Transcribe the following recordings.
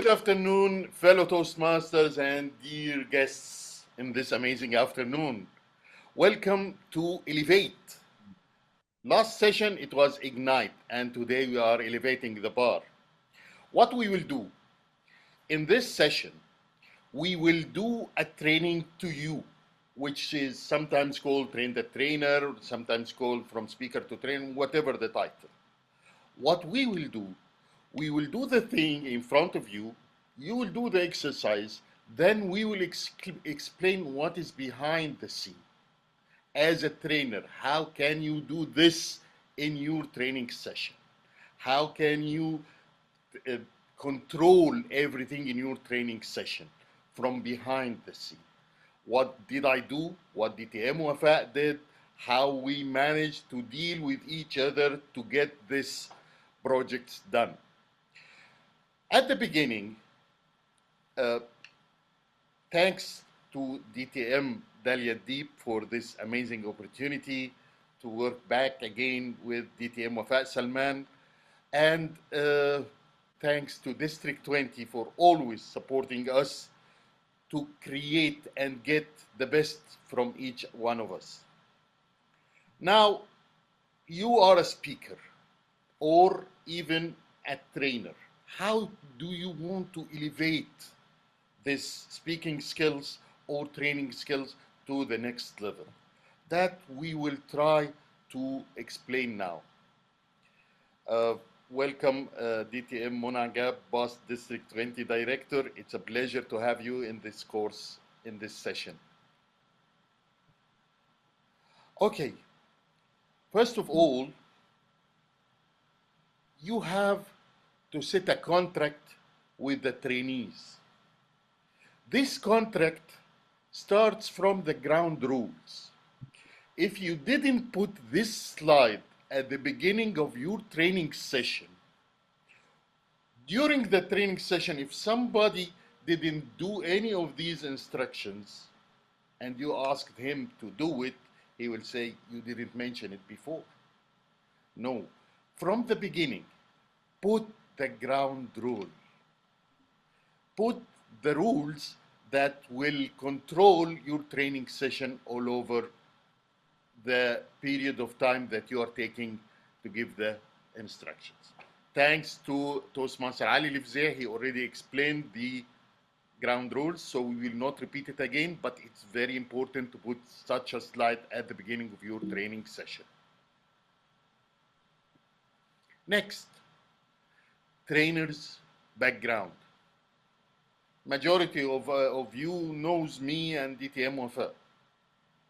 Good afternoon, fellow Toastmasters and dear guests in this amazing afternoon. Welcome to Elevate. Last session it was Ignite, and today we are elevating the bar. What we will do in this session, we will do a training to you, which is sometimes called Train the Trainer, sometimes called From Speaker to Trainer, whatever the title. What we will do the thing in front of you, you will do the exercise, then we will explain what is behind the scene. As a trainer, how can you do this in your training session? How can you control everything in your training session from behind the scene? What did I do? What DTM Wafa did? How we managed to deal with each other to get this projects done. At the beginning, thanks to DTM Dalia Deep for this amazing opportunity to work back again with DTM Wafa Salman, and thanks to District 20 for always supporting us to create and get the best from each one of us. Now, you are a speaker or even a trainer. How do you want to elevate this speaking skills or training skills to the next level? That we will try to explain now. Welcome, DTM Monagab, Boss District 20 Director. It's a pleasure to have you in this course, in this session. Okay, first of all, you have to set a contract with the trainees. This contract starts from the ground rules. If you didn't put this slide at the beginning of your training session, during the training session, if somebody didn't do any of these instructions and you asked him to do it, he will say, you didn't mention it before. No, from the beginning, put the ground rule. Put the rules that will control your training session all over the period of time that you are taking to give the instructions. Thanks to Toastmaster Ali Lifzeh, he already explained the ground rules, so we will not repeat it again, but it's very important to put such a slide at the beginning of your training session. Next, trainer's background. Majority of you knows me and DTM Wafa.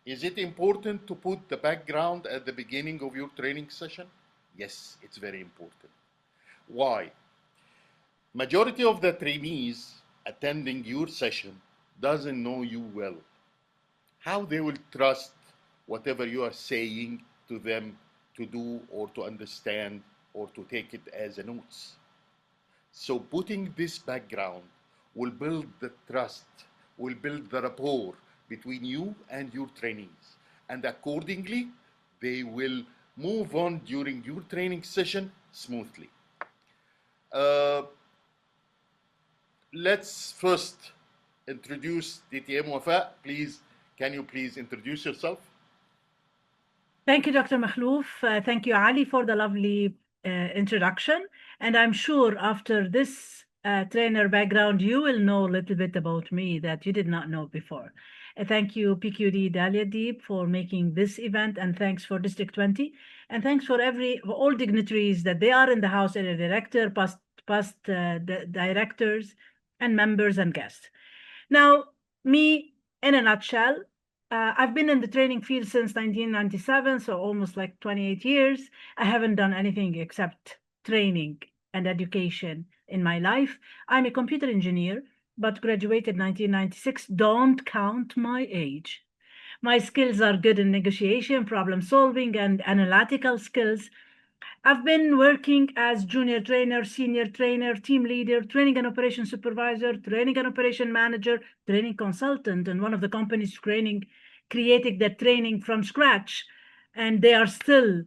Is it important to put the background at the beginning of your training session? Yes, it's very important. Why? Majority of the trainees attending your session doesn't know you well. How they will trust whatever you are saying to them to do or to understand or to take it as a notes. So putting this background will build the trust, will build the rapport between you and your trainees. And accordingly, they will move on during your training session smoothly. Let's first introduce DTM Wafa. Please, can you please introduce yourself? Thank you, Dr. Mahlouf. Thank you, Ali, for the lovely introduction. And I'm sure after this trainer background, you will know a little bit about me that you did not know before. Thank you, PQD Dalia Deep, for making this event, and thanks for District 20. And thanks for all dignitaries that they are in the House, and the director, past directors, and members and guests. Now, me, in a nutshell, I've been in the training field since 1997, so almost like 28 years. I haven't done anything except training and education in my life. I'm a computer engineer, but graduated 1996. Don't count my age. My skills are good in negotiation, problem solving, and analytical skills. I've been working as junior trainer, senior trainer, team leader, training and operation supervisor, training and operation manager, training consultant, and one of the companies creating that training from scratch. And they are still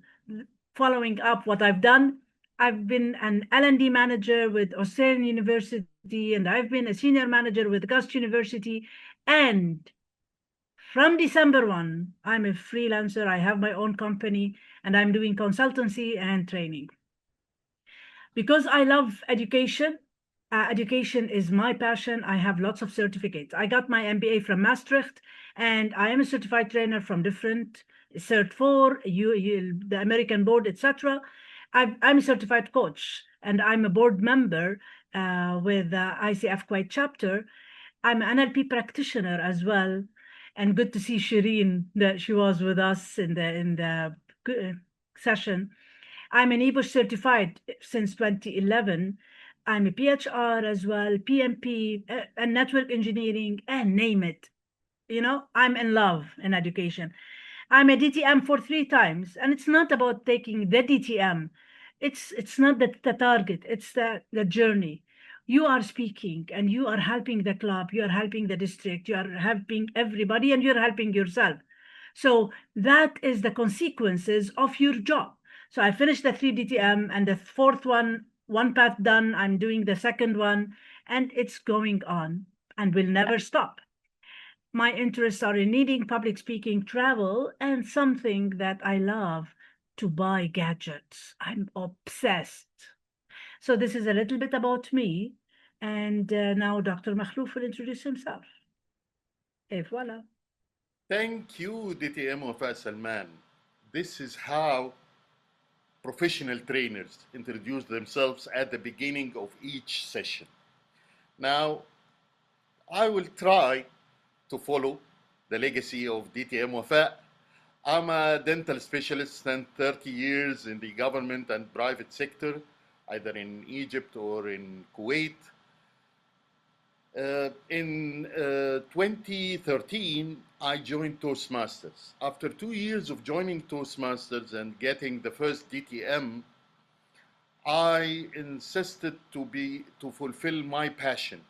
following up what I've done. I've been an L&D manager with Australian University and I've been a senior manager with Gust University. And from December 1, I'm a freelancer. I have my own company and I'm doing consultancy and training. Because I love education, education is my passion. I have lots of certificates. I got my MBA from Maastricht, and I am a certified trainer from different Cert 4, the American board, etc. I'm a certified coach, and I'm a board member with the ICF Kuwait chapter. I'm an NLP practitioner as well, and good to see Shireen that she was with us in the session. I'm an EBOS certified since 2011. I'm a PHR as well, PMP, and network engineering, and name it. You know, I'm in love in education. I'm a DTM for 3 times, and it's not about taking the DTM. It's not the target. It's the journey. You are speaking, and you are helping the club. You are helping the district. You are helping everybody, and you're helping yourself. So that is the consequences of your job. So I finished the 3 DTM, and the fourth one path done. I'm doing the second one, and it's going on and will never stop. My interests are in needing public speaking, travel, and something that I love, to buy gadgets. I'm obsessed. So this is a little bit about me. And now Dr. Makhlouf will introduce himself. Et voilà. Thank you, DTM Wafa Salman. This is how professional trainers introduce themselves at the beginning of each session. Now, I will try to follow the legacy of DTM Wafa. I'm a dental specialist, spent 30 years in the government and private sector, either in Egypt or in Kuwait. In 2013, I joined Toastmasters. After 2 years of joining Toastmasters and getting the first DTM, I insisted to fulfill my passion,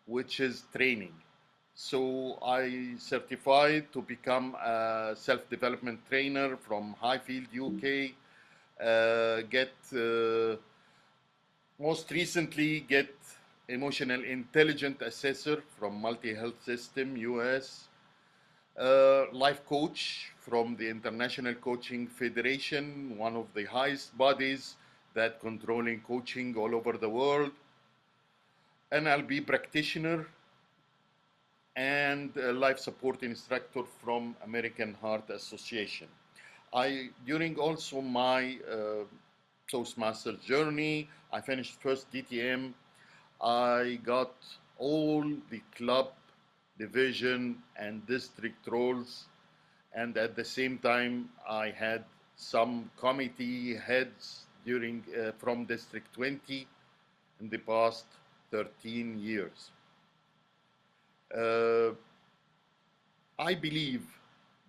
which is training. So I certified to become a self-development trainer from Highfield, UK. Most recently, get emotional intelligence assessor from Multi Health System, US. Life coach from the International Coaching Federation, one of the highest bodies that controlling coaching all over the world. NLP practitioner and a life support instructor from American Heart Association. During also my Toastmasters journey, I finished first DTM. I got all the club, division, and district roles, and at the same time, I had some committee heads from District 20 in the past 13 years. I believe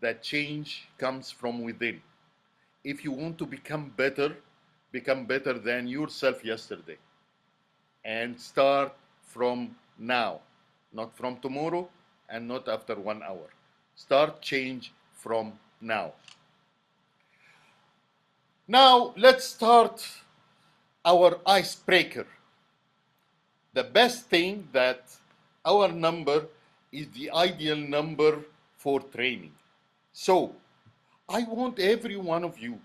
that change comes from within. If you want to become better than yourself yesterday. And start from now, not from tomorrow and not after 1 hour. Start change from now. Now, let's start our icebreaker. The best thing that our number is the ideal number for training. So, I want every one of you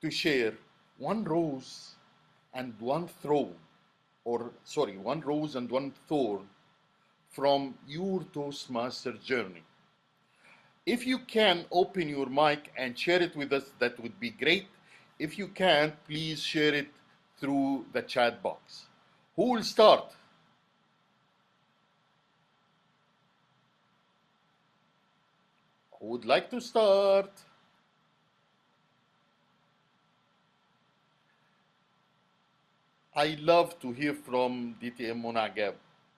to share one rose and one thorn, one rose and one thorn from your Toastmaster journey. If you can open your mic and share it with us, that would be great. If you can't, please share it through the chat box. Who will start? Who would like to start? I love to hear from DTM Mona Gab.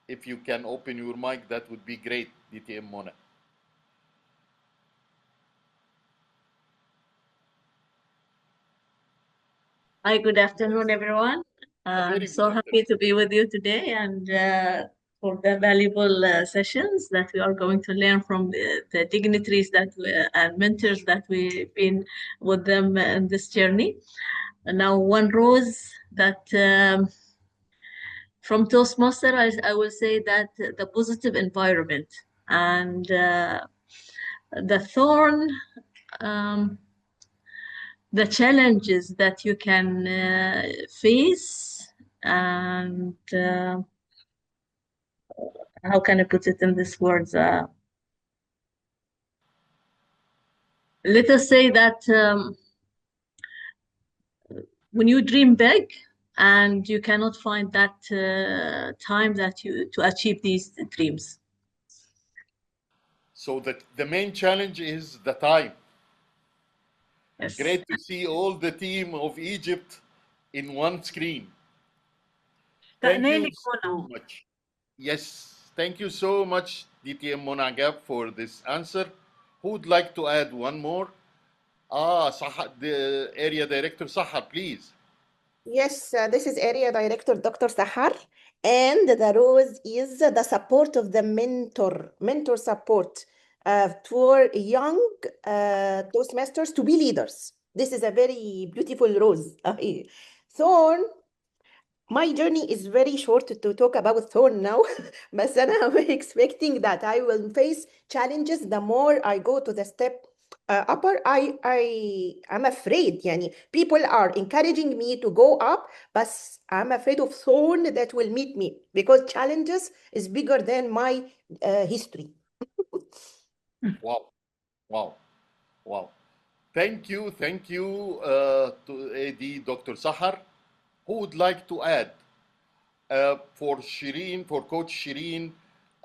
If you can open your mic, that would be great, DTM Mona. Hi, good afternoon, everyone. I'm so happy to be with you today and for the valuable sessions that we are going to learn from the dignitaries and mentors that we've been with them in this journey. And now, one rose that from Toastmaster, I will say that the positive environment and the thorn, the challenges that you can face, and how can I put it in these words? Let us say that when you dream big and you cannot find that time that you to achieve these dreams. So the main challenge is the time. Yes. Great to see all the team of Egypt in one screen. Thank you so much. Yes, thank you so much, DTM Monagab, for this answer. Who would like to add one more? The area director Sahar, please. Yes, this is area director Dr. Sahar, and the rose is the support of the mentor support for young Toastmasters to be leaders. This is a very beautiful rose. Thorn, my journey is very short to talk about thorn now, but then I'm expecting that I will face challenges the more I go to the step upper. I'm afraid. Yani, people are encouraging me to go up, but I'm afraid of thorn that will meet me because challenges is bigger than my history. Wow, wow, wow. Thank you to AD Dr. Sahar. Who would like to add? For Shireen, for Coach Shireen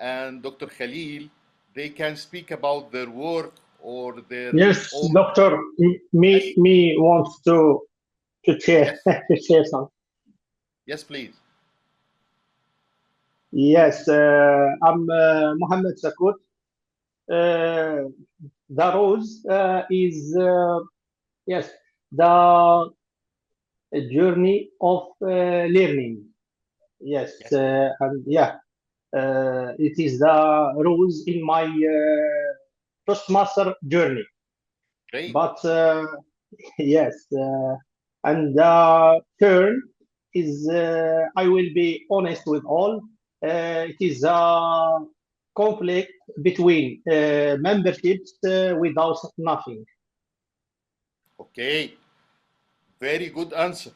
and Dr. Khalil, they can speak about their work or their Yes, own. doctor, me wants to share Yes. to share some. Yes, please. Yes, I'm Mohammed Sakut. The rose is yes the journey of learning. Yes, Yes. and yeah, it is the rose in my Toastmaster journey. Great. But yes, and the turn is, I will be honest with all, it is a conflict between memberships without nothing. Okay. Very good answer.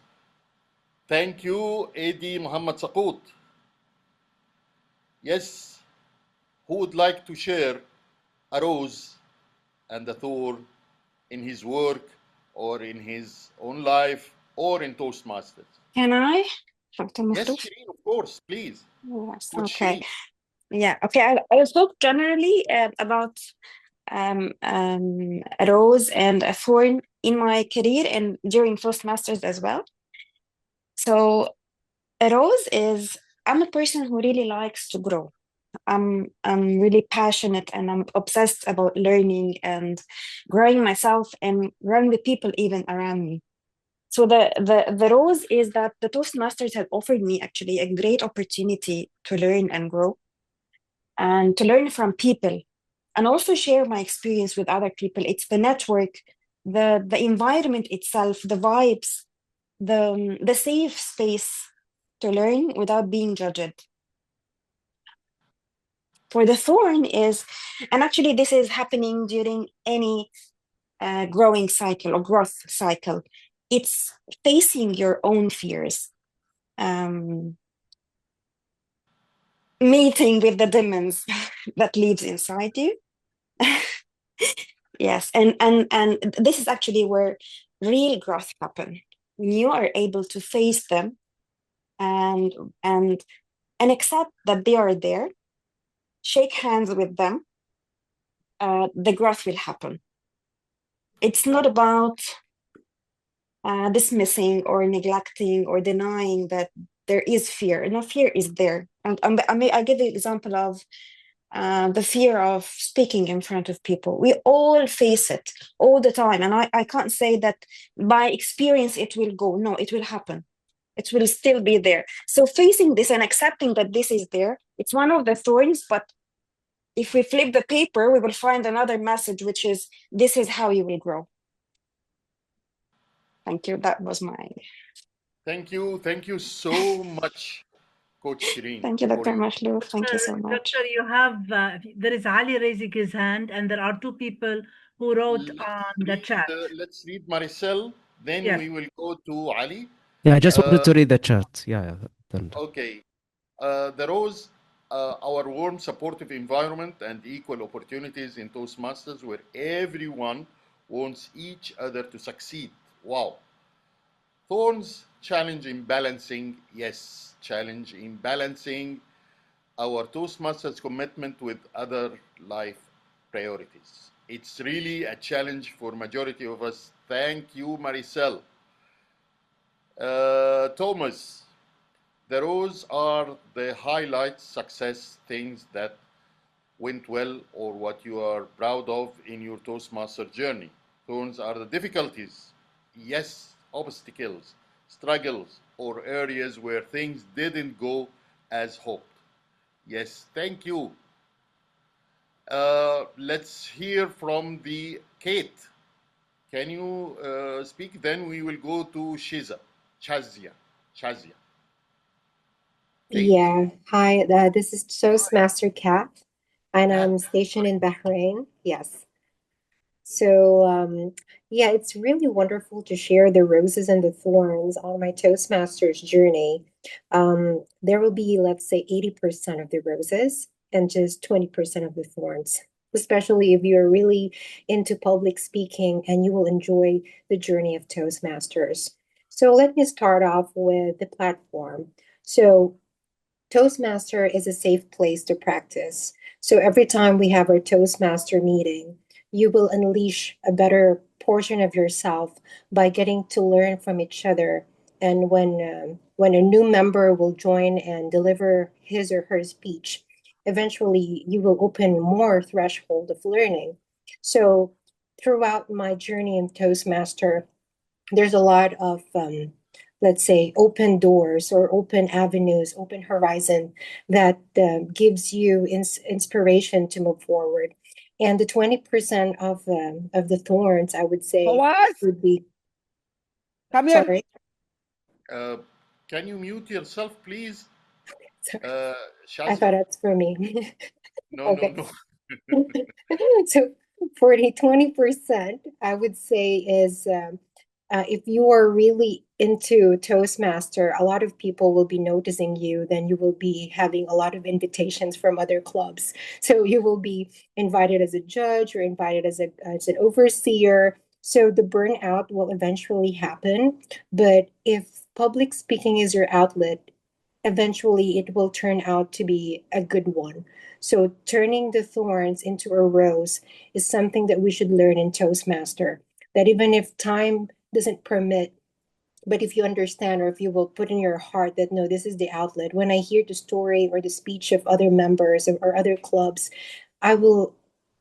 Thank you, AD Muhammad Saqut. Yes. Who would like to share a rose and a thorn in his work or in his own life or in Toastmasters? Can I, Dr. Yes, Makhluf? Shireen, of course, please. Yes, Coach okay. Shireen. Yeah, okay. I'll talk generally about a rose and a thorn in my career and during Toastmasters as well. So a rose is, I'm a person who really likes to grow. I'm really passionate and I'm obsessed about learning and growing myself and growing the people even around me. So the rose is that the Toastmasters have offered me actually a great opportunity to learn and grow and to learn from people and also share my experience with other people. It's the network, the environment itself, the vibes, the safe space to learn without being judged. For the thorn is, and actually this is happening during any growing cycle or growth cycle, it's facing your own fears, meeting with the demons that lives inside you. Yes, and this is actually where real growth happen when you are able to face them and accept that they are there, shake hands with them. The growth will happen. It's not about dismissing or neglecting or denying that there is fear. No, fear is there. And I give the example of the fear of speaking in front of people. We all face it all the time. And I can't say that by experience it will go. No, it will happen. It will still be there. So facing this and accepting that this is there, it's one of the thorns, but if we flip the paper, we will find another message, which is, this is how you will grow. Thank you. That was my... Thank you so much, Coach Shireen. Thank you, for Dr. you. Mahlouf. Thank you so much. Doctor, you have, there is Ali raising his hand, and there are two people who wrote on the chat. Let's read Maricel, then Yes. we will go to Ali. Yeah, I just wanted to read the chat. Yeah, then. Okay. The Rose, our warm, supportive environment and equal opportunities in Toastmasters where everyone wants each other to succeed. Wow. Thorns, challenge in balancing. Yes, challenge in balancing our Toastmasters commitment with other life priorities. It's really a challenge for majority of us. Thank you, Maricel. Thomas, those are the highlights, success, things that went well or what you are proud of in your Toastmaster journey. Thorns are the difficulties, yes, obstacles, struggles, or areas where things didn't go as hoped. Yes, thank you. Let's hear from the Kate. Can you speak? Then we will go to Shazia. Kate. Yeah. Hi, this is Toastmaster Kat, and I'm stationed in Bahrain. Yes. So, yeah, it's really wonderful to share the roses and the thorns on my Toastmasters journey. There will be, let's say, 80% of the roses and just 20% of the thorns, especially if you're really into public speaking and you will enjoy the journey of Toastmasters. So, let me start off with the platform. So, Toastmaster is a safe place to practice. So every time we have our Toastmaster meeting, you will unleash a better portion of yourself by getting to learn from each other. And when a new member will join and deliver his or her speech, eventually you will open more threshold of learning. So throughout my journey in Toastmaster, there's a lot of let's say open doors or open avenues, open horizon that gives you inspiration to move forward. And the 20% of the thorns, I would say, would be. Come here. Sorry. Can you mute yourself, please? I thought that's for me. No. So for the 20%, I would say is if you are really into Toastmaster, a lot of people will be noticing you. Then you will be having a lot of invitations from other clubs. So you will be invited as a judge or invited as an overseer. So the burnout will eventually happen. But if public speaking is your outlet, eventually it will turn out to be a good one. So turning the thorns into a rose is something that we should learn in Toastmaster. That even if time doesn't permit, but if you understand or if you will put in your heart that no, this is the outlet. When I hear the story or the speech of other members or other clubs, I will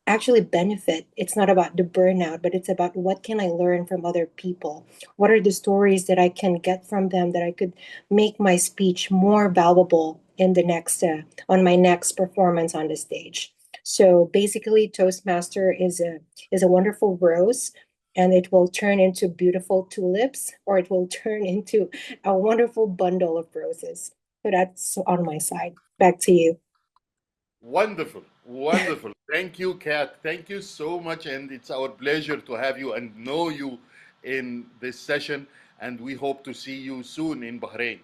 actually benefit. It's not about the burnout, but it's about what can I learn from other people? What are the stories that I can get from them that I could make my speech more valuable in the next on my next performance on the stage? So basically, Toastmaster is a wonderful rose, and it will turn into beautiful tulips, or it will turn into a wonderful bundle of roses. So that's on my side. Back to you. Wonderful. Thank you, Kat. Thank you so much. And it's our pleasure to have you and know you in this session. And we hope to see you soon in Bahrain.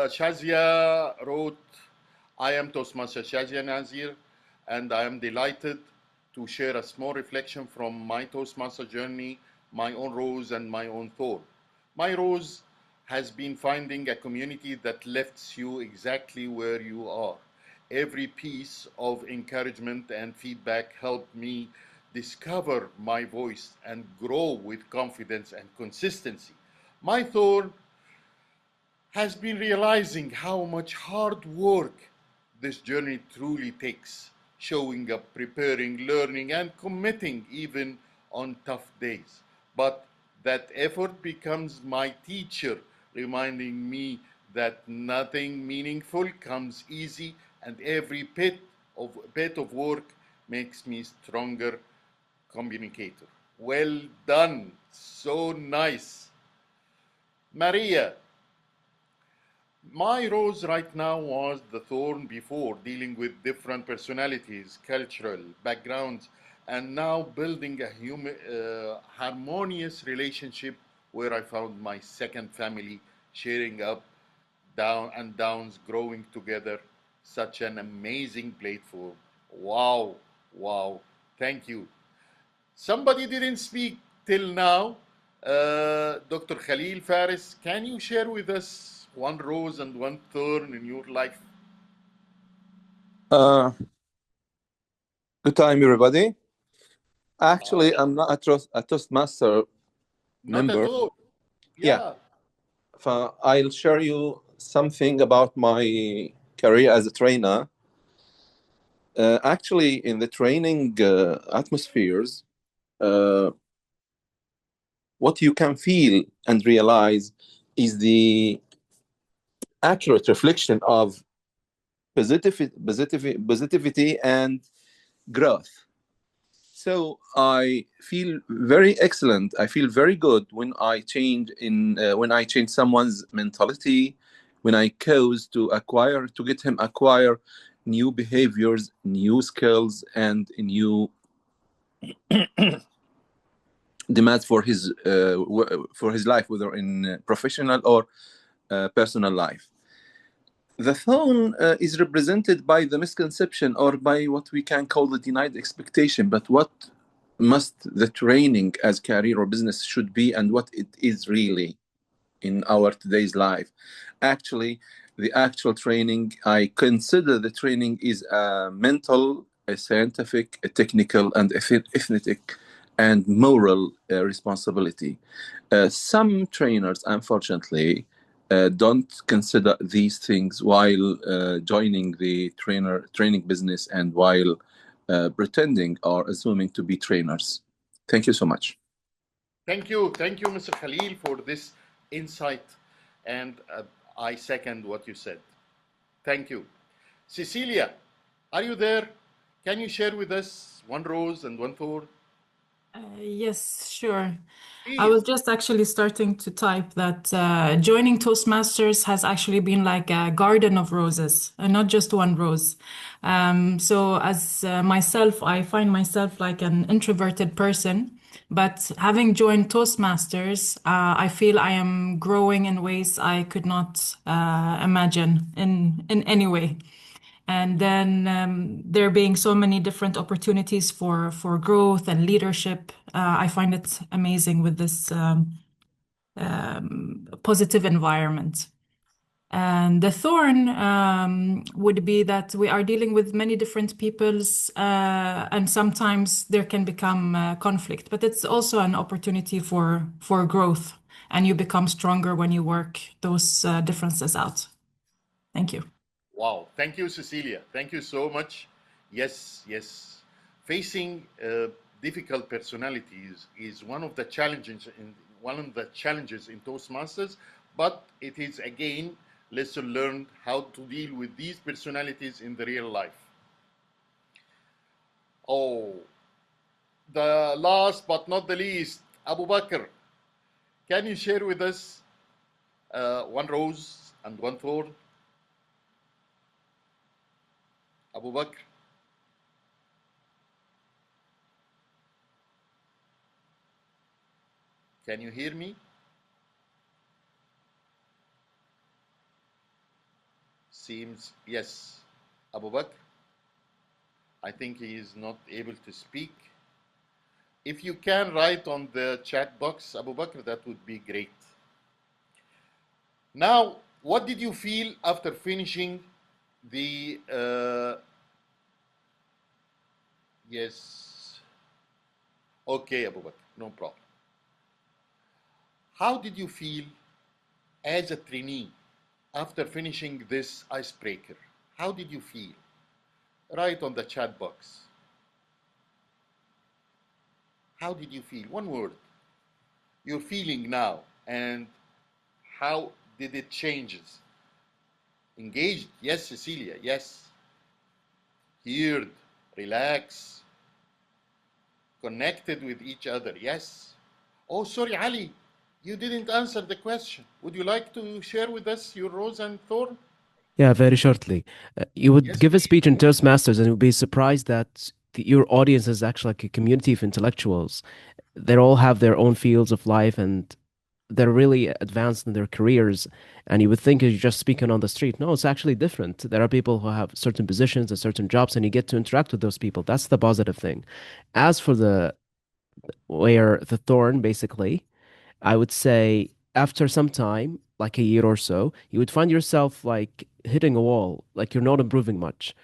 Shazia wrote, I am Toastmaster Shazia Nazir, and I am delighted to share a small reflection from my Toastmaster journey, my own rose and my own thorn. My rose has been finding a community that lifts you exactly where you are. Every piece of encouragement and feedback helped me discover my voice and grow with confidence and consistency. My thorn has been realizing how much hard work this journey truly takes, showing up, preparing, learning, and committing even on tough days. But that effort becomes my teacher, reminding me that nothing meaningful comes easy, and every bit of work makes me stronger communicator. Well done. So nice. Maria, My rose right now was the thorn before, dealing with different personalities, cultural backgrounds, and now building a harmonious relationship where I found my second family, sharing up, down and downs, growing together. Such an amazing platform. Wow, wow. Thank you. Somebody didn't speak till now. Dr. Khalil Faris, can you share with us one rose and one thorn in your life? Good time, everybody. Actually, I'm not a Toastmaster Not member. at all. Yeah. I'll share you something about my career as a trainer. Actually, in the training atmospheres, what you can feel and realize is the accurate reflection of positivity and growth. So I feel very excellent. I feel very good when I change someone's mentality, when I cause to get him acquire new behaviors, new skills, and new demands for his life, whether in professional or personal life. The thorn is represented by the misconception or by what we can call the denied expectation, but what must the training as career or business should be and what it is really in our today's life. Actually, the actual training, I consider the training is a mental, a scientific, a technical, and ethnic and moral responsibility. Some trainers, unfortunately, don't consider these things while joining the training business and while pretending or assuming to be trainers. Thank you so much. Thank you, Mr. Khalil, for this insight, and I second what you said. Thank you. Cecilia, are you there? Can you share with us one rose and one thorn? Yes, sure. Please. I was just actually starting to type that joining Toastmasters has actually been like a garden of roses, and not just one rose. So as myself, I find myself like an introverted person, but having joined Toastmasters, I feel I am growing in ways I could not imagine in any way. And then there being so many different opportunities for growth and leadership, I find it amazing with this positive environment. And the thorn would be that we are dealing with many different peoples, and sometimes there can become conflict. But it's also an opportunity for growth, and you become stronger when you work those differences out. Thank you. Wow. Thank you, Cecilia. Thank you so much. Yes, yes. Facing difficult personalities is one of the challenges in Toastmasters, but it is again lesson learned how to deal with these personalities in the real life. Oh, the last but not the least, Abu Bakr, can you share with us one rose and one thorn? Abu Bakr. Can you hear me? Seems yes. Abu Bakr, I think he is not able to speak. If you can write on the chat box, Abu Bakr, that would be great. Now, what did you feel after finishing the yes. Okay, Abu Bakr, no problem. How did you feel as a trainee after finishing this icebreaker? How did you feel? Write on the chat box. How did you feel? One word. You're feeling now, and how did it changes? Engaged? Yes, Cecilia. Yes. Heard, relax, connected with each other. Yes. Oh, sorry, Ali. you didn't answer the question. Would you like to share with us your rose and thorn? Yeah, very shortly. You would Yes, give a please. speech in Toastmasters and you'd be surprised that your audience is actually like a community of intellectuals. They all have their own fields of life and they're really advanced in their careers. And you would think you're just speaking on the street. No, it's actually different. There are people who have certain positions and certain jobs, and you get to interact with those people. That's the positive thing. As for the thorn, basically, I would say after some time, like a year or so, you would find yourself like hitting a wall, like you're not improving much.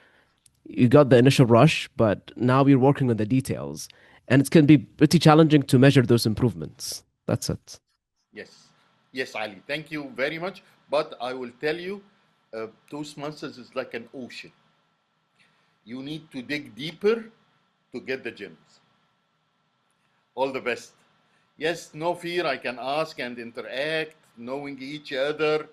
You got the initial rush, but now you're working on the details. And it can be pretty challenging to measure those improvements. That's it. Yes. Yes, Ali. Thank you very much. But I will tell you, Toastmasters is like an ocean. You need to dig deeper to get the gems. All the best. Yes, no fear. I can ask and interact, knowing each other,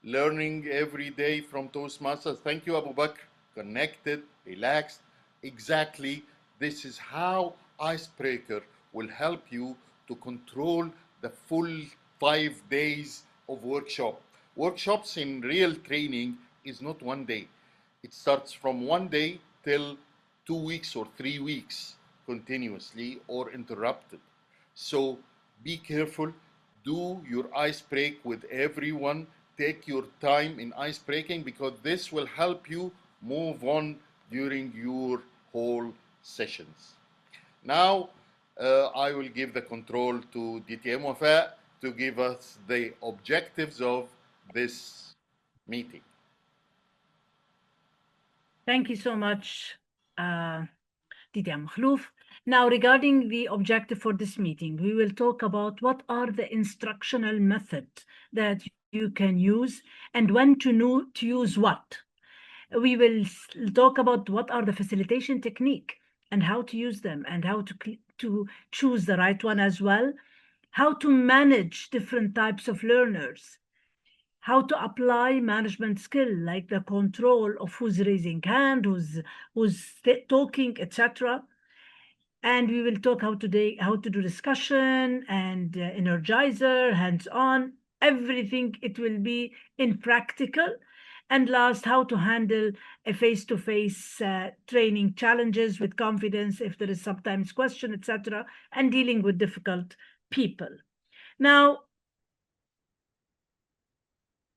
learning every day from Toastmasters. Thank you, Abu Bakr. Connected, relaxed. Exactly. This is how Icebreaker will help you to control the full 5 days of workshop. Workshops in real training is not one day. It starts from 1 day till 2 weeks or 3 weeks continuously or interrupted. So be careful. Do your ice break with everyone. Take your time in ice breaking because this will help you move on during your whole sessions. Now, I will give the control to DTM Wafa to give us the objectives of this meeting. Thank you so much, DTM Makhlouf. Now, regarding the objective for this meeting, we will talk about what are the instructional methods that you can use and when to know to use what. We will talk about what are the facilitation technique and how to use them and how to choose the right one as well, how to manage different types of learners, how to apply management skill like the control of who's raising hand, who's talking, etc. And we will talk how to do discussion and energizer, hands-on, everything. It will be in practical. And last, how to handle a face-to-face training challenges with confidence if there is sometimes question, etc., and dealing with difficult people. Now,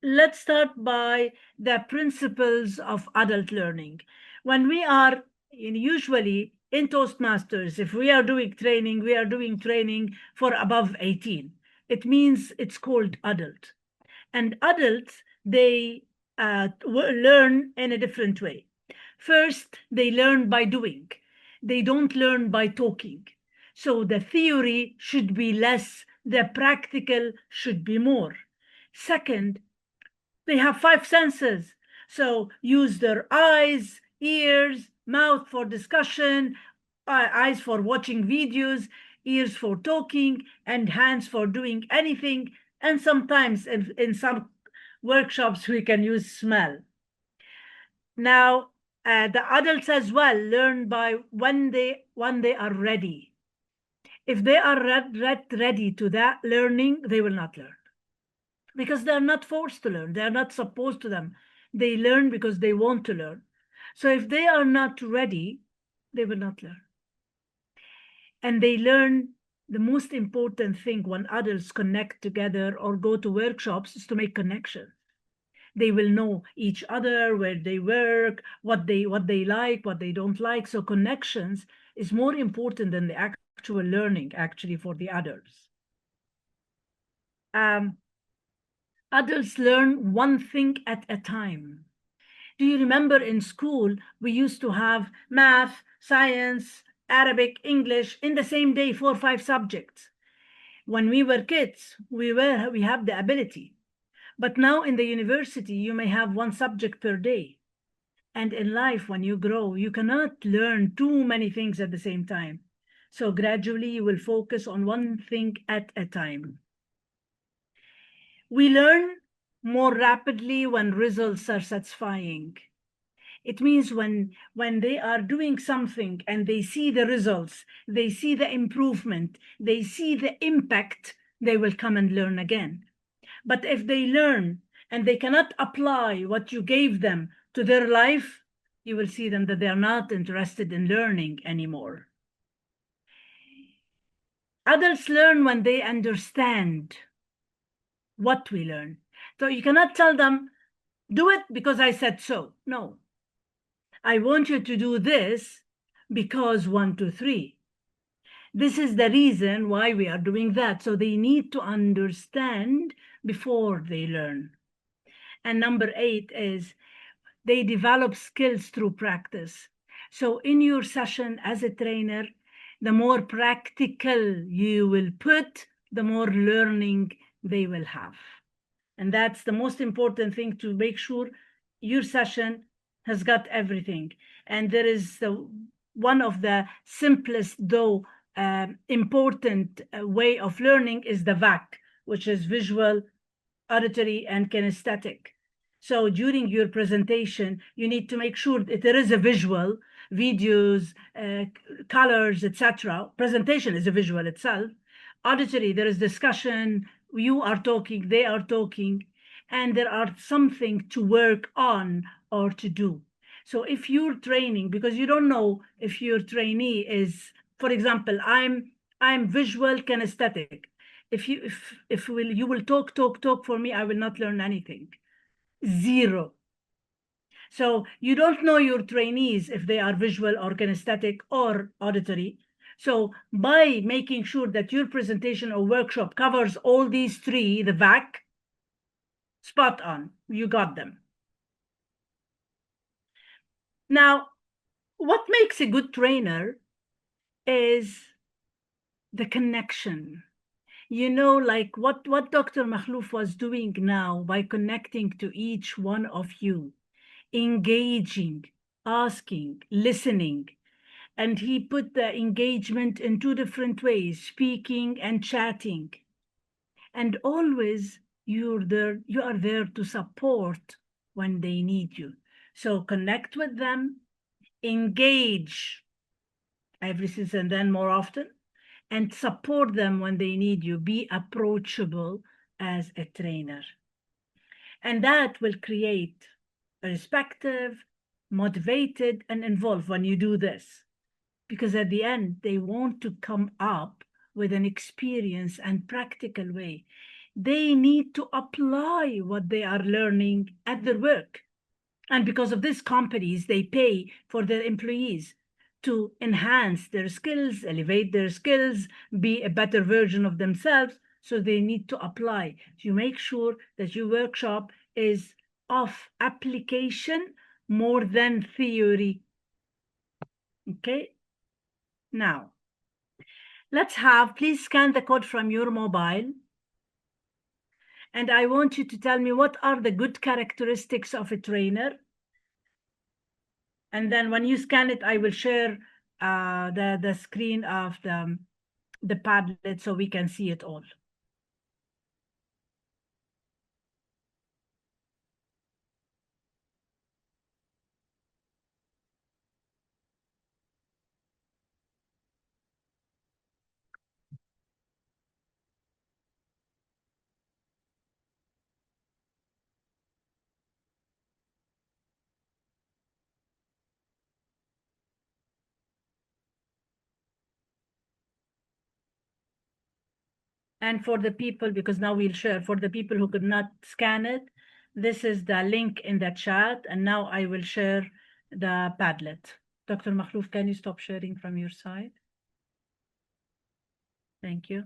let's start by the principles of adult learning. When we are usually in Toastmasters, if we are doing training, we are doing training for above 18. It means it's called adult. And adults, they learn in a different way. First, they learn by doing. They don't learn by talking. So the theory should be less, the practical should be more. Second, they have 5 senses. So use their eyes, ears, mouth for discussion, eyes for watching videos, ears for talking, and hands for doing anything. And sometimes in some workshops, we can use smell. Now, the adults as well learn by when they are ready. If they are ready to that learning, they will not learn. Because they're not forced to learn. They're not supposed to them. They learn because they want to learn. So if they are not ready, they will not learn. And they learn the most important thing when adults connect together or go to workshops is to make connections. They will know each other, where they work, what they like, what they don't like. So connections is more important than the actual learning, actually, for the adults. Adults learn one thing at a time. Do you remember in school, we used to have math, science, Arabic, English in the same day, 4 or 5 subjects. When we were kids, we have the ability. But now in the university, you may have 1 subject per day. And in life, when you grow, you cannot learn too many things at the same time. So gradually, you will focus on one thing at a time. We learn more rapidly when results are satisfying. It means when they are doing something and they see the results, they see the improvement, they see the impact, they will come and learn again. But if they learn and they cannot apply what you gave them to their life, you will see them that they are not interested in learning anymore. Adults learn when they understand what we learn. So you cannot tell them, do it because I said so. No. I want you to do this because 1, 2, 3. This is the reason why we are doing that. So they need to understand before they learn. And number 8 is they develop skills through practice. So in your session as a trainer, the more practical you will put, the more learning they will have. And that's the most important thing, to make sure your session has got everything. And there is one of the simplest, though important way of learning is the VAC, which is visual, auditory, and kinesthetic. So during your presentation, you need to make sure that there is a visual, videos, colors, etc. Presentation is a visual itself. Auditory, there is discussion, you are talking, they are talking, and there are something to work on or to do. So if you're training, because you don't know if your trainee is, for example, I'm visual kinesthetic. If you will talk for me, I will not learn anything. Zero. So you don't know your trainees if they are visual or kinesthetic or auditory. So by making sure that your presentation or workshop covers all these 3, the VAC, spot on, you got them. Now, what makes a good trainer is the connection. You know, like what Dr. Makhlouf was doing now by connecting to each one of you, engaging, asking, listening. And he put the engagement in 2 different ways, speaking and chatting. And always you are there to support when they need you. So connect with them, engage every since and then more often, and support them when they need you. Be approachable as a trainer. And that will create a respective, motivated, and involved when you do this. Because at the end, they want to come up with an experience and practical way. They need to apply what they are learning at their work. And because of this, companies, they pay for their employees to enhance their skills, elevate their skills, be a better version of themselves. So they need to apply. You make sure that your workshop is of application more than theory. Okay? Now, please scan the code from your mobile. And I want you to tell me what are the good characteristics of a trainer. And then when you scan it, I will share the screen of the Padlet so we can see it all. And for the people, because now we'll share, for the people who could not scan it, this is the link in the chat. And now I will share the Padlet. Dr. Makhlouf, can you stop sharing from your side? Thank you.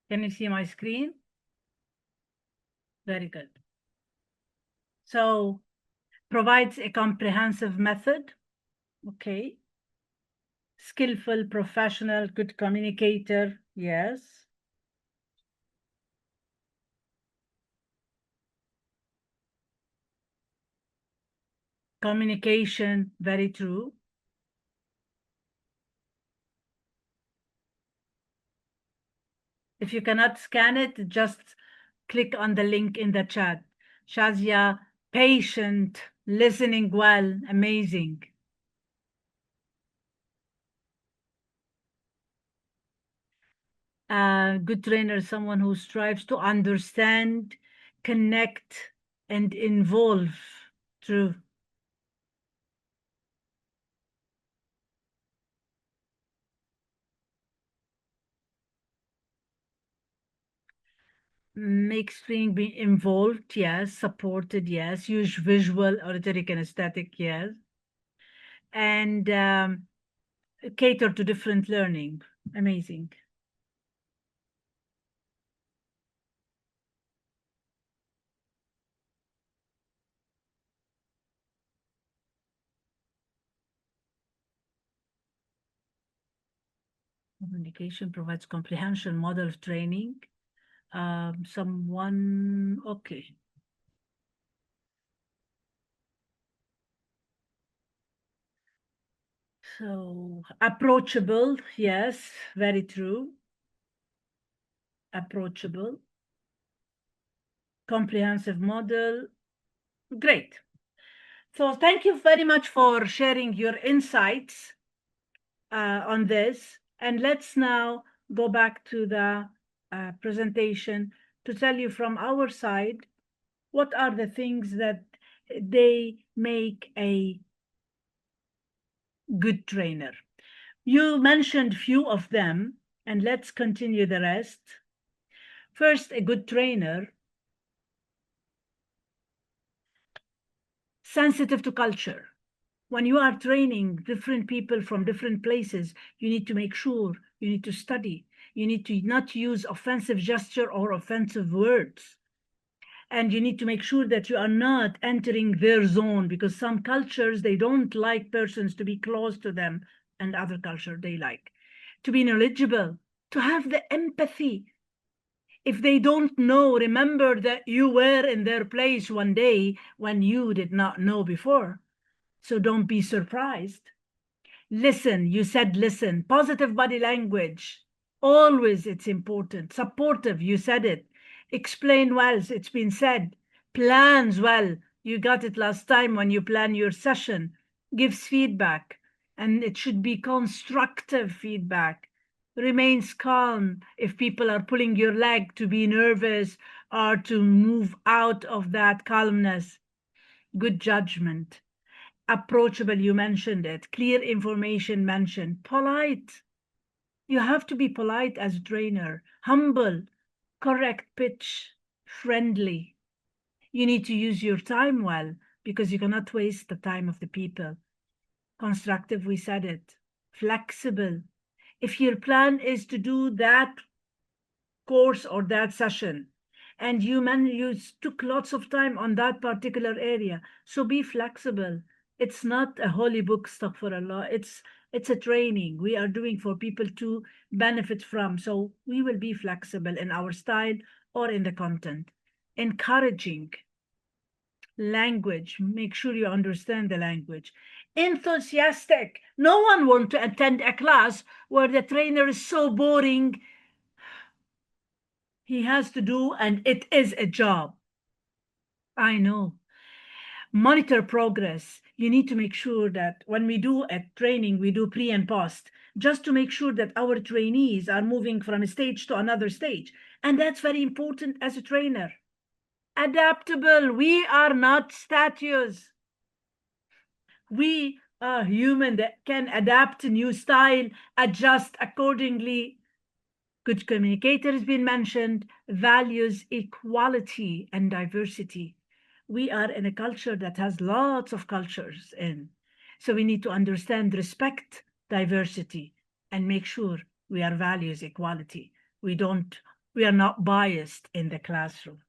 Can you see my screen? Very good. So provides a comprehensive method. Okay. Skillful, professional, good communicator. Yes. Communication, very true. If you cannot scan it, just click on the link in the chat. Shazia, patient, listening well, amazing. Good trainer, someone who strives to understand, connect, and involve. True. Makes training be involved, yes. Supported, yes. Use visual, auditory, kinesthetic, yes. And cater to different learning. Amazing. Communication provides comprehension model of training. Someone, okay. So approachable, yes, very true. Approachable. Comprehensive model, great. So thank you very much for sharing your insights on this. And let's now go back to the presentation to tell you from our side, what are the things that they make a good trainer. You mentioned few of them, and let's continue the rest. First, a good trainer, sensitive to culture. When you are training different people from different places, you need to make sure, you need to study, you need to not use offensive gesture or offensive words. And you need to make sure that you are not entering their zone, because some cultures, they don't like persons to be close to them, and other culture they like. To be knowledgeable, to have the empathy. If they don't know, remember that you were in their place one day when you did not know before. So don't be surprised. Listen, you said listen. Positive body language. Always it's important. Supportive, you said it. Explain well, it's been said. Plans well. You got it last time when you plan your session. Gives feedback. And it should be constructive feedback. Remains calm if people are pulling your leg to be nervous or to move out of that calmness. Good judgment. Approachable, you mentioned it. Clear information mentioned. Polite. You have to be polite as a trainer. Humble. Correct pitch. Friendly. You need to use your time well, because you cannot waste the time of the people. Constructive, we said it. Flexible. If your plan is to do that course or that session, and you took lots of time on that particular area, so be flexible. It's not a holy book, astaghfirullah. It's a training we are doing for people to benefit from. So we will be flexible in our style or in the content. Encouraging. Language, make sure you understand the language. Enthusiastic. No one wants to attend a class where the trainer is so boring. He has to do, and it is a job. I know. Monitor progress. You need to make sure that when we do a training, we do pre and post, just to make sure that our trainees are moving from a stage to another stage. And that's very important as a trainer. Adaptable. We are not statues. We are human that can adapt to new style, adjust accordingly. Good communicator has been mentioned, values equality and diversity. We are in a culture that has lots of cultures in. So we need to understand, respect diversity, and make sure we are values equality. We are not biased in the classroom.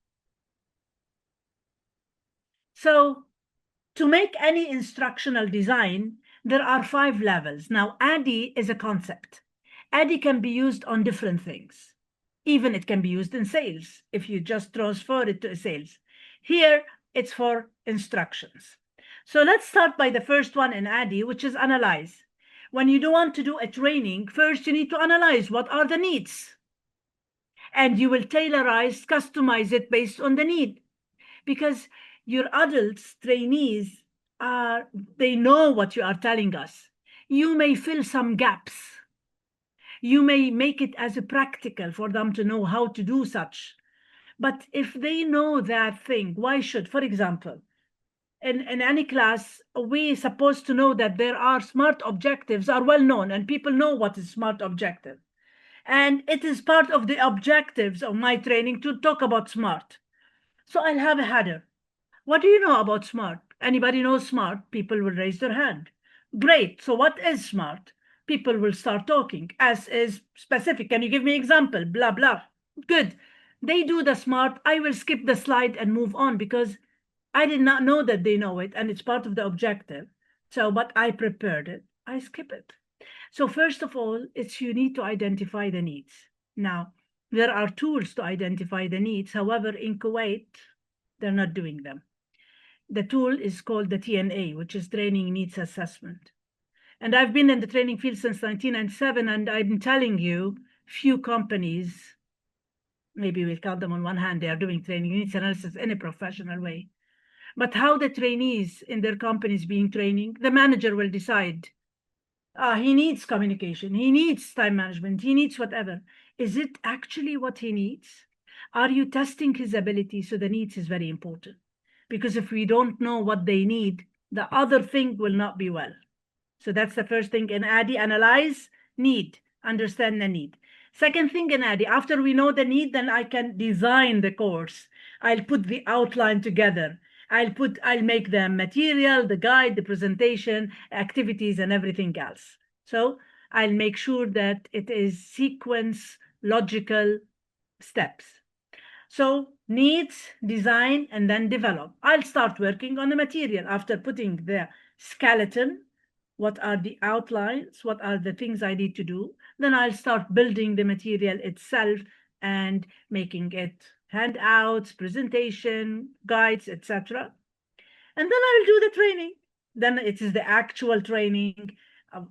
So To make any instructional design, there are 5 levels. Now, ADDIE is a concept. ADDIE can be used on different things. Even it can be used in sales if you just transfer it to sales. Here, it's for instructions. So let's start by the first one in ADDIE, which is analyze. When you don't want to do a training, first you need to analyze what are the needs. And you will tailorize, customize it based on the need. Because your adults, trainees, they know what you are telling us. You may fill some gaps. You may make it as a practical for them to know how to do such. But if they know that thing, why should, for example, in any class, we supposed to know that there are SMART objectives are well known and people know what is SMART objective. And it is part of the objectives of my training to talk about SMART. So I'll have a header. What do you know about SMART? Anybody knows SMART? People will raise their hand. Great. So what is SMART? People will start talking. S is specific. Can you give me example? Blah, blah. Good. They do the SMART. I will skip the slide and move on because I did not know that they know it and it's part of the objective. So, but I prepared it. I skip it. So first of all, it's you need to identify the needs. Now, there are tools to identify the needs. However, in Kuwait, they're not doing them. The tool is called the TNA, which is Training Needs Assessment. And I've been in the training field since 1997, and I'm telling you, few companies, maybe we'll count them on one hand, they are doing training needs analysis in a professional way. But how the trainees in their companies being training, the manager will decide. He needs communication, he needs time management, he needs whatever. Is it actually what he needs? Are you testing his ability? So the needs is very important. Because if we don't know what they need, the other thing will not be well. So that's the first thing in ADDIE, analyze need, understand the need. Second thing in ADDIE, after we know the need, then I can design the course. I'll put the outline together. I'll make the material, the guide, the presentation, activities, and everything else. So I'll make sure that it is sequence, logical steps. So needs, design, and then develop. I'll start working on the material after putting the skeleton. What are the outlines? What are the things I need to do? Then I'll start building the material itself and making it handouts, presentation, guides, etc. And then I'll do the training. Then it is the actual training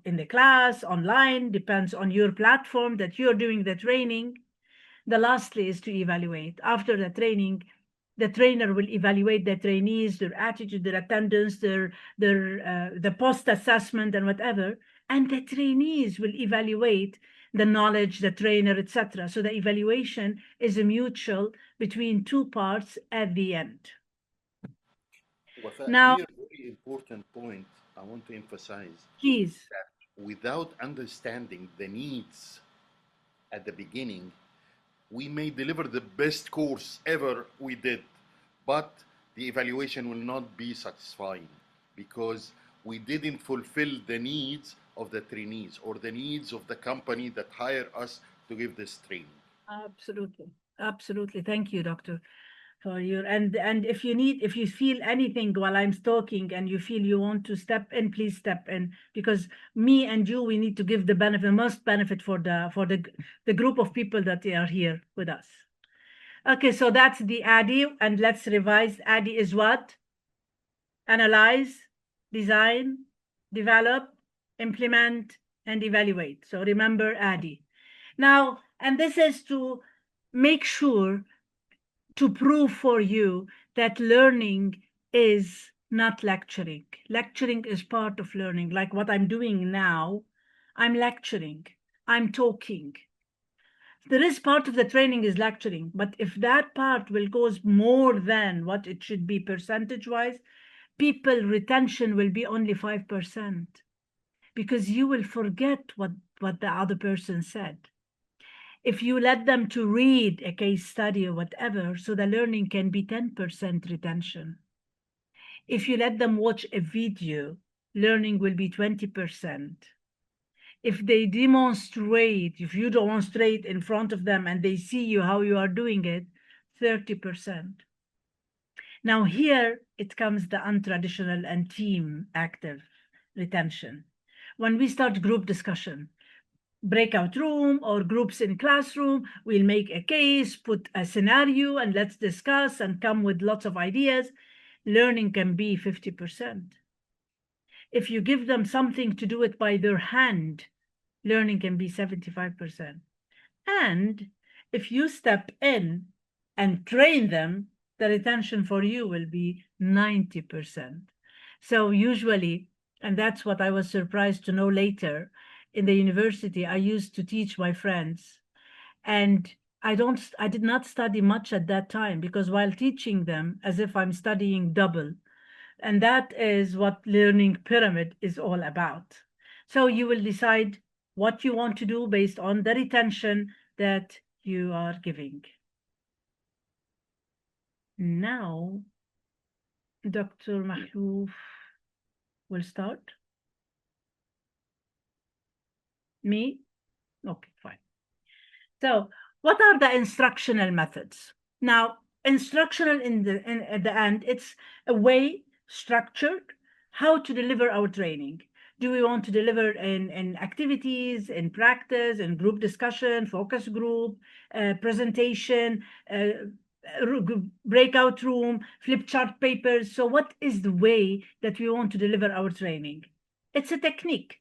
in the class, online, depends on your platform that you're doing the training. The lastly is to evaluate. After the training, the trainer will evaluate the trainees, their attitude, their attendance, the post-assessment and whatever, and the trainees will evaluate the knowledge, the trainer, etc. So the evaluation is a mutual between two parts at the end. Now, here, very important point I want to emphasize. Please. That without understanding the needs at the beginning, we may deliver the best course ever we did, but the evaluation will not be satisfying because we didn't fulfill the needs of the trainees or the needs of the company that hire us to give this training. Absolutely. Absolutely. Thank you, Doctor, for your, and if you feel anything while I'm talking and you feel you want to step in, please step in, because me and you, we need to give the benefit, most benefit for the group of people that are here with us. Okay, so that's the ADDIE, and let's revise. ADDIE is what? Analyze, design, develop, implement, and evaluate. So remember ADDIE. Now, and this is to make sure to prove for you that learning is not lecturing. Lecturing is part of learning. Like what I'm doing now, I'm lecturing, I'm talking. There is part of the training is lecturing, but if that part will goes more than what it should be percentage-wise, people retention will be only 5% because you will forget what the other person said. If you let them to read a case study or whatever, so the learning can be 10% retention. If you let them watch a video, learning will be 20%. If they demonstrate, if you demonstrate in front of them and they see you how you are doing it, 30%. Now here it comes the untraditional and team active retention. When we start group discussion, breakout room or groups in classroom, we'll make a case, put a scenario, and let's discuss and come with lots of ideas. Learning can be 50%. If you give them something to do it by their hand, learning can be 75%. And if you step in and train them, the retention for you will be 90%. So usually, and that's what I was surprised to know later, in the university, I used to teach my friends, and I did not study much at that time, because while teaching them, as if I'm studying double, and that is what learning pyramid is all about. So you will decide what you want to do based on the retention that you are giving. Now, Dr. Mahlouf will start. Me? Okay, fine. So what are the instructional methods? Now, instructional at the end, it's a way structured how to deliver our training. Do we want to deliver in activities, in practice, in group discussion, focus group, presentation, breakout room, flip chart papers? So what is the way that we want to deliver our training? It's a technique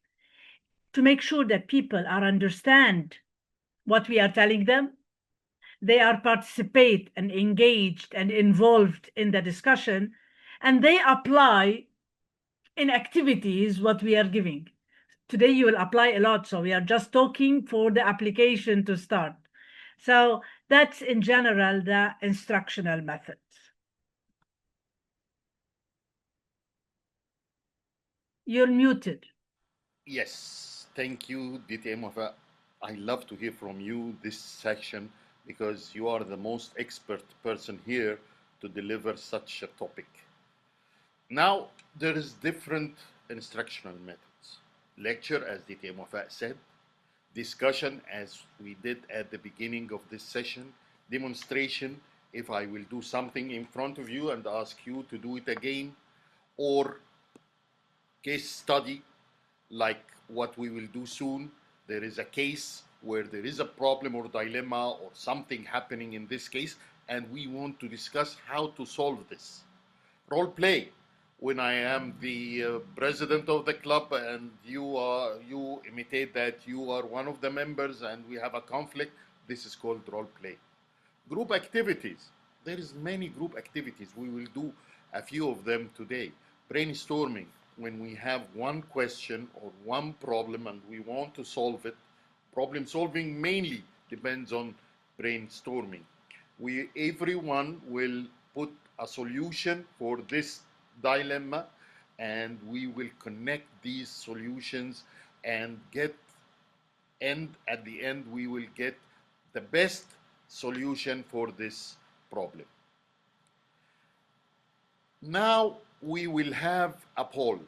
to make sure that people are understand what we are telling them. They are participate and engaged and involved in the discussion, and they apply in activities what we are giving. Today you will apply a lot, so we are just talking for the application to start. So that's in general the instructional methods. You're muted. Yes, thank you, DTM Wafa. I love to hear from you this section because you are the most expert person here to deliver such a topic. Now, there is different instructional methods. Lecture, as DTM Wafa said, discussion, as we did at the beginning of this session, demonstration, if I will do something in front of you and ask you to do it again, or case study, like what we will do soon. There is a case where there is a problem or dilemma or something happening in this case, and we want to discuss how to solve this. Role play, when I am the president of the club and you imitate that you are one of the members and we have a conflict, this is called role play. Group activities, there is many group activities. We will do a few of them today. Brainstorming, when we have one question or one problem and we want to solve it. Problem solving mainly depends on brainstorming. Everyone will put a solution for this dilemma, and we will connect these solutions and at the end we will get the best solution for this problem. Now we will have a poll.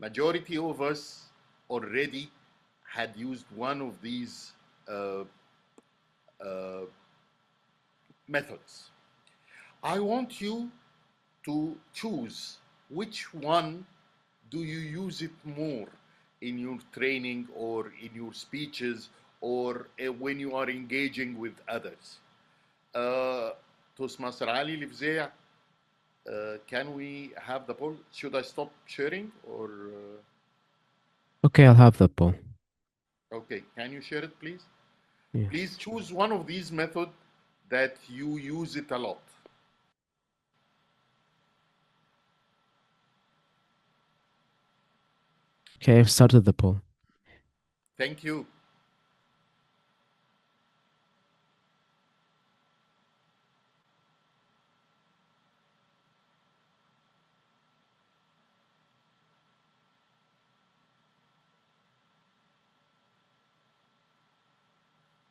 Majority of us already had used one of these methods. I want you to choose which one do you use it more in your training or in your speeches or when you are engaging with others. Toastmaster Ali Livzea, can we have the poll? Should I stop sharing or? Okay, I'll have the poll. Okay, can you share it, please? Yes. Please choose one of these methods that you use it a lot. Okay, I've started the poll. Thank you.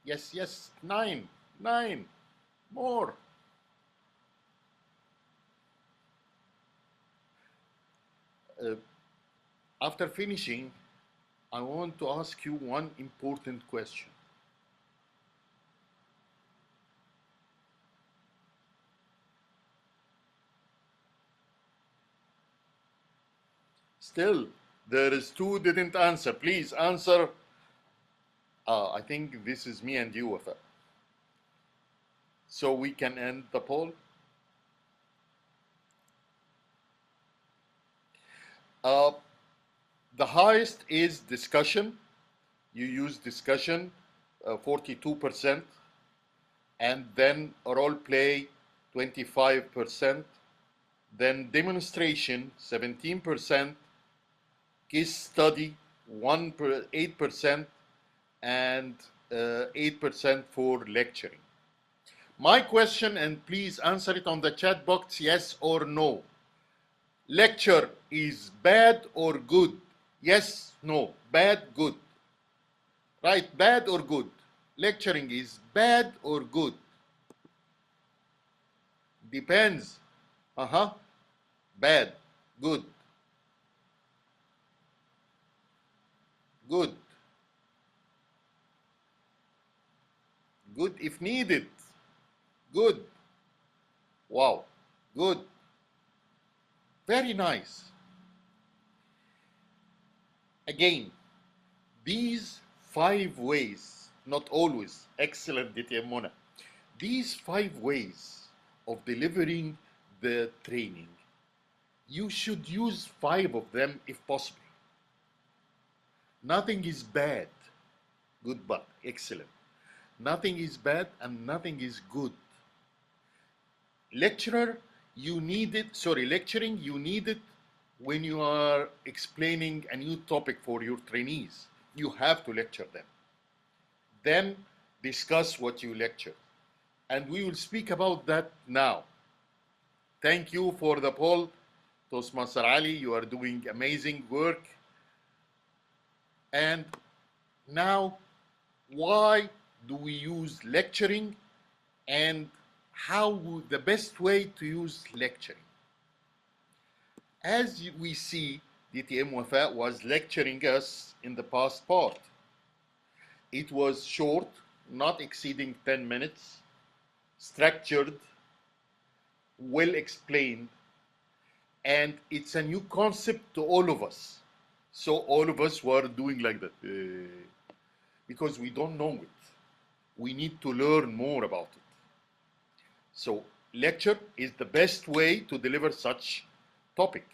Yes, 9, more. After finishing, I want to ask you one important question. Still, there is two didn't answer. Please answer. I think this is me and you, Wafa. So we can end the poll. The highest is discussion. You use discussion, 42%, and then role play, 25%, then demonstration, 17%, case study, 8%, and 8% for lecturing. My question, and please answer it on the chat box, yes or no. Lecture is bad or good? Yes, no, bad, good. Right, bad or good? Lecturing is bad or good? Depends. Bad, good. Good. Good if needed. Good. Wow, good. Very nice. Again, these 5 ways, not always, excellent DTM Mona. These 5 ways of delivering the training, you should use 5 of them if possible. Nothing is bad. Good, but excellent. Nothing is bad and nothing is good. Lecturing, you need it when you are explaining a new topic for your trainees. You have to lecture them. Then discuss what you lecture. And we will speak about that now. Thank you for the poll. Toastmaster Ali, you are doing amazing work. And now, why do we use lecturing and how the best way to use lecturing? As we see, DTM Wafa was lecturing us in the past part. It was short, not exceeding 10 minutes, structured, well explained, and it's a new concept to all of us. So all of us were doing like that because we don't know it. We need to learn more about it. So lecture is the best way to deliver such topic.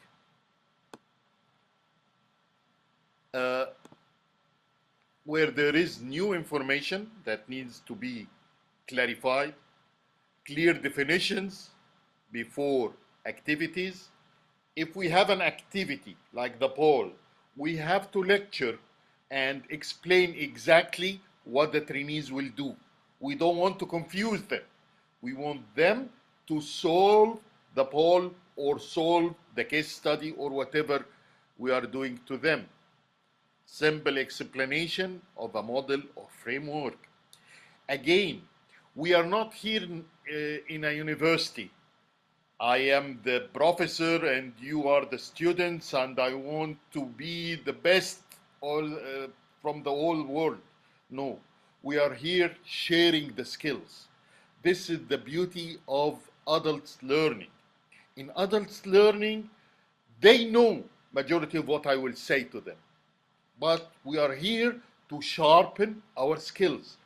Where there is new information that needs to be clarified, clear definitions before activities. If we have an activity like the poll, we have to lecture and explain exactly what the trainees will do. We don't want to confuse them. We want them to solve the poll or solve the case study or whatever we are doing to them. Simple explanation of a model or framework. Again, we are not here in a university. I am the professor and you are the students, and I want to be the best from the whole world. No, we are here sharing the skills. This is the beauty of adults learning. In adults learning, they know majority of what I will say to them. But we are here to sharpen our skills.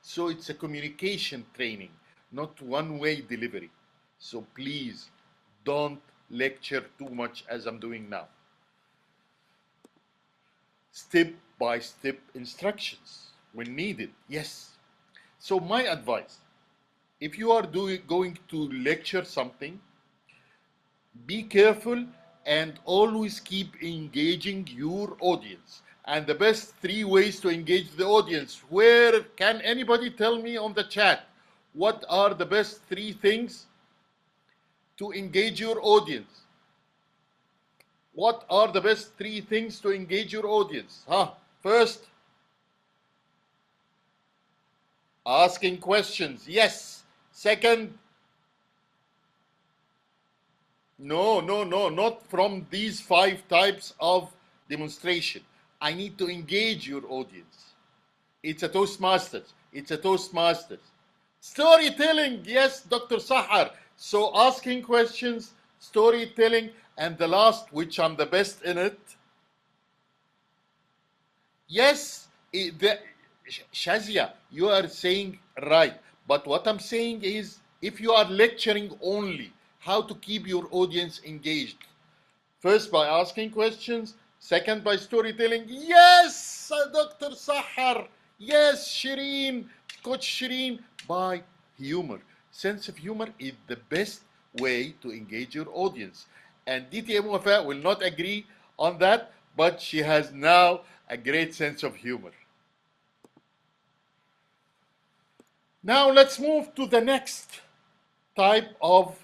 So it's a communication training, not one-way delivery. So please don't lecture too much as I'm doing now. Step-by-step instructions when needed, yes. So my advice, if you are going to lecture something, be careful and always keep engaging your audience. And the best 3 ways to engage the audience, where can anybody tell me on the chat, what are the best 3 things to engage your audience? What are the best 3 things to engage your audience? First, asking questions, yes. Second, no, not from these 5 types of demonstration. I need to engage your audience. It's a Toastmasters. Storytelling, yes, Dr. Sahar. So asking questions, storytelling, And the last, which I'm the best in it, yes, Shazia, you are saying right. But what I'm saying is, if you are lecturing only, how to keep your audience engaged? First, by asking questions. Second, by storytelling. Yes, Dr. Sahar. Yes, Shireen, Coach Shireen. By humor. Sense of humor is the best way to engage your audience. And DTM Wafa will not agree on that, but she has now a great sense of humor. Now let's move to the next type of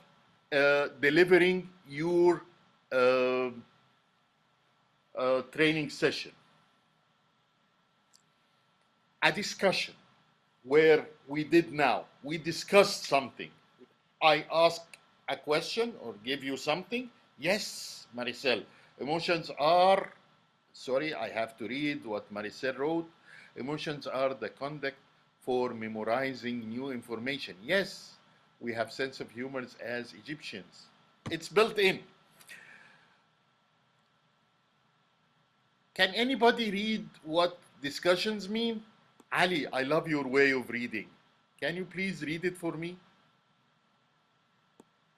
delivering your training session. A discussion where we discussed something. I ask a question or give you something. Yes, Maricel, emotions are, sorry, I have to read what Maricel wrote. Emotions are the conduct for memorizing new information. Yes, we have sense of humor as Egyptians. It's built in. Can anybody read what discussions mean? Ali, I love your way of reading. Can you please read it for me?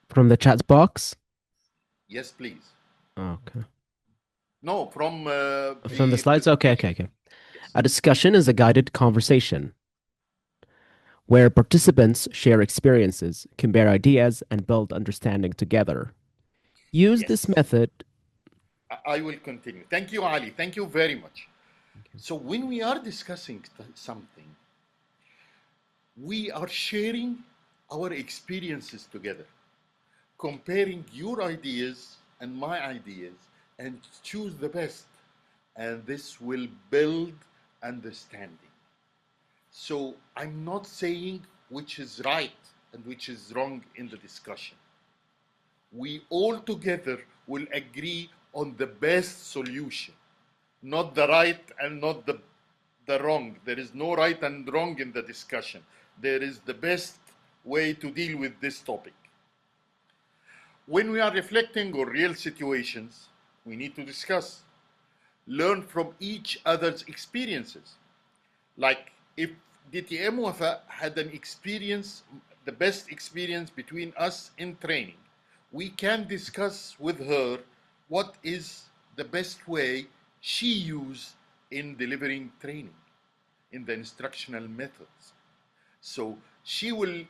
From the chat box? Yes, please. Okay. No, from the slides? Okay. Yes. A discussion is a guided conversation where participants share experiences, compare ideas, and build understanding together. Use this method. I will continue. Thank you, Ali. Thank you very much. So when we are discussing something, we are sharing our experiences together, comparing your ideas and my ideas, and choose the best. And this will build understanding. So I'm not saying which is right and which is wrong in the discussion. We all together will agree on the best solution, not the right and not the wrong. There is no right and wrong in the discussion. There is the best way to deal with this topic. When we are reflecting on real situations, we need to discuss, learn from each other's experiences. Like if DTM Wafa had an experience, the best experience between us in training, we can discuss with her what is the best way she used in delivering training, in the instructional methods. So she will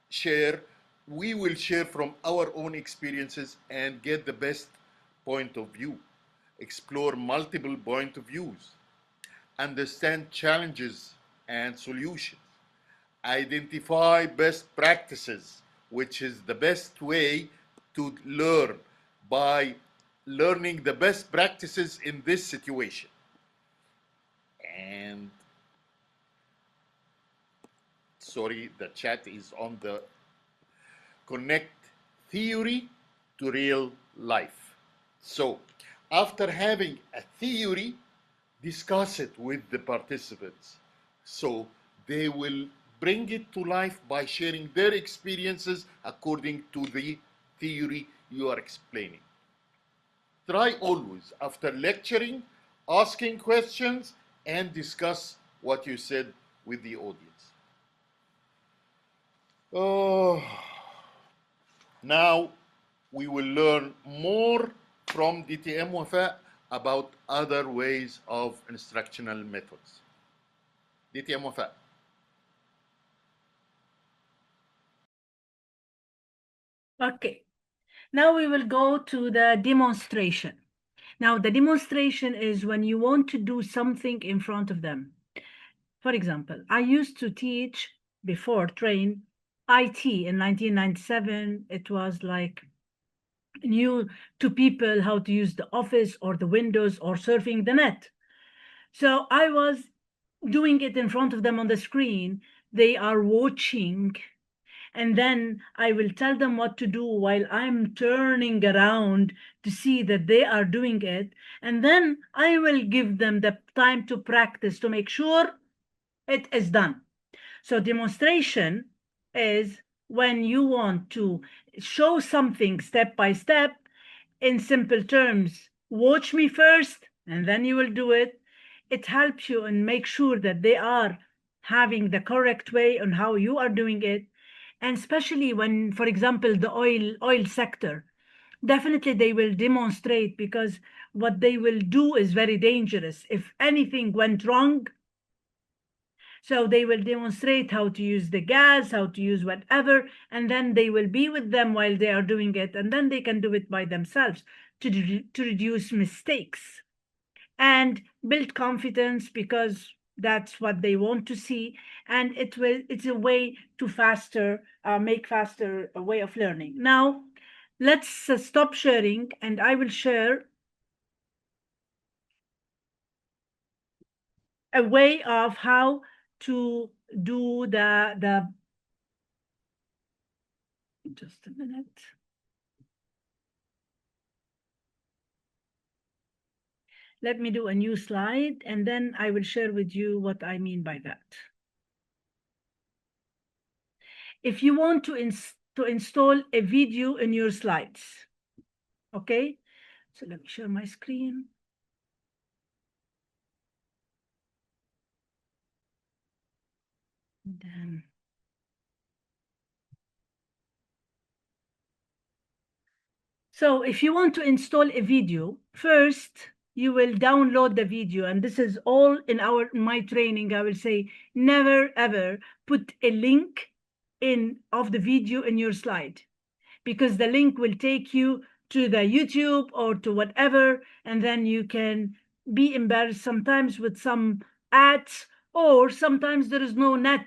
share, we will share from our own experiences and get the best point of view, explore multiple point of views, understand challenges and solutions, identify best practices, which is the best way to learn by learning the best practices in this situation. And sorry, the chat is on the connect theory to real life. So after having a theory, discuss it with the participants. So they will bring it to life by sharing their experiences according to the theory you are explaining. Try always, after lecturing, asking questions and discuss what you said with the audience. Now we will learn more from DTM Wafa about other ways of instructional methods. DTM Wafa. Okay, now we will go to the demonstration. Now the demonstration is when you want to do something in front of them. For example, I used to teach before train IT in 1997. It was like new to people how to use the office or the Windows or surfing the net. So I was doing it in front of them on the screen. They are watching, and then I will tell them what to do while I'm turning around to see that they are doing it. And then I will give them the time to practice to make sure it is done. So demonstration is when you want to show something step by step in simple terms, watch me first and then you will do it. It helps you and make sure that they are having the correct way on how you are doing it. And especially when, for example, the oil sector, definitely they will demonstrate, because what they will do is very dangerous. If anything went wrong, so they will demonstrate how to use the gas, how to use whatever, and then they will be with them while they are doing it, and then they can do it by themselves to reduce mistakes and build confidence, because that's what they want to see. And it's a way to make faster a way of learning. Now, let's stop sharing, and I will share a way of how to do the just a minute. Let me do a new slide, and then I will share with you what I mean by that. If you want to install a video in your slides, okay? So let me share my screen. And then so if you want to install a video, first you will download the video, and this is all in my training. I will say never ever put a link of the video in your slide, because the link will take you to the YouTube or to whatever, and then you can be embarrassed sometimes with some ads, or sometimes there is no net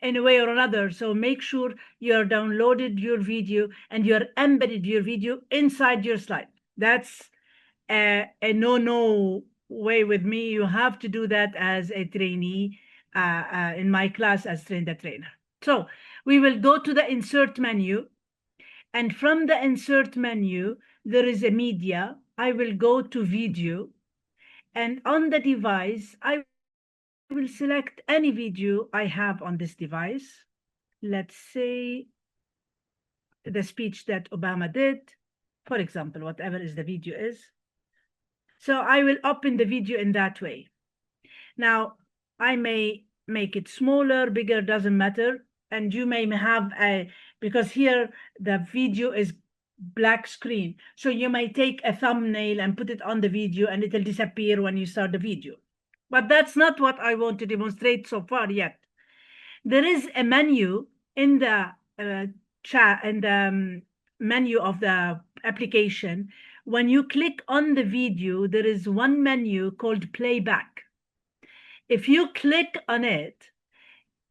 in a way or another. So make sure you're downloaded your video and you're embedded your video inside your slide. That's a no way with me. You have to do that as a trainee in my class as Train the Trainer. So we will go to the insert menu, and from the insert menu, there is a media. I will go to video, and on the device, I will select any video I have on this device. Let's say the speech that Obama did, for example, whatever is the video is. So I will open the video in that way. Now, I may make it smaller, bigger, doesn't matter. And you may have because here the video is black screen. So you may take a thumbnail and put it on the video, and it'll disappear when you start the video. But that's not what I want to demonstrate so far yet. There is a menu in the menu of the application. When you click on the video, there is one menu called playback. If you click on it,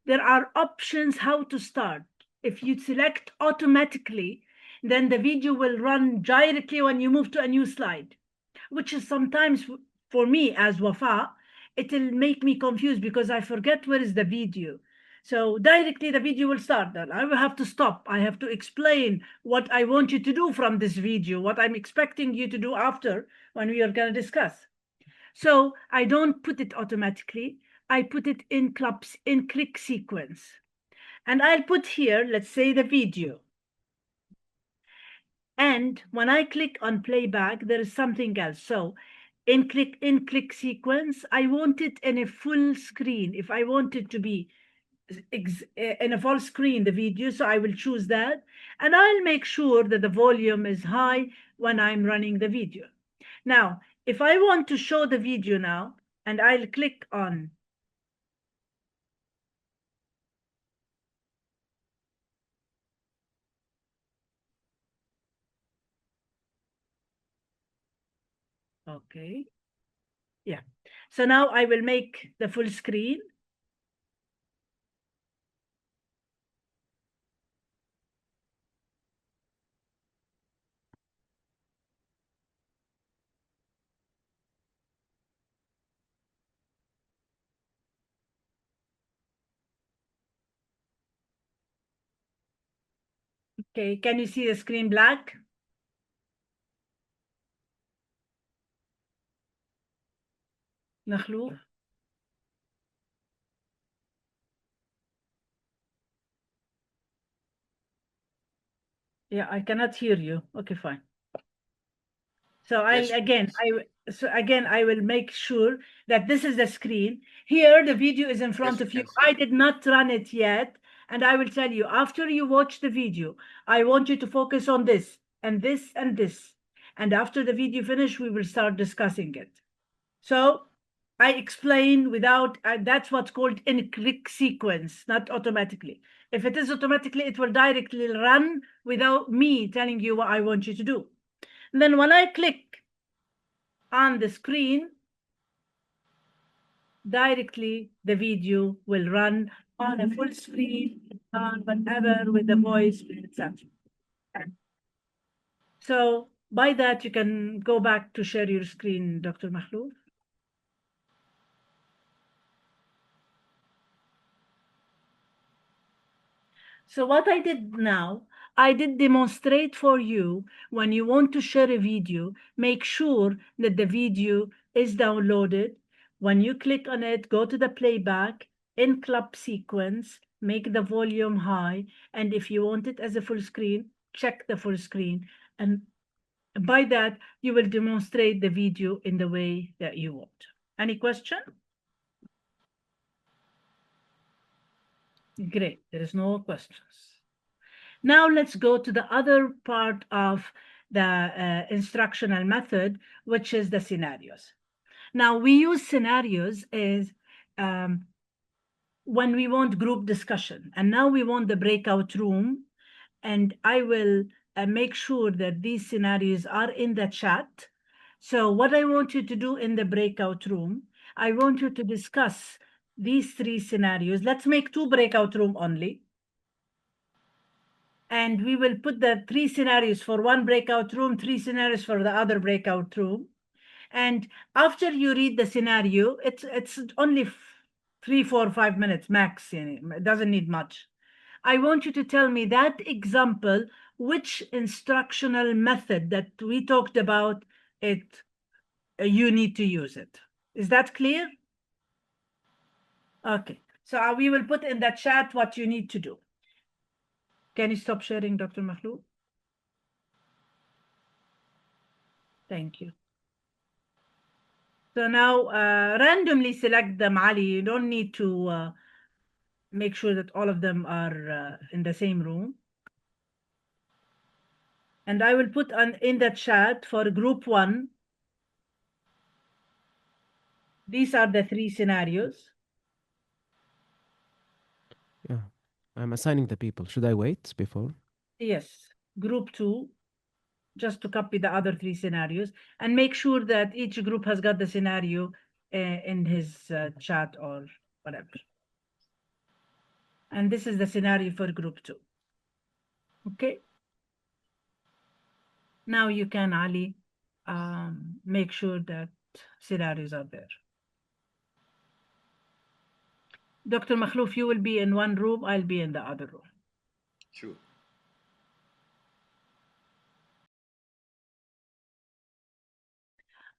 there are options how to start. If you select automatically, then the video will run directly when you move to a new slide, which is sometimes for me as Wafa, it'll make me confused because I forget where is the video. So directly the video will start. Then I will have to stop. I have to explain what I want you to do from this video, what I'm expecting you to do after when we are going to discuss. So I don't put it automatically. I put it in click sequence. And I'll put here, let's say, the video. And when I click on playback, there is something else. So in click sequence, I want it in a full screen. If I want it to be in a full screen, the video, so I will choose that. And I'll make sure that the volume is high when I'm running the video. Now, if I want to show the video now, and I'll click on okay. Yeah. So now I will make the full screen. Okay, can you see the screen black? Nakhlu? Yeah, I cannot hear you. Okay, fine. So Yes, I will make sure that this is the screen. Here, the video is in front yes, you of you. can see. I did not run it yet. And I will tell you, after you watch the video, I want you to focus on this and this and this. And after the video finish, we will start discussing it. So I explain without, that's what's called in click sequence, not automatically. If it is automatically, it will directly run without me telling you what I want you to do. And then when I click on the screen, directly the video will run on a full screen, on whatever, with the voice, etc. So by that, you can go back to share your screen, Dr. Mahlouf. So what I did now, I did demonstrate for you when you want to share a video, make sure that the video is downloaded. When you click on it, go to the playback, in club sequence, make the volume high. And if you want it as a full screen, check the full screen. And by that, you will demonstrate the video in the way that you want. Any question? Great, there is no questions. Now let's go to the other part of the instructional method, which is the scenarios. Now we use scenarios as when we want group discussion, and now we want the breakout room, and I will make sure that these scenarios are in the chat. So what I want you to do in the breakout room, I want you to discuss these 3 scenarios. Let's make 2 breakout room only. And we will put the 3 scenarios for one breakout room, 3 scenarios for the other breakout room. And after you read the scenario, it's only 3, 4, 5 minutes max. It doesn't need much. I want you to tell me that example, which instructional method that we talked about, you need to use it. Is that clear? Okay. So we will put in the chat what you need to do. Can you stop sharing, Dr. Mahlouf? Thank you. So now randomly select them, Ali. You don't need to make sure that all of them are in the same room. And I will put in the chat for group 1. These are the 3 scenarios. Yeah, I'm assigning the people. Should I wait before? Yes, group 2, just to copy the other 3 scenarios, and make sure that each group has got the scenario in his chat or whatever. And this is the scenario for group 2. Okay. Now you can, Ali, make sure that scenarios are there. Dr. Mahlouf, you will be in one room, I'll be in the other room. Sure.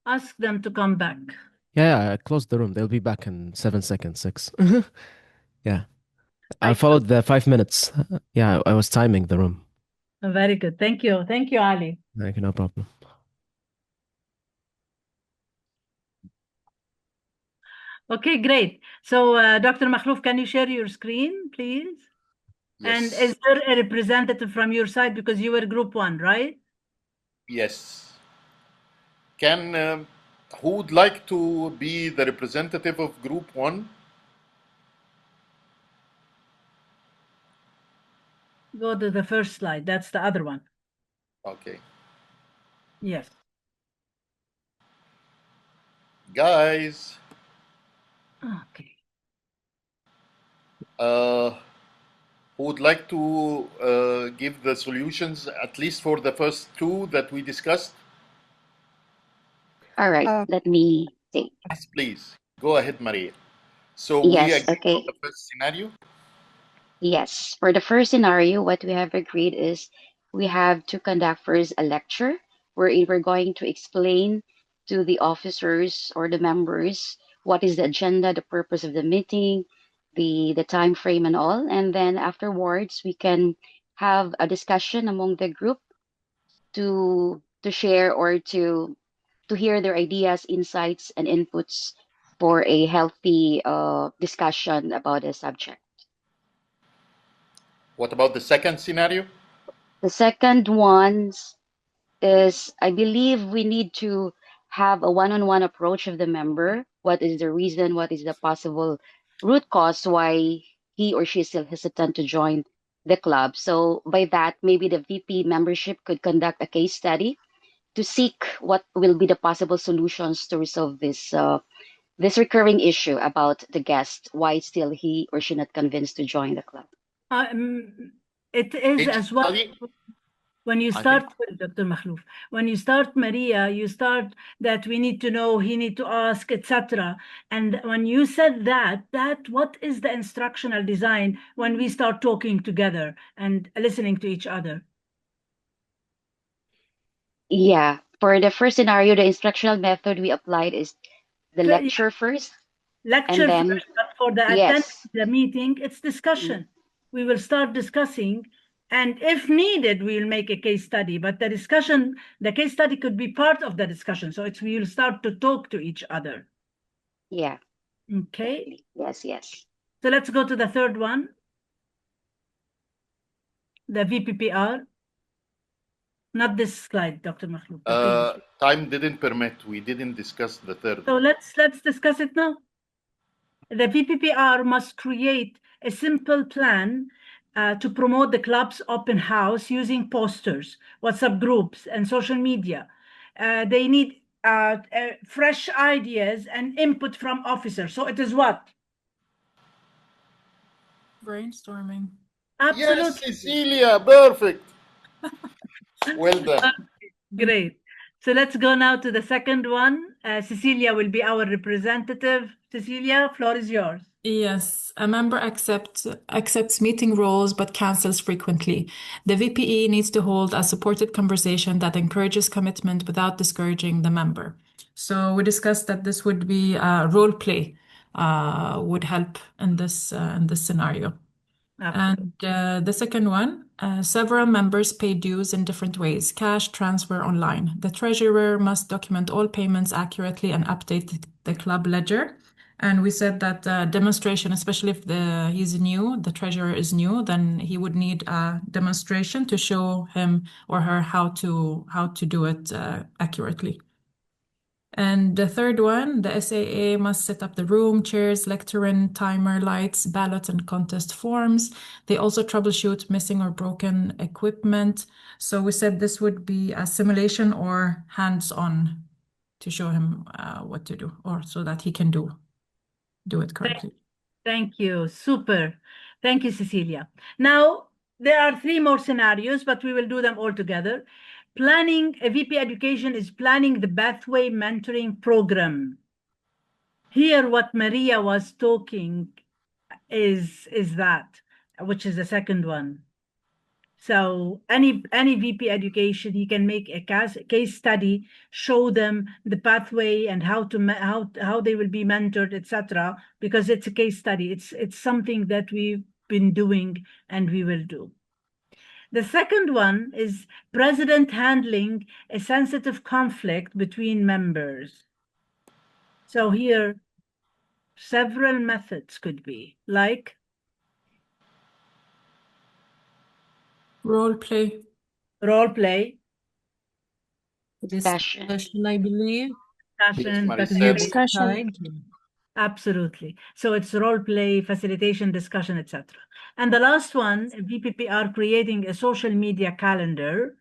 Ask them to come back. Yeah, I closed the room. They'll be back in 7 seconds, 6. Yeah. I I followed the 5 minutes. Yeah, I was timing the room. Very good. Thank you. Thank you, Ali. Okay, no problem. Okay, great. So, Dr. Mahlouf, can you share your screen, please? And Yes. is there a representative from your side because you were group 1, right? Yes. Who would like to be the representative of group 1? Go to the first slide. That's the other one. Okay. Yes. Guys, Okay. who would like to give the solutions, at least for the first 2 that we discussed? All right, let me think. Yes, please. Go ahead, Maria. So we Yes, agree okay. on the first scenario? Yes, for the first scenario, what we have agreed is we have to conduct first a lecture wherein we're going to explain to the officers or the members what is the agenda, the purpose of the meeting, the time frame and all. And then afterwards, we can have a discussion among the group to to share or to hear their ideas, insights, and inputs for a healthy discussion about a subject. What about the second scenario? The second one is, I believe we need to have a one-on-one approach of the member. What is the reason? What is the possible root cause why he or she is still hesitant to join the club? So by that, maybe the VP membership could conduct a case study to seek what will be the possible solutions to resolve this recurring issue about the guest, why still he or she not convinced to join the club. It is Case as well. study? When you I start, Dr. Makhlouf, when you start Maria, you start that we need to know, he need to ask, etc. And when you said that what is the instructional design when we start talking together and listening to each other? Yeah, for the first scenario, the instructional method we applied is the So, lecture first, lecture and then first, but for the attendance yes, the meeting, it's discussion. We will start discussing, and if needed, we will make a case study. But the discussion, the case study could be part of the discussion. So it's we will start to talk to each other. yeah, Okay. definitely. Yes. So let's go to the third one, the VPPR. Not this slide, Dr. Makhlouf. the previous. Time didn't permit. We didn't discuss the third So one. let's discuss it now. The VPPR must create a simple plan to promote the club's open house using posters, WhatsApp groups, and social media. They need fresh ideas and input from officers. So it is what? Brainstorming. Absolutely. Yes, Cecilia, perfect. Well done. Great. So let's go now to the second one. Cecilia will be our representative. Cecilia, floor is yours. Yes, a member accepts meeting roles but cancels frequently. The VPE needs to hold a supported conversation that encourages commitment without discouraging the member. So we discussed that this would be role play would help in this scenario. Absolutely. And the second one, several members pay dues in different ways, cash, transfer, online. The treasurer must document all payments accurately and update the club ledger. And we said that demonstration, especially if he's new, the treasurer is new, then he would need a demonstration to show him or her how to do it accurately. And the third one, the SAA must set up the room, chairs, lectern, timer, lights, ballot, and contest forms. They also troubleshoot missing or broken equipment. So we said this would be a simulation or hands-on to show him what to do, or so that he can do it correctly. Thank you. Super. Thank you, Cecilia. Now, there are 3 more scenarios, but we will do them all together. Planning, a VP education is planning the pathway mentoring program. Here, what Maria was talking is that, which is the second one. So any VP education, you can make a case study, show them the pathway and how they will be mentored, etc. Because it's a case study. It's something that we've been doing and we will do. The second one is president handling a sensitive conflict between members. So here, several methods could be like Role play. Role play. Discussion, I believe. Discussion. Absolutely. So it's role play, facilitation, discussion, etc. And the last one, VPP are creating a social media calendar,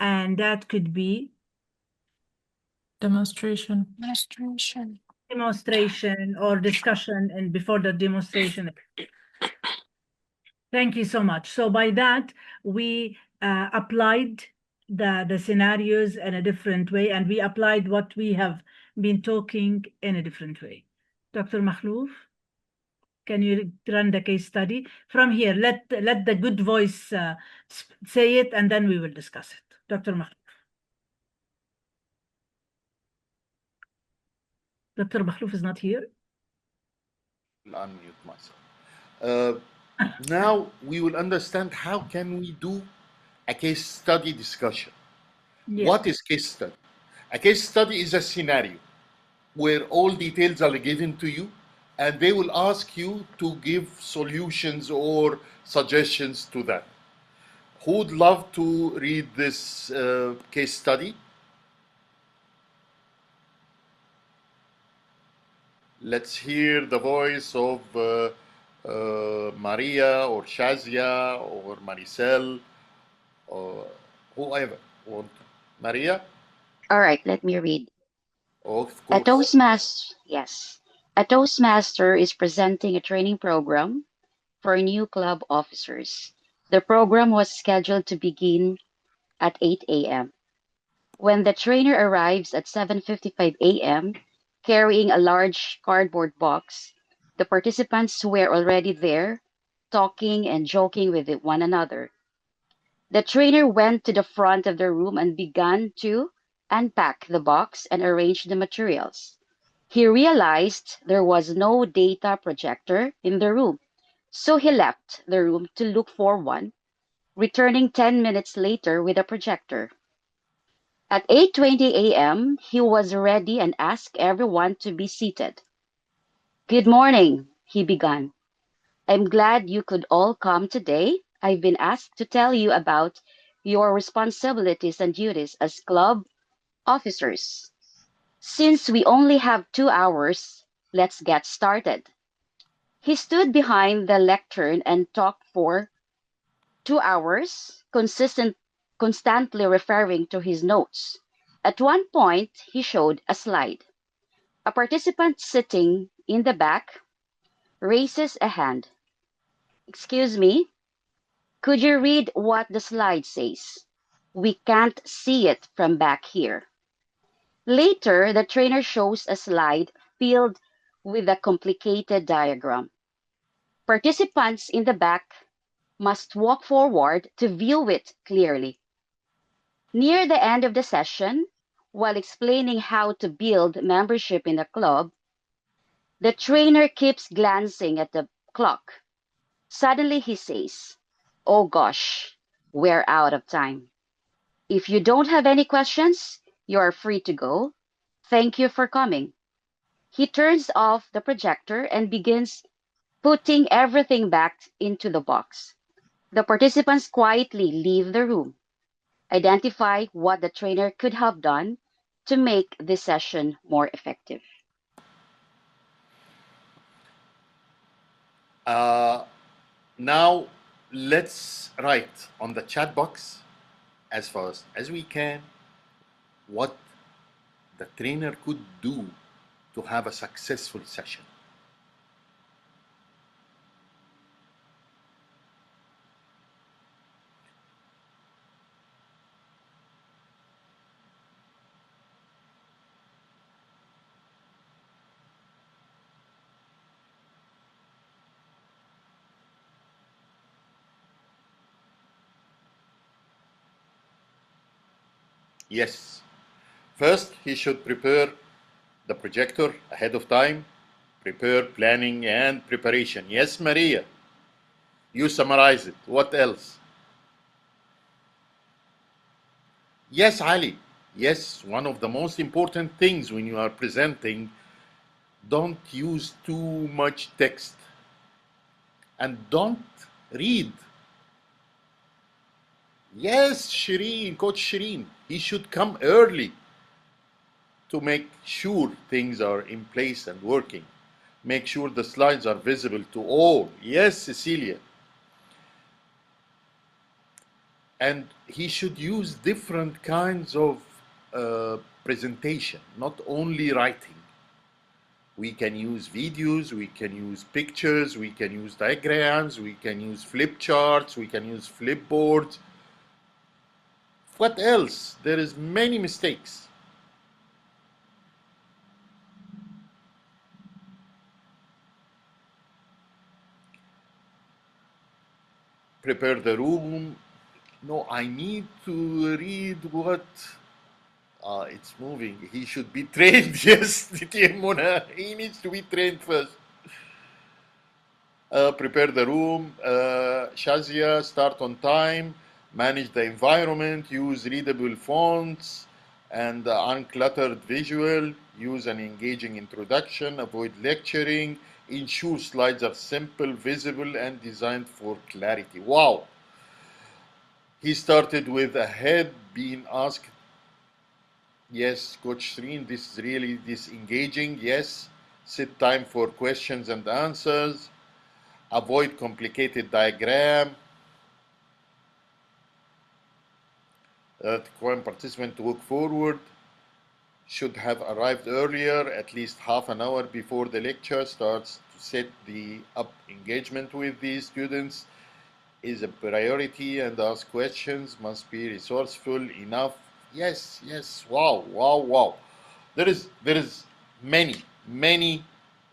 and that could be demonstration or discussion and before the demonstration. Thank you so much. So by that, we applied the scenarios in a different way, and we applied what we have been talking in a different way. Dr. Makhlouf, can you run the case study? From here, let the good voice say it, and then we will discuss it. Dr. Makhlouf. Dr. Makhlouf is not here. I'll unmute myself. Now we will understand how can we do a case study discussion. Yes. What is case study? A case study is a scenario where all details are given to you and they will ask you to give solutions or suggestions to that. Who would love to read this case study? Let's hear the voice of Maria or Shazia or Maricel or whoever want. Maria? All right, let me read. Of A course. Toastmaster, yes. A Toastmaster is presenting a training program for new club officers. The program was scheduled to begin at 8 a.m. When the trainer arrives at 7:55 a.m., carrying a large cardboard box, the participants were already there, talking and joking with one another. The trainer went to the front of the room and began to unpack the box and arrange the materials. He realized there was no data projector in the room, so he left the room to look for one, returning 10 minutes later with a projector. At 8:20 a.m., he was ready and asked everyone to be seated. "Good morning," he began. "I'm glad you could all come today. I've been asked to tell you about your responsibilities and duties as club officers. Since we only have 2 hours, let's get started." He stood behind the lectern and talked for 2 hours, constantly referring to his notes. At one point, he showed a slide. A participant sitting in the back raises a hand. "Excuse me, could you read what the slide says? We can't see it from back here." Later, the trainer shows a slide filled with a complicated diagram. Participants in the back must walk forward to view it clearly. Near the end of the session, while explaining how to build membership in the club, the trainer keeps glancing at the clock. Suddenly he says, "Oh gosh, we're out of time. If you don't have any questions, you are free to go. Thank you for coming." He turns off the projector and begins putting everything back into the box. The participants quietly leave the room, identify what the trainer could have done to make this session more effective. Now let's write on the chat box as fast as we can what the trainer could do to have a successful session. Yes. First, he should prepare the projector ahead of time, prepare planning and preparation. Yes, Maria. You summarize it. What else? Yes, Ali. Yes, one of the most important things when you are presenting, don't use too much text and don't read. Yes, Shireen, Coach Shireen, he should come early to make sure things are in place and working. Make sure the slides are visible to all. Yes, Cecilia. And he should use different kinds of presentation, not only writing. We can use videos, we can use pictures, we can use diagrams, we can use flip charts, we can use flipboards. What else? There is many mistakes. Prepare the room. No, I need to read what it's moving. He should be trained. Yes, Mona. He needs to be trained first. Prepare the room. Shazia, start on time. manage the environment, use readable fonts and uncluttered visual, use an engaging introduction, avoid lecturing, ensure slides are simple, visible, and designed for clarity. Wow! He started with a head being asked, yes, Coach Sreen, this is really disengaging, yes. Set time for questions and answers, avoid complicated diagram, require participant to walk forward, should have arrived earlier, at least half an hour before the lecture starts to set the up engagement with the students is a priority and ask questions, must be resourceful enough. Yes, yes, wow, wow, wow. There is many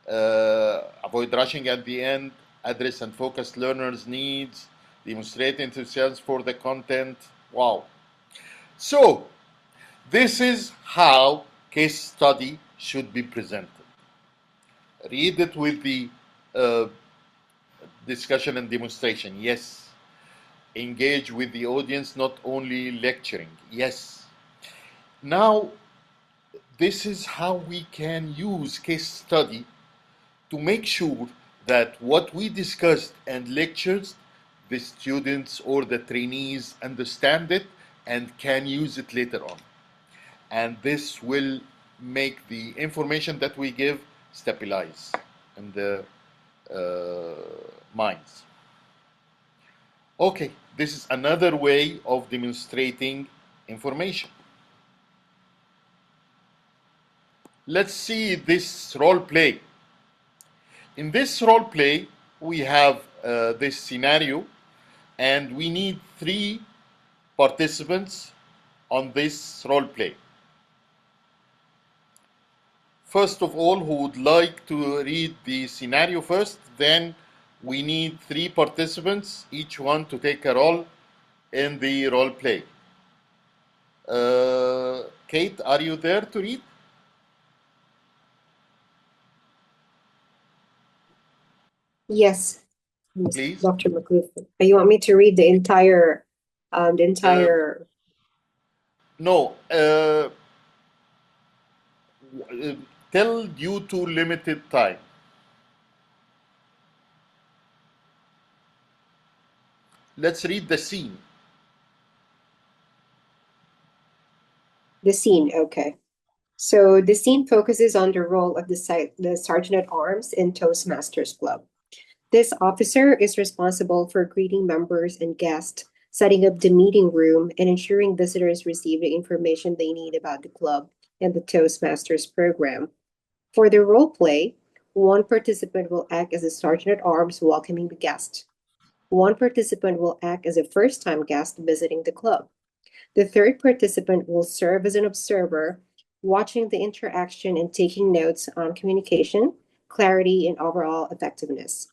avoid rushing at the end, address and focus learners' needs, demonstrate enthusiasm for the content. Wow. So, this is how case study should be presented. Read it with the discussion and demonstration. Yes. Engage with the audience, not only lecturing. Yes. Now, this is how we can use case study to make sure that what we discussed and lectured, the students or the trainees understand it and can use it later on. And this will make the information that we give stabilize in the minds. Okay, this is another way of demonstrating information. Let's see this role play. In this role play, we have this scenario, and we need 3 participants on this role play. First of all, who would like to read the scenario first? Then we need 3 participants, each one to take a role in the role play. Kate, are you there to read? Yes, Please. Dr. McLuth. You want me to read the entire No. Tell due to limited time. Let's read the scene. The scene, okay. So the scene focuses on the role of the Sergeant at Arms in Toastmasters Club. This officer is responsible for greeting members and guests, setting up the meeting room, and ensuring visitors receive the information they need about the club and the Toastmasters program. For the role play, one participant will act as a Sergeant at Arms welcoming the guest. One participant will act as a first-time guest visiting the club. The third participant will serve as an observer, watching the interaction and taking notes on communication, clarity, and overall effectiveness.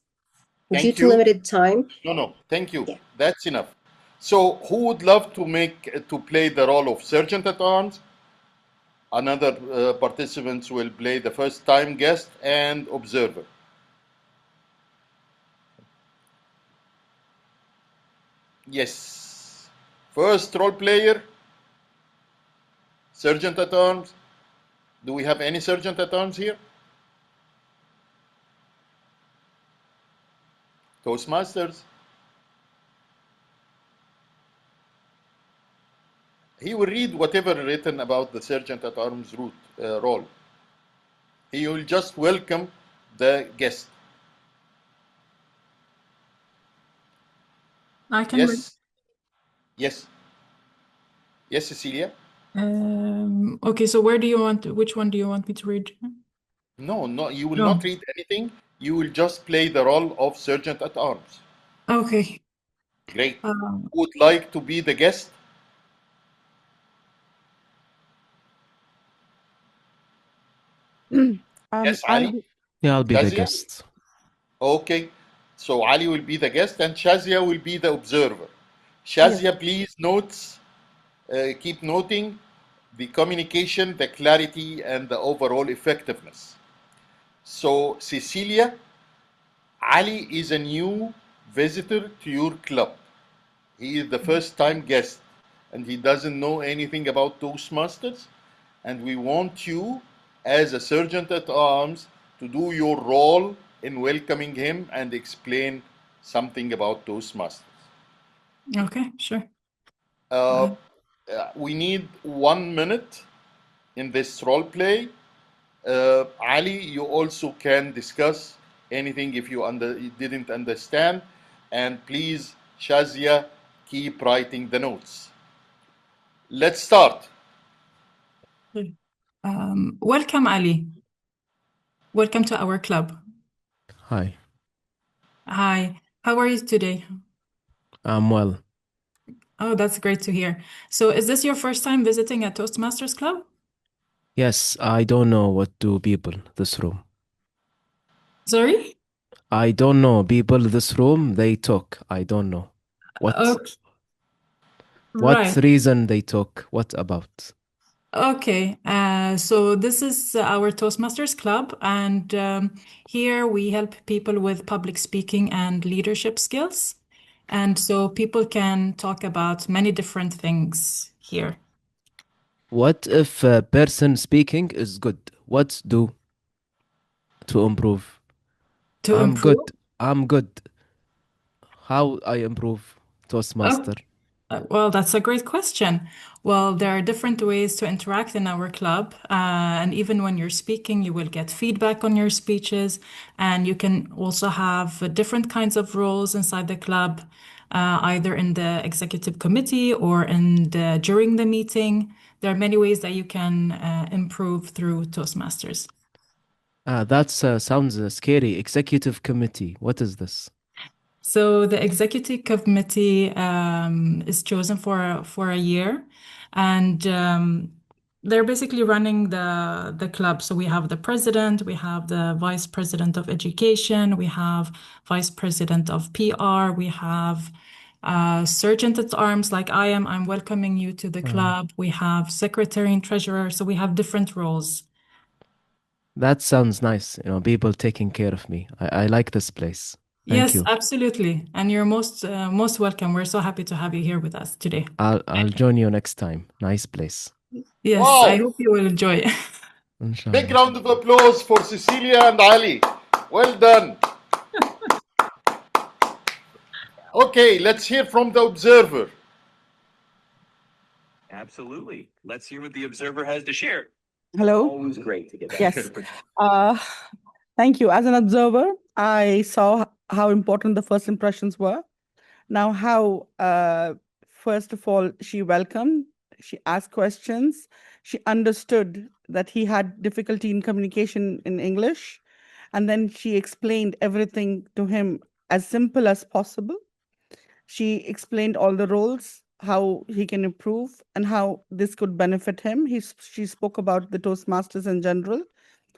Due to limited time. No, thank you. Yeah. That's enough. So, who would love to play the role of Sergeant at Arms? Another participants will play the first-time guest and observer. Yes. First role player, Sergeant at Arms. Do we have any Sergeant at Arms here? Toastmasters. He will read whatever written about the Sergeant at Arms role. He will just welcome the guest. I can read. Yes. Yes, Cecilia? Okay, so which one do you want me to read? No, you will not read anything. You will just play the role of Sergeant at Arms. Okay. Great. Who would like to be the guest? Yes, Ali? Yeah, I'll be the Shazia? guest. Okay. So Ali will be the guest and Shazia will be the observer. Shazia, please keep noting the communication, the clarity, and the overall effectiveness. So, Cecilia, Ali is a new visitor to your club. He is the first time guest and he doesn't know anything about Toastmasters. And we want you, as a sergeant at arms, to do your role in welcoming him and explain something about Toastmasters. Okay, sure. We need 1 minute in this role play. Ali, you also can discuss anything if you didn't understand. And please, Shazia, keep writing the notes. Let's start. Welcome, Ali. Welcome to our club. Hi, Hi, how are you today? I'm well. Oh, that's great to hear. So, is this your first time visiting a Toastmasters club? Yes, I don't know what do people this room. Sorry? I don't know people this room. They talk. I don't know what Okay. what Right. reason they talk. What about? Okay. So this is our Toastmasters Club, and here we help people with public speaking and leadership skills. And so people can talk about many different things here. What if a person speaking is good? What do to improve? To I'm improve? good. I'm good. How I improve Toastmaster? Well, that's a great question. Well, there are different ways to interact in our club. And even when you're speaking, you will get feedback on your speeches. And you can also have different kinds of roles inside the club, either in the executive committee or during the meeting. There are many ways that you can improve through Toastmasters. That sounds scary. Executive committee. What is this? So the executive committee is chosen for a year, and they're basically running the club. So we have the president, we have the vice president of education, we have vice president of PR, we have sergeant at arms like I am. I'm welcoming you to the club. We have secretary and treasurer. So we have different roles. That sounds nice. People taking care of me. I like this place. Thank Yes, you. absolutely. And you're most welcome. We're so happy to have you here with us today. I'll join you next time. Nice place. Yes, Wow. I hope you will enjoy. Inshallah. Big round of applause for Cecilia and Ali. Well done. Okay, let's hear from the observer. Absolutely. Let's hear what the observer has to share. Hello. Always great to get back. Yes. Thank you. As an observer, I saw how important the first impressions were. Now, how, first of all, she welcomed, she asked questions, she understood that he had difficulty in communication in English, and then she explained everything to him as simple as possible. She explained all the roles, how he can improve, and how this could benefit him. She spoke about the Toastmasters in general,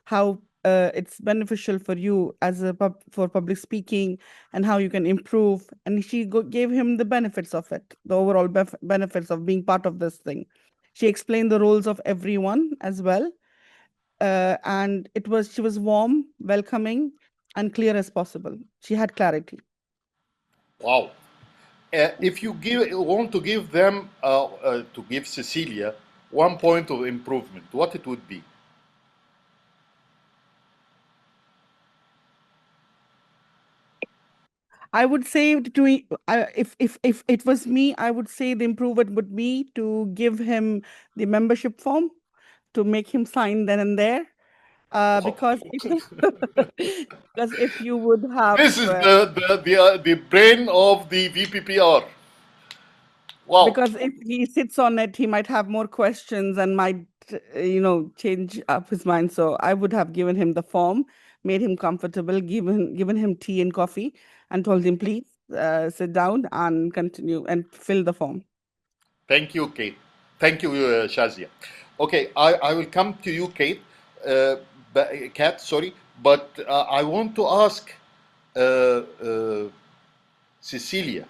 how it's beneficial for you as for public speaking, and how you can improve. And she gave him the benefits of it, the overall benefits of being part of this thing. She explained the roles of everyone as well, and she was warm, welcoming, and clear as possible. She had clarity. Wow. If you want to give them, to give Cecilia 1 point of improvement, what it would be? I would say if it was me, I would say the improvement would be to give him the membership form, to make him sign then and there, because if you would have This is the brain of the VPPR. Wow. because if he sits on it, he might have more questions and might change up his mind. So I would have given him the form, made him comfortable, given him tea and coffee, and told him, please sit down and continue and fill the form. Thank you, Kate. Thank you, Shazia. Okay, I will come to you, Kate. Kat, sorry, but I want to ask Cecilia,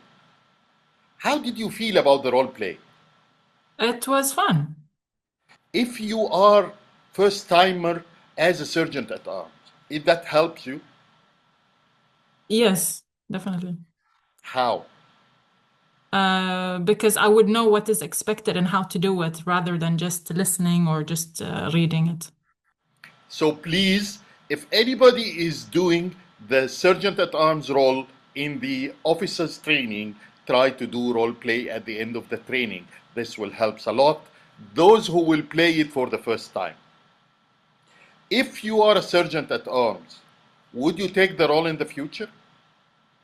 how did you feel about the role play? It was fun. If you are first timer as a sergeant at arms, if that helps you, Yes, definitely. how? because I would know what is expected and how to do it rather than just listening or just reading it. So please, if anybody is doing the sergeant at arms role in the officers training, try to do role play at the end of the training. This will help a lot. Those who will play it for the first time. If you are a sergeant at arms, would you take the role in the future?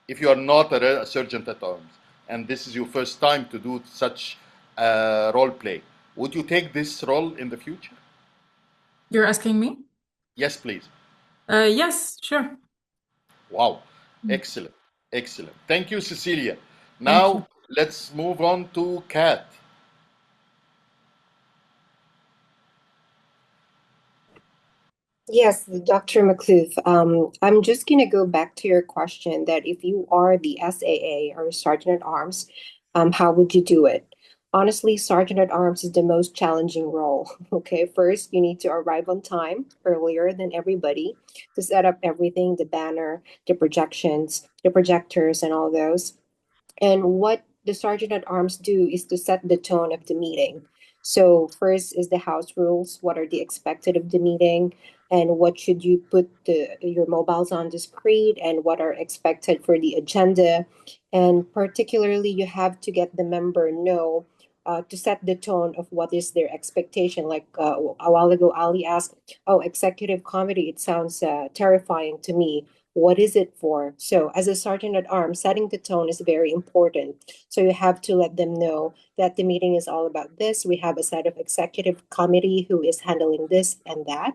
If you are not a sergeant at arms, and this is your first time to do such role play, would you take this role in the future? You're asking me? Yes, please. Yes, sure. Wow, excellent, excellent. Thank you, Cecilia. Thank Now you. let's move on to Kat. Yes, Dr. McCluth. I'm just going to go back to your question that if you are the SAA or Sergeant at Arms, how would you do it? Honestly, Sergeant at Arms is the most challenging role. Okay, first, you need to arrive on time earlier than everybody to set up everything, the banner, the projections, the projectors, and all those. And what the sergeant at arms do is to set the tone of the meeting. So first is the house rules. What are the expected of the meeting, and what should you put your mobiles on the screen, and what are expected for the agenda. And particularly, you have to get the member know to set the tone of what is their expectation. Like a while ago, Ali asked, "Oh, executive committee. It sounds terrifying to me. What is it for?" So as a sergeant at arms, setting the tone is very important. So you have to let them know that the meeting is all about this. We have a set of executive committee who is handling this and that.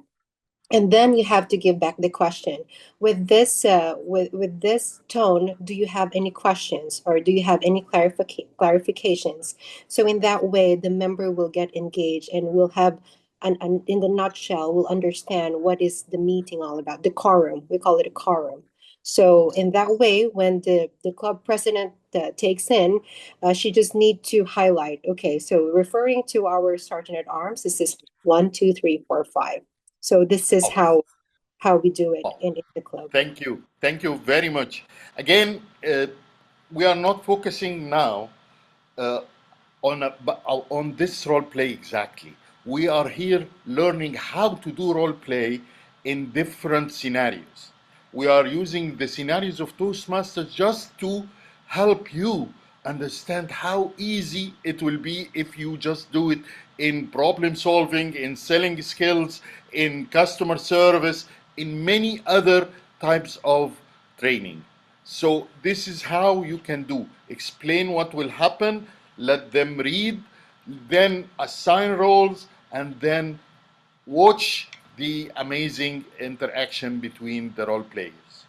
And then you have to give back the question. With this with this tone, do you have any questions, or do you have any clarifications? So in that way, the member will get engaged and will have and in the nutshell will understand what is the meeting all about. The quorum, we call it a quorum. So in that way, when the club president takes in, she just need to highlight, okay, so referring to our sergeant at arms, this is 1, 2, 3, 4, 5. So this is Wow. how we do it Wow. in the club. Thank you very much. Again, we are not focusing now uh, on this role play exactly. We are here learning how to do role play in different scenarios. We are using the scenarios of Toastmasters just to help you understand how easy it will be if you just do it in problem solving, in selling skills, in customer service, in many other types of training. So this is how you can do. Explain what will happen, let them read, then assign roles, and then watch the amazing interaction between the role players.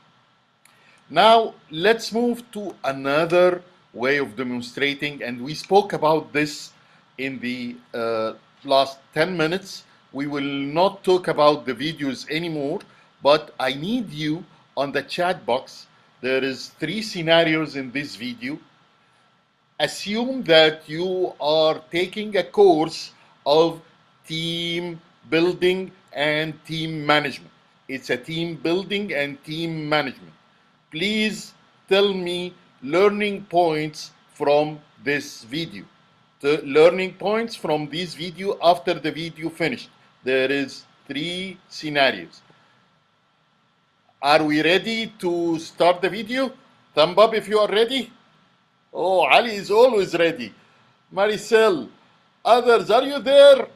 Now let's move to another way of demonstrating, and we spoke about this in the last 10 minutes. We will not talk about the videos anymore, but I need you on the chat box. There is 3 scenarios in this video. Assume that you are taking a course of team building and team management. It's a team building and team management. Please tell me learning points from this video. The learning points from this video after the video finished. There is 3 scenarios. Are we ready to start the video? Thumb up if you are ready. Oh, Ali is always ready. Maricel, others, are you there?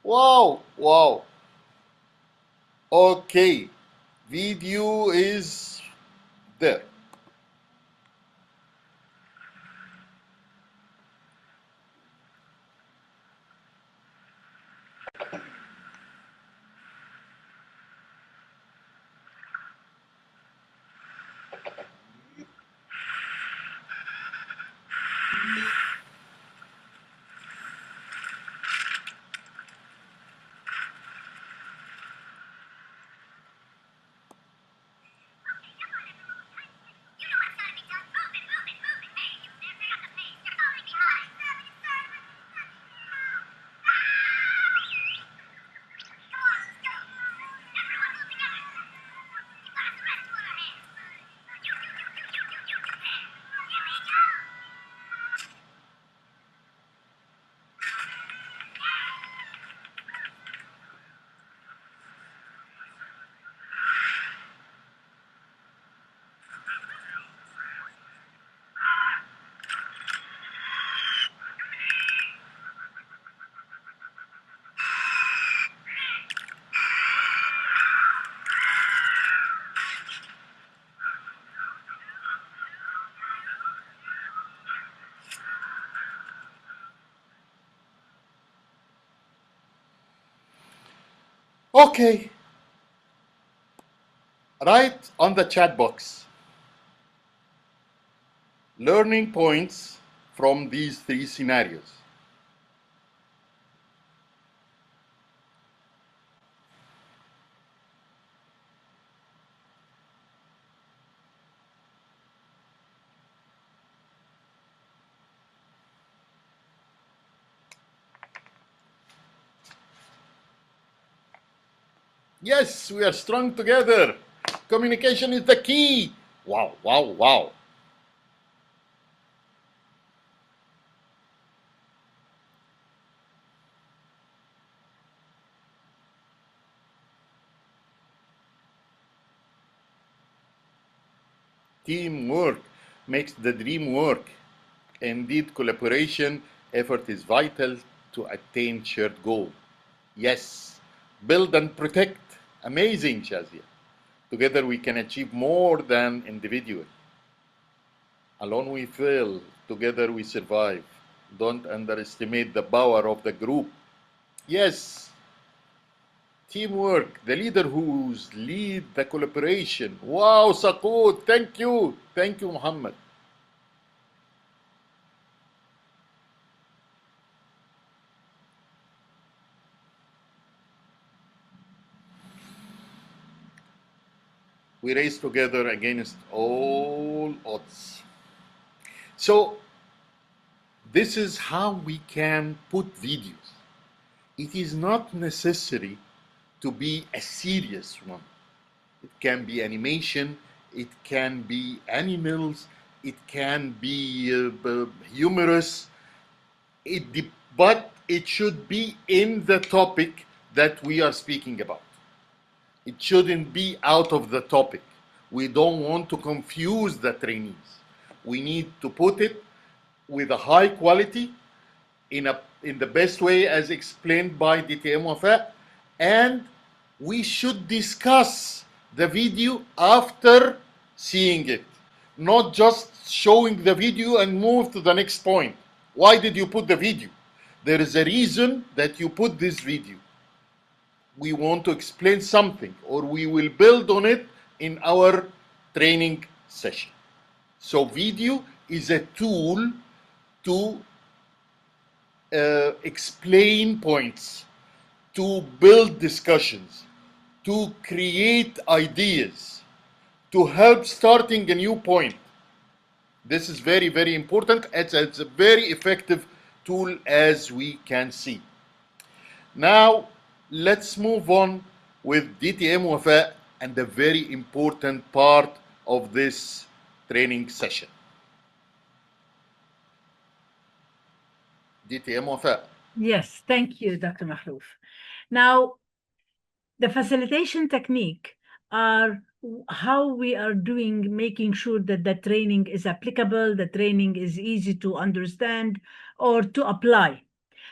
Wow, wow. Okay, video is there. Okay. Write on the chat box learning points from these 3 scenarios. Yes, we are strong together. Communication is the key. Wow, wow, wow. Teamwork makes the dream work. Indeed, collaboration effort is vital to attain shared goal. Yes, build and protect. Amazing, Shazia. Together we can achieve more than individual. Alone we fail, together we survive. Don't underestimate the power of the group. Yes, teamwork, the leader who's lead the collaboration. Wow, Sakut, thank you. Thank you, Muhammad. We race together against all odds. So, this is how we can put videos. It is not necessary to be a serious one. It can be animation, it can be animals, it can be humorous, but it should be in the topic that we are speaking about. It shouldn't be out of the topic. We don't want to confuse the trainees. We need to put it with a high quality in the best way as explained by DTM Wafa, and we should discuss the video after seeing it, not just showing the video and move to the next point. Why did you put the video? There is a reason that you put this video. We want to explain something, or we will build on it in our training session. So video is a tool to explain points, to build discussions, to create ideas, to help starting a new point. This is very, very important. It's a very effective tool, as we can see. Now, let's move on with DTM Wafa and the very important part of this training session. DTM Wafa. Yes, thank you, Dr. Mahlouf. Now, the facilitation technique are how we are doing, making sure that the training is applicable, the training is easy to understand or to apply.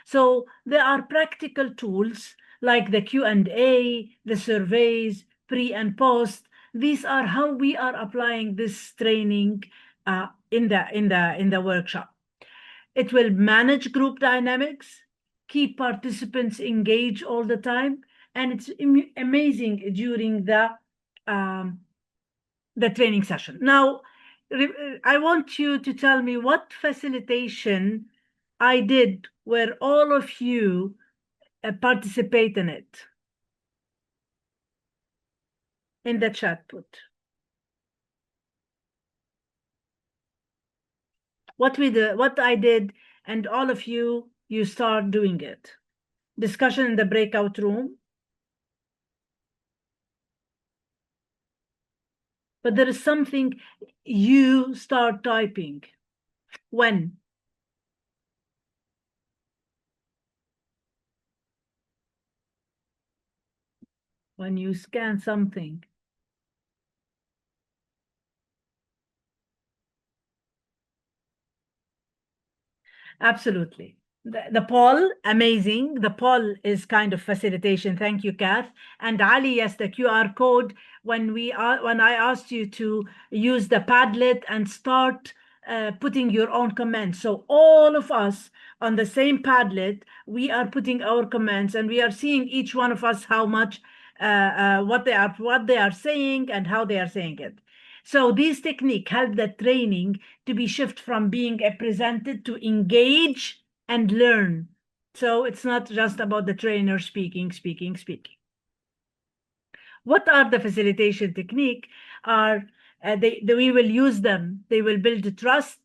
So there are practical tools like the Q&A, the surveys, pre and post. These are how we are applying this training in the workshop. It will manage group dynamics, keep participants engaged all the time, and it's amazing during the training session. Now, I want you to tell me what facilitation I did where all of you participate in it. In the chat put. What I did, and all of you start doing it. Discussion in the breakout room. But there is something you start typing. When? When you scan something. Absolutely. The poll, amazing. The poll is kind of facilitation. Thank you, Kath. And Ali, yes, the QR code. When I asked you to use the Padlet and start putting your own comments. So all of us on the same Padlet, we are putting our comments, and we are seeing each one of us how much what they are saying and how they are saying it. So these techniques help the training to be shift from being presented to engage and learn. So it's not just about the trainer speaking. What are the facilitation technique? We will use them. They will build trust.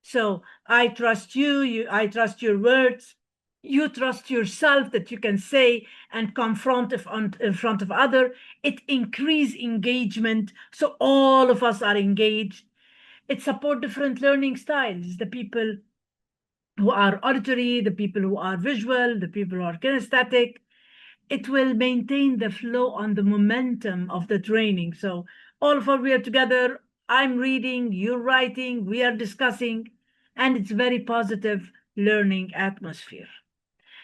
So I trust you, I trust your words. You trust yourself that you can say and confront in front of other. It increase engagement. So all of us are engaged. It support different learning styles. The people who are auditory, the people who are visual, the people who are kinesthetic. It will maintain the flow on the momentum of the training. So all of us, we are together. I'm reading, you're writing, we are discussing, and it's very positive learning atmosphere.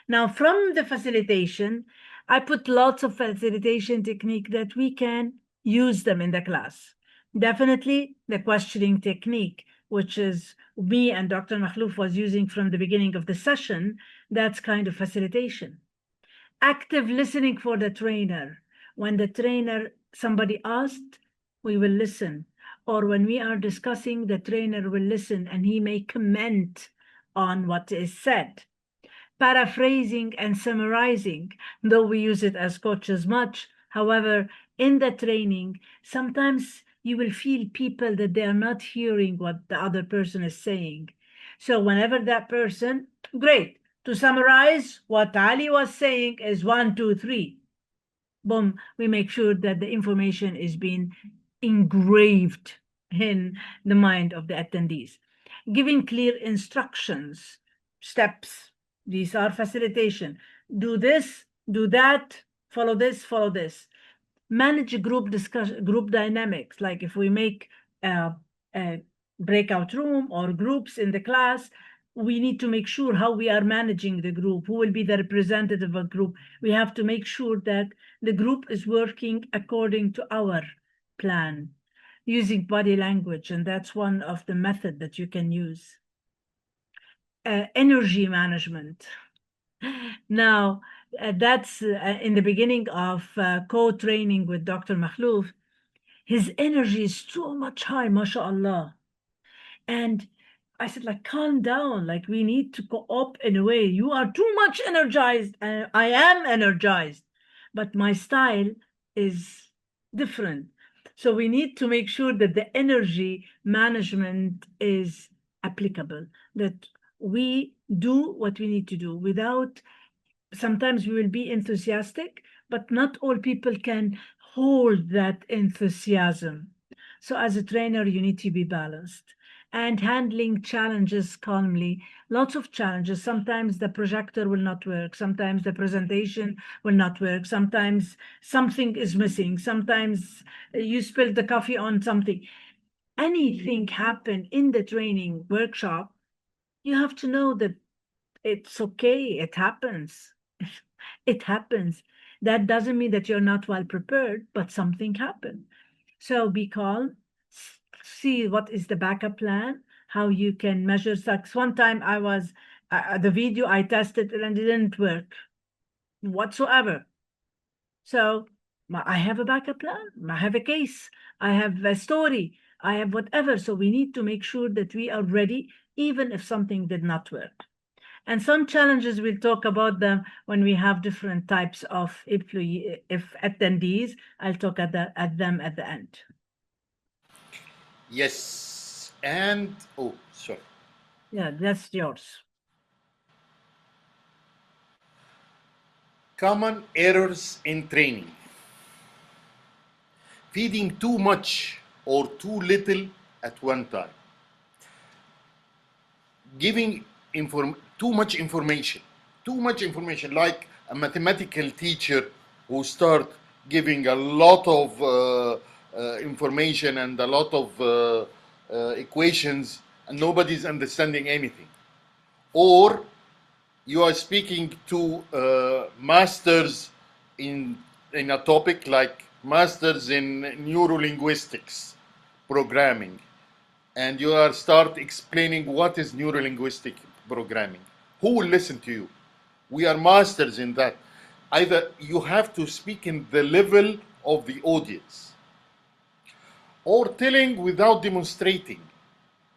Now, from the facilitation, I put lots of facilitation technique that we can use them in the class. Definitely the questioning technique, which is me and Dr. Makhlouf was using from the beginning of the session, that's kind of facilitation. Active listening for the trainer. When the trainer, somebody asked, we will listen. Or when we are discussing, the trainer will listen and he may comment on what is said. Paraphrasing and summarizing, though we use it as coaches much. However, in the training, sometimes you will feel people that they are not hearing what the other person is saying. So whenever that person, great, to summarize, what Ali was saying is 1, 2, 3. Boom, we make sure that the information is being engraved in the mind of the attendees. Giving clear instructions, steps, these are facilitation. Do this, do that, follow this, follow this. Manage group discussion, group dynamics. Like if we make a breakout room or groups in the class, we need to make sure how we are managing the group, who will be the representative of group. We have to make sure that the group is working according to our plan, using body language, and that's one of the method that you can use. Energy management. Now, that's in the beginning of co-training with Dr. Makhlouf. His energy is so much high, mashallah. And I said, like, calm down. Like, we need to go up in a way. You are too much energized. I am energized, but my style is different. So we need to make sure that the energy management is applicable, that we do what we need to do without, sometimes we will be enthusiastic, but not all people can hold that enthusiasm. So as a trainer, you need to be balanced and handling challenges calmly. Lots of challenges. Sometimes the projector will not work. Sometimes the presentation will not work. Sometimes something is missing. Sometimes you spilled the coffee on something. Anything happen in the training workshop, you have to know that it's okay. It happens. It happens. That doesn't mean that you're not well prepared, but something happened. So be calm, see what is the backup plan, how you can measure success. One time I was, the video I tested and it didn't work whatsoever. So I have a backup plan, I have a case, I have a story, I have whatever. So we need to make sure that we are ready, even if something did not work. And some challenges, we'll talk about them when we have different types of attendees. I'll talk at them at the end. Yes. And, oh, sorry. Yeah, that's yours. Common errors in training. Feeding too much or too little at one time. Giving too much information, like a mathematical teacher who start giving a lot of information and a lot of equations and nobody's understanding anything. Or you are speaking to masters in a topic like masters in neurolinguistics programming, and you are start explaining what is neurolinguistic programming. Who will listen to you? We are masters in that. Either you have to speak in the level of the audience, or telling without demonstrating.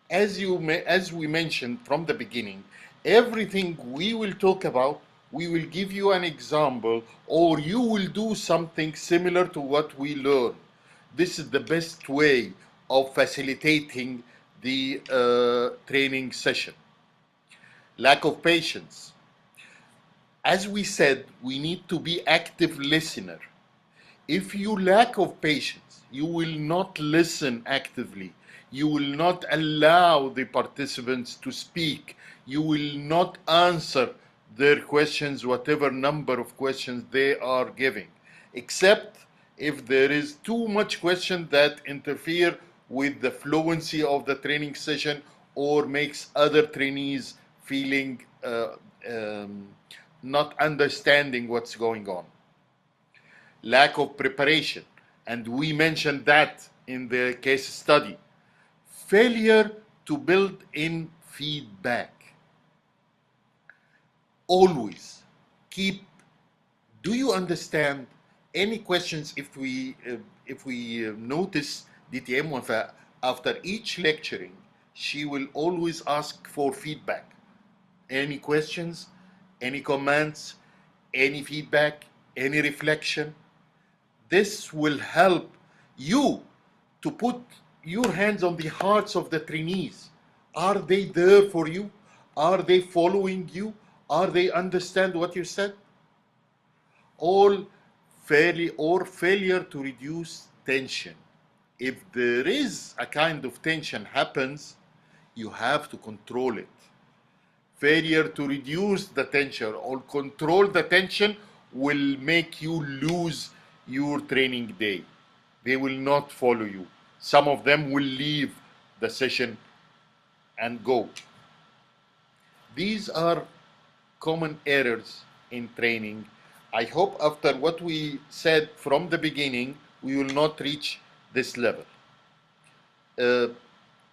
As we mentioned from the beginning, everything we will talk about, we will give you an example, or you will do something similar to what we learn. This is the best way of facilitating the training session. Lack of patience. As we said, we need to be active listener. If you lack of patience, you will not listen actively. You will not allow the participants to speak. You will not answer their questions, whatever number of questions they are giving, except if there is too much question that interfere with the fluency of the training session or makes other trainees feeling not understanding what's going on. Lack of preparation, and we mentioned that in the case study. Failure to build in feedback. Always keep, do you understand? Any questions? If we notice DTM Wafa, after each lecturing, she will always ask for feedback. Any questions, any comments, any feedback, any reflection? This will help you to put your hands on the hearts of the trainees. Are they there for you? Are they following you? Are they understand what you said? All failure to reduce tension. If there is a kind of tension happens, you have to control it. Failure to reduce the tension or control the tension will make you lose your training day. They will not follow you. Some of them will leave the session and go. These are common errors in training. I hope after what we said from the beginning, we will not reach this level.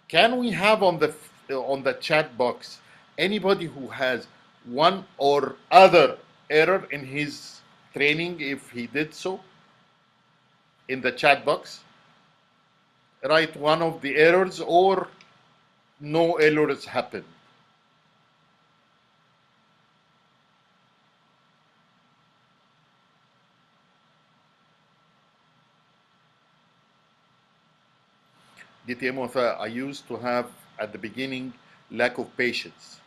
Can we have on the chat box anybody who has one or other error in his training, if he did so, in the chat box? Write one of the errors or no errors happened. DTM, I used to have at the beginning lack of patience.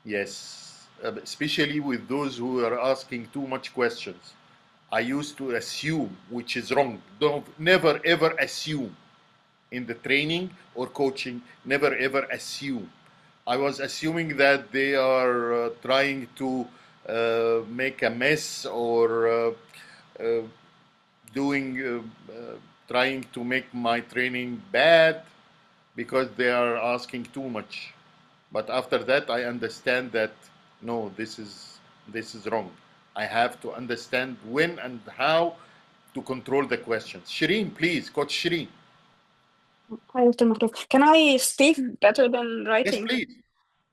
Yes, especially with those who are asking too much questions. I used to assume, which is wrong. Never ever assume in the training or coaching. Never ever assume. I was assuming that they are trying to make a mess or trying to make my training bad because they are asking too much. But after that, I understand that no, this is wrong. I have to understand when and how to control the questions. Shireen, please, Coach Shireen. Hi, Dr. Makhluf. Can I speak better than writing? Yes, please.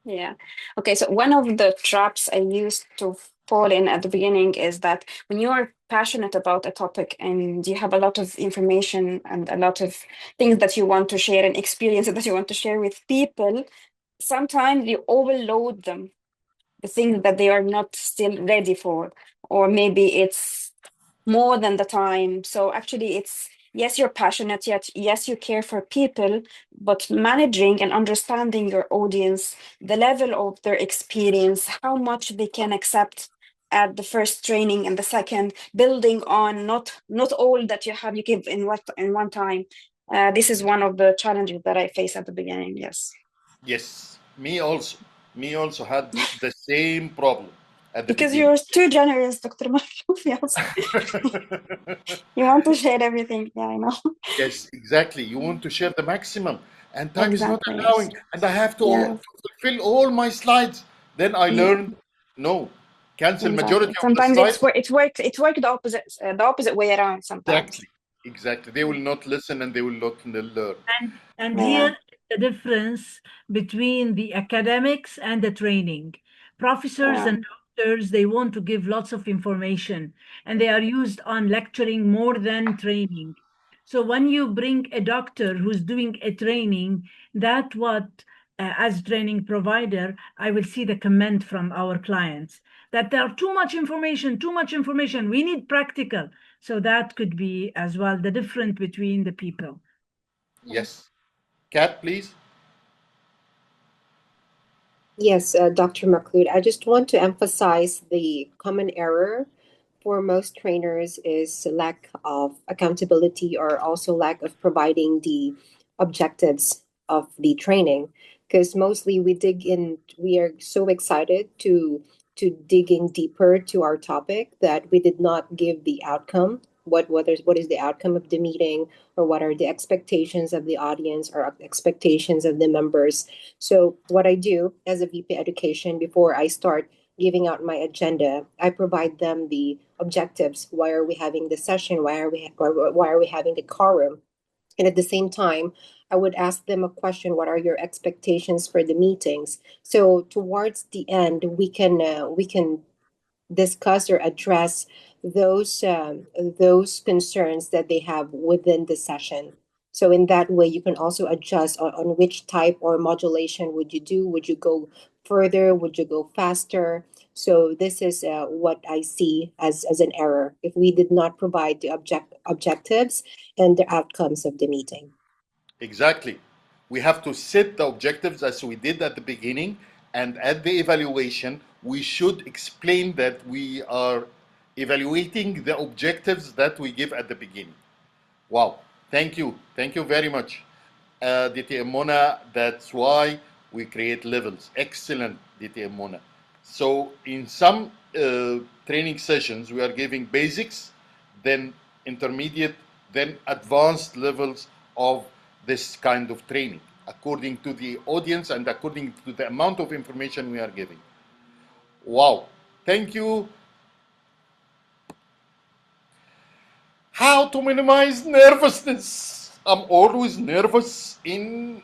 Yeah. Okay, so one of the traps I used to fall in at the beginning is that when you are passionate about a topic and you have a lot of information and a lot of things that you want to share and experiences that you want to share with people, sometimes you overload them, the things that they are not still ready for, or maybe it's more than the time. So actually it's, yes, you're passionate, yet yes, you care for people, but managing and understanding your audience, the level of their experience, how much they can accept at the first training and the second, building on not all that you give in one time. This is one of the challenges that I face at the beginning. Yes. Yes, me also had the same problem at the Because beginning. you're too generous, Dr. Makhluf. Yes. You want to share everything. Yeah, I know. Yes, exactly. You want to share the maximum, and time Exactly, is not yes. allowing, and I have to Yeah. fulfill all my slides. Then I learned, no, cancel majority of the Sometimes slides. it worked the opposite way around sometimes. Exactly. They will not listen and they will not learn. And Yeah. here the difference between the academics and the training. Professors Yeah. and doctors, they want to give lots of information, and they are used on lecturing more than training. So when you bring a doctor who's doing a training, that what, as training provider, I will see the comment from our clients that there are too much information, we need practical. So that could be as well the difference between the people. Yes. Kat, please. Yes, Dr. Maklud, I just want to emphasize the common error for most trainers is lack of accountability or also lack of providing the objectives of the training. Because mostly we are so excited to digging deeper to our topic that we did not give the outcome. What is the outcome of the meeting, or what are the expectations of the audience or expectations of the members? So what I do as a VP education before I start giving out my agenda, I provide them the objectives. Why are we having this session? Why are we having the quorum? And at the same time, I would ask them a question: what are your expectations for the meetings? So towards the end, we can discuss or address those concerns that they have within the session. So in that way, you can also adjust on which type or modulation would you do. Would you go further? Would you go faster? So this is what I see as an error if we did not provide the objectives and the outcomes of the meeting. Exactly. We have to set the objectives as we did at the beginning, and at the evaluation, we should explain that we are evaluating the objectives that we give at the beginning. Wow. Thank you. Thank you very much. DTM Mona, that's why we create levels. Excellent, DTM Mona. So in some training sessions, we are giving basics, then intermediate, then advanced levels of this kind of training, according to the audience and according to the amount of information we are giving. Wow. Thank you. How to minimize nervousness. I'm always nervous in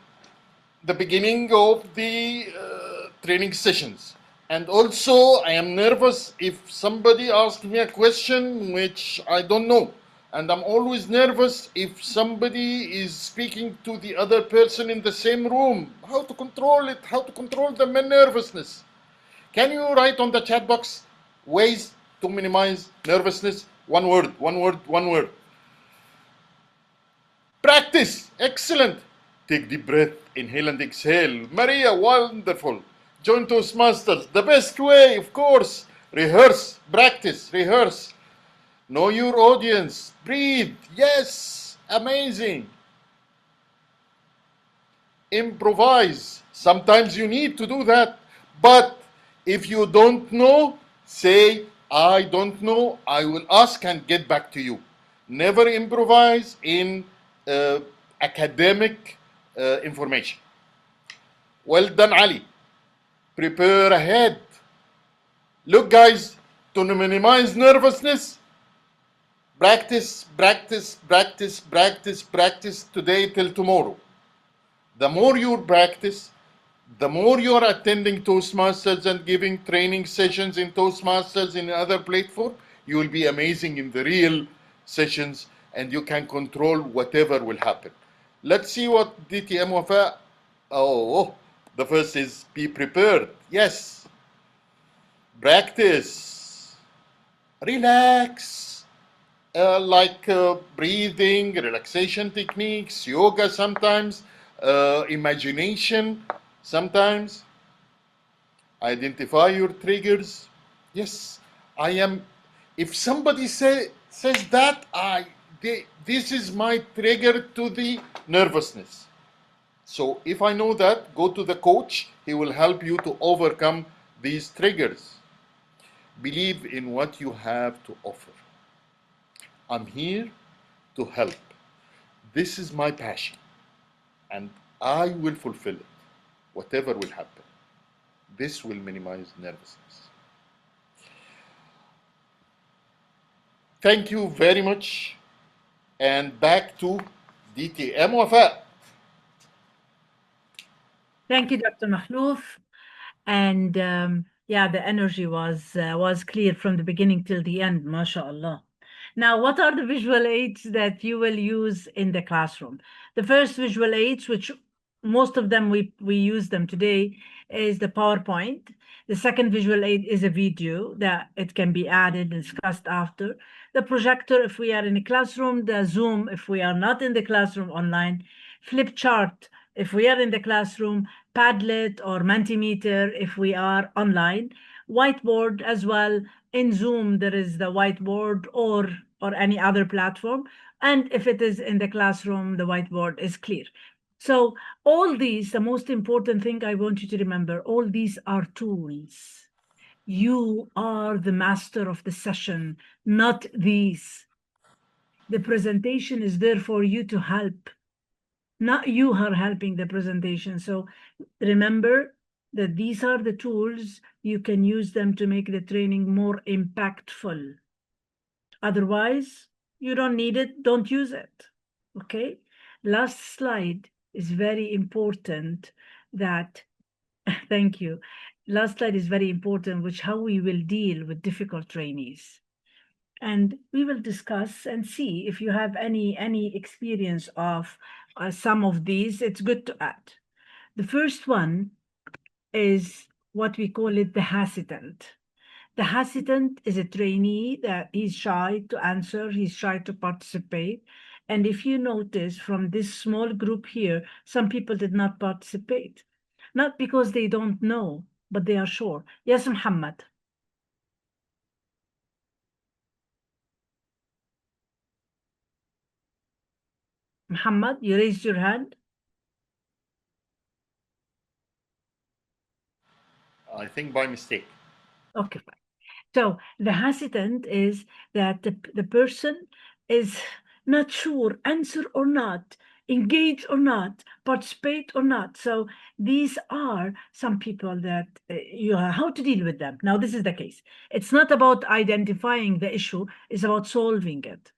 the beginning of the training sessions. And also, I am nervous if somebody asks me a question which I don't know. And I'm always nervous if somebody is speaking to the other person in the same room. How to control it? How to control the nervousness? Can you write on the chat box ways to minimize nervousness? One word, one word, one word. Practice. Excellent. Take deep breath, inhale and exhale. Maria, wonderful. Join Toastmasters. The best way, of course. Rehearse, practice, rehearse. Know your audience. Breathe. Yes. Amazing. Improvise. Sometimes you need to do that. But if you don't know, say, I don't know. I will ask and get back to you. Never improvise in academic information. Well done, Ali. Prepare ahead. Look, guys, to minimize nervousness, practice, practice, practice, practice, practice today till tomorrow. The more you practice, the more you are attending Toastmasters and giving training sessions in Toastmasters in other platform, you will be amazing in the real sessions and you can control whatever will happen. Let's see what DTM Wafa. Oh, the first is be prepared. Yes. Practice. Relax. Like breathing, relaxation techniques, yoga sometimes, imagination sometimes. Identify your triggers. Yes, I am. If somebody says that, this is my trigger to the nervousness. So if I know that, go to the coach. He will help you to overcome these triggers. Believe in what you have to offer. I'm here to help. This is my passion, and I will fulfill it, whatever will happen. This will minimize nervousness. Thank you very much. And back to DTM Wafa. Thank you, Dr. Mahlouf. And Yeah, the energy was clear from the beginning till the end, mashallah. Now, what are the visual aids that you will use in the classroom? The first visual aids, which most of them we use them today, is the PowerPoint. The second visual aid is a video that it can be added and discussed after. The projector if we are in a classroom, the Zoom if we are not in the classroom online, flip chart if we are in the classroom, Padlet or Mentimeter if we are online, whiteboard as well. In Zoom, there is the whiteboard or any other platform. And if it is in the classroom, the whiteboard is clear. So all these, the most important thing I want you to remember, all these are tools. You are the master of the session, not these. The presentation is there for you to help, not you are helping the presentation. So remember that these are the tools. You can use them to make the training more impactful. Otherwise, you don't need it, don't use it. Okay? Last slide is very important that, thank you. Last slide is very important, which how we will deal with difficult trainees. And we will discuss and see if you have any experience of some of these. It's good to add. The first one is what we call it the hesitant. The hesitant is a trainee that he's shy to answer, he's shy to participate. And if you notice from this small group here, some people did not participate. Not because they don't know, but they are sure. Yes, Muhammad. Muhammad, you raised your hand. I think by mistake. Okay, fine. So the hesitant is that the person is not sure, answer or not, engage or not, participate or not. So these are some people that you have how to deal with them. Now, this is the case. It's not about identifying the issue, it's about solving it.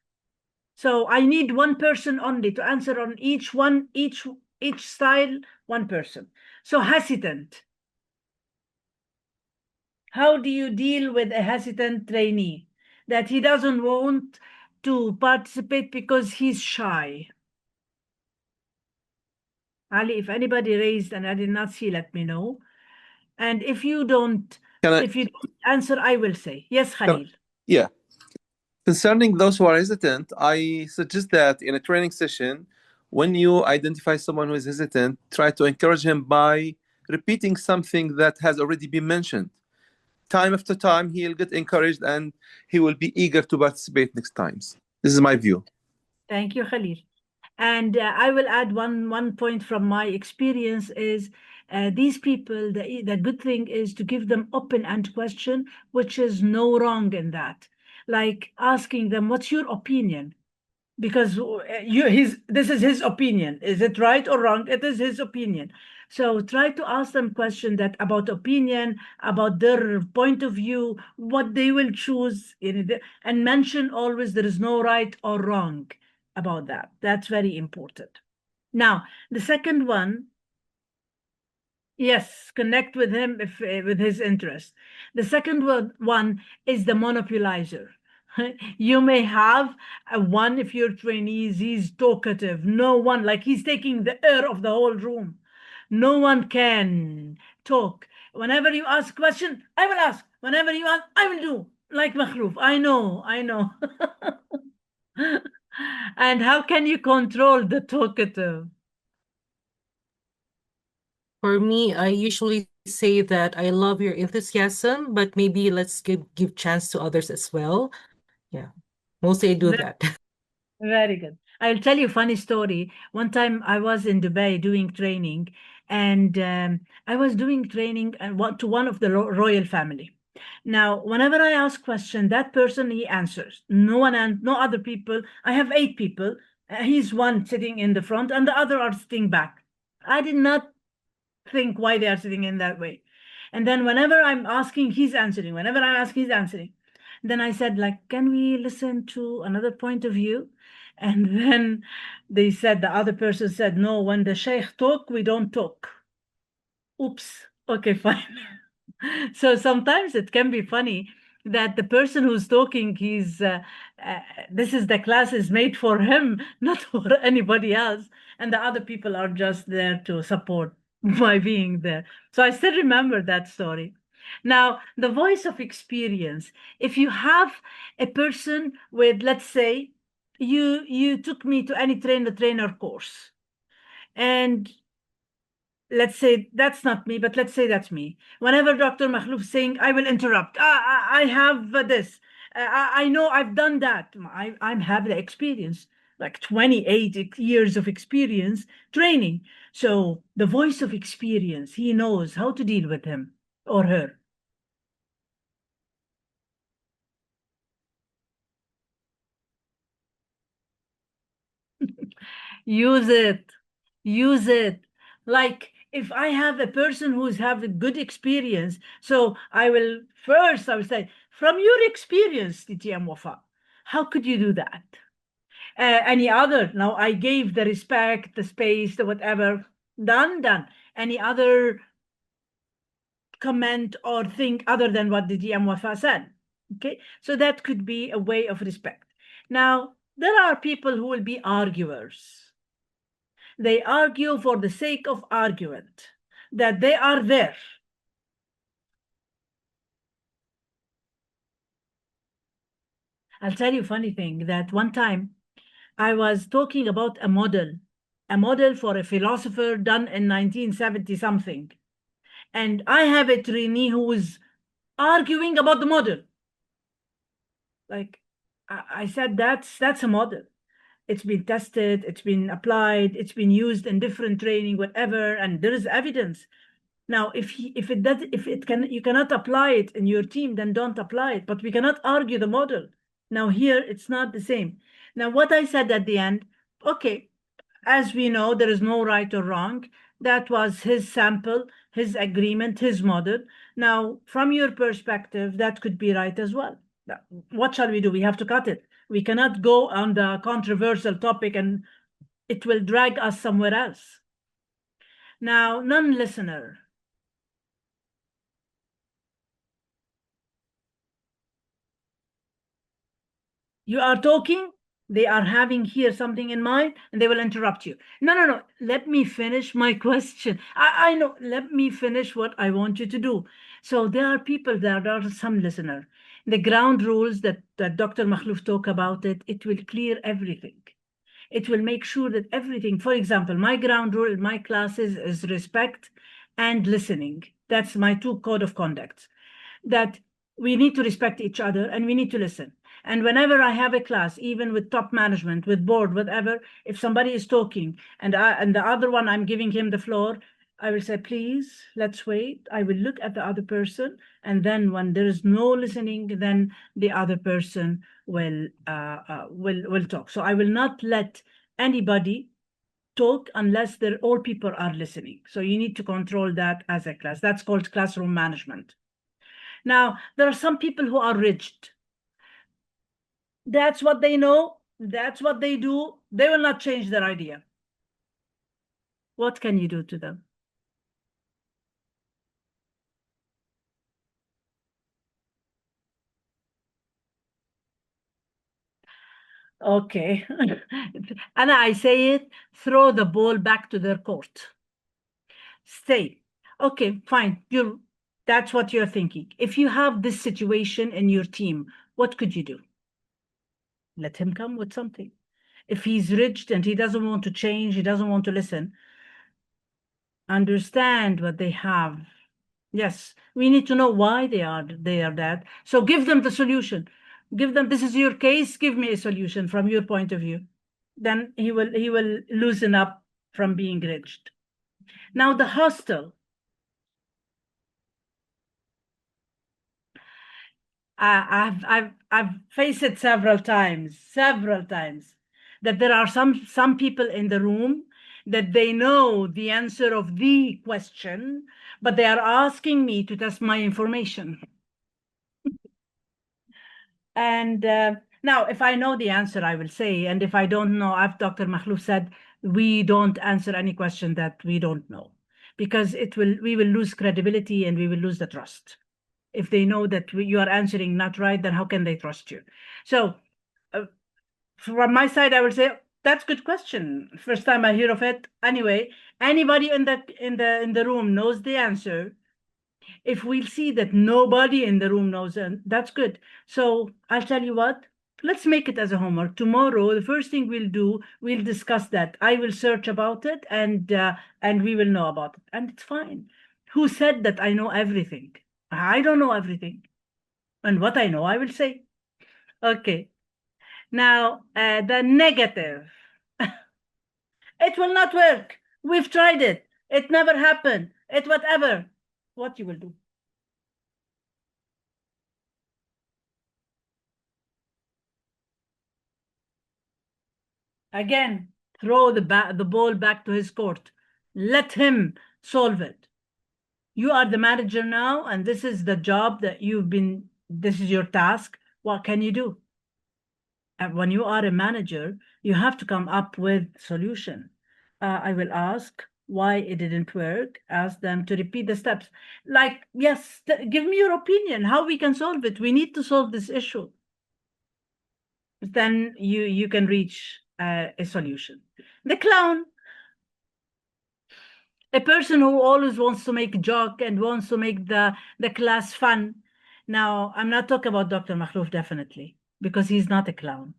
So I need one person only to answer on each style, one person. So hesitant. How do you deal with a hesitant trainee that he doesn't want to participate because he's shy? Ali, if anybody raised and I did not see, let me know. And if you don't answer, I will say. Yes, Khalil. Yeah. Concerning those who are hesitant, I suggest that in a training session, when you identify someone who is hesitant, try to encourage him by repeating something that has already been mentioned. Time after time, he'll get encouraged and he will be eager to participate next times. This is my view. Thank you, Khalil. And I will add one point from my experience is these people, the good thing is to give them open-end question, which is no wrong in that. Like asking them, what's your opinion? Because this is his opinion. Is it right or wrong? It is his opinion. So try to ask them question that about opinion, about their point of view, what they will choose, and mention always there is no right or wrong about that. That's very important. Now, the second one, yes, connect with him with his interest. The second one is the monopolizer. You may have one if your trainee he's talkative. No one, like he's taking the air of the whole room. No one can talk. Whenever you ask a question, I will ask. Whenever you ask, I will do. Like Makhloof. I know. And how can you control the talkative? For me, I usually say that I love your enthusiasm, but maybe let's give chance to others as well. Yeah, mostly I do that. Very good. I'll tell you a funny story. One time I was in Dubai doing training, and I was doing training to one of the royal family. Now, whenever I ask question, that person he answers. No one and no other people. I have 8 people. He's one sitting in the front, and the other are sitting back. I did not think why they are sitting in that way. And then whenever I'm asking, he's answering. Whenever I ask, he's answering. Then I said, like, can we listen to another point of view? And then they said, the other person said, no, when the sheikh talk, we don't talk. Oops. Okay, fine. So sometimes it can be funny that the person who's talking, this is the class is made for him, not for anybody else. And the other people are just there to support by being there. So I still remember that story. Now, the voice of experience. If you have a person with, let's say, you took me to any trainer course, and let's say that's not me, but let's say that's me. Whenever Dr. Makhlouf is saying, I will interrupt. I have this. I know I've done that. I have the experience, like 28 years of experience training. So the voice of experience, he knows how to deal with him or her. Use it. Use it. Like if I have a person who's have a good experience, so I will say, from your experience, DTM Wafa, how could you do that? Any other? Now I gave the respect, the space, the whatever. Done. Any other comment or thing other than what the DTM Wafa said? Okay, so that could be a way of respect. Now, there are people who will be arguers. They argue for the sake of argument, that they are there. I'll tell you a funny thing, that one time I was talking about a model for a philosopher done in 1970 something. And I have a trainee who was arguing about the model. Like I said, that's a model. It's been tested, it's been applied, it's been used in different training, whatever, and there is evidence. Now, if you cannot apply it in your team, then don't apply it. But we cannot argue the model. Now here, it's not the same. Now, what I said at the end, okay, as we know, there is no right or wrong. That was his sample, his agreement, his model. Now, from your perspective, that could be right as well. What shall we do? We have to cut it. We cannot go on the controversial topic and it will drag us somewhere else. Now, non-listener. You are talking, they are having here something in mind, and they will interrupt you. No. Let me finish my question. I know. Let me finish what I want you to do. So there are people, there are some listener. The ground rules that Dr. Makhlouf talk about it will clear everything. It will make sure that everything, for example, my ground rule in my classes is respect and listening. That's my two code of conduct. That we need to respect each other and we need to listen. And whenever I have a class, even with top management, with board, whatever, if somebody is talking and the other one, I'm giving him the floor, I will say, please, let's wait. I will look at the other person. And then when there is no listening, then the other person will talk. So I will not let anybody talk unless all people are listening. So you need to control that as a class. That's called classroom management. Now, there are some people who are rigid. That's what they know. That's what they do. They will not change their idea. What can you do to them? Okay. And I say it, throw the ball back to their court. Stay. Okay, fine. That's what you're thinking. If you have this situation in your team, what could you do? Let him come with something. If he's rigid and he doesn't want to change, he doesn't want to listen, understand what they have. Yes, we need to know why they are that. So give them the solution. Give them, this is your case, give me a solution from your point of view. Then he will loosen up from being rigid. Now the hostile. I've faced it several times, that there are some people in the room that they know the answer of the question, but they are asking me to test my information. And now, if I know the answer, I will say, and if I don't know, as Dr. Makhlouf said, we don't answer any question that we don't know. because we will lose credibility and we will lose the trust. If they know that you are answering not right, then how can they trust you? So from my side, I would say that's a good question. First time I hear of it. Anyway, anybody in the room knows the answer. If we see that nobody in the room knows, that's good. So I'll tell you what, let's make it as a homework. Tomorrow, the first thing we'll do, we'll discuss that. I will search about it and we will know about it. And it's fine. Who said that I know everything? I don't know everything. And what I know, I will say. Okay. Now, the negative. It will not work. We've tried it. It never happened. It whatever. What you will do? Again, throw the ball back to his court. Let him solve it. You are the manager now, and this is the job that this is your task. What can you do? And when you are a manager, you have to come up with solution. I will ask why it didn't work, ask them to repeat the steps. Like, yes, give me your opinion, how we can solve it. We need to solve this issue. Then you can reach a solution. The clown, a person who always wants to make a joke and wants to make the class fun. Now, I'm not talking about Dr. Makhlouf, definitely, because he's not a clown.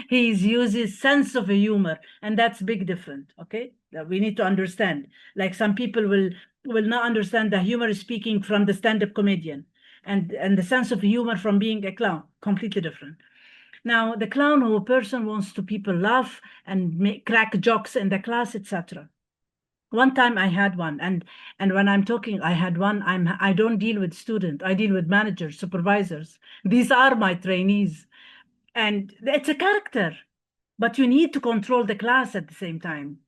He uses sense of humor, and that's big different, okay? That we need to understand. Like some people will not understand the humor speaking from the stand-up comedian and the sense of humor from being a clown, completely different. Now, the clown who a person wants to people laugh and crack jokes in the class, etc. One time I had one, and when I'm talking, I had one. I don't deal with students. I deal with managers, supervisors. These are my trainees, and it's a character, but you need to control the class at the same time.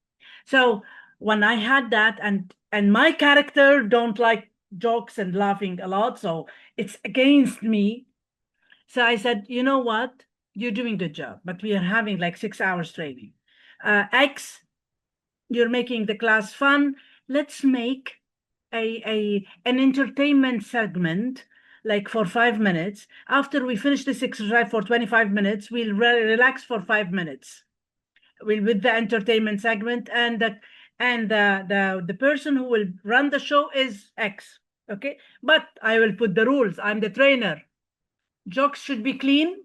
So when I had that, and my character don't like jokes and laughing a lot, so it's against me. So I said, you know what? You're doing a good job, but we are having like 6 hours training. X, you're making the class fun. Let's make an entertainment segment, like for 5 minutes. After we finish this exercise for 25 minutes, we'll relax for 5 minutes. With the entertainment segment, and the person who will run the show is X. Okay, but I will put the rules. I'm the trainer. Jokes should be clean.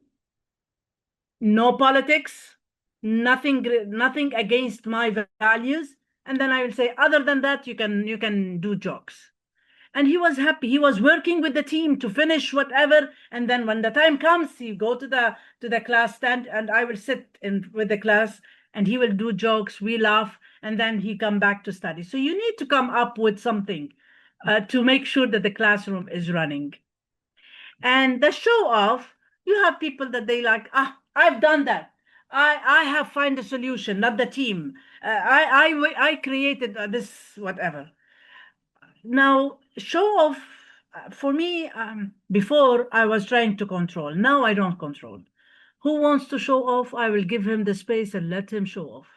No politics. Nothing against my values. And then I will say, other than that, you can do jokes. And he was happy. He was working with the team to finish whatever. And then when the time comes, he go to the class stand, and I will sit with the class, and he will do jokes. We laugh, and then he come back to study. So you need to come up with something to make sure that the classroom is running. And the show off, you have people that they like, I've done that. I have find a solution, not the team. I created this, whatever. Now, show off, for me, before I was trying to control. Now I don't control. Who wants to show off, I will give him the space and let him show off.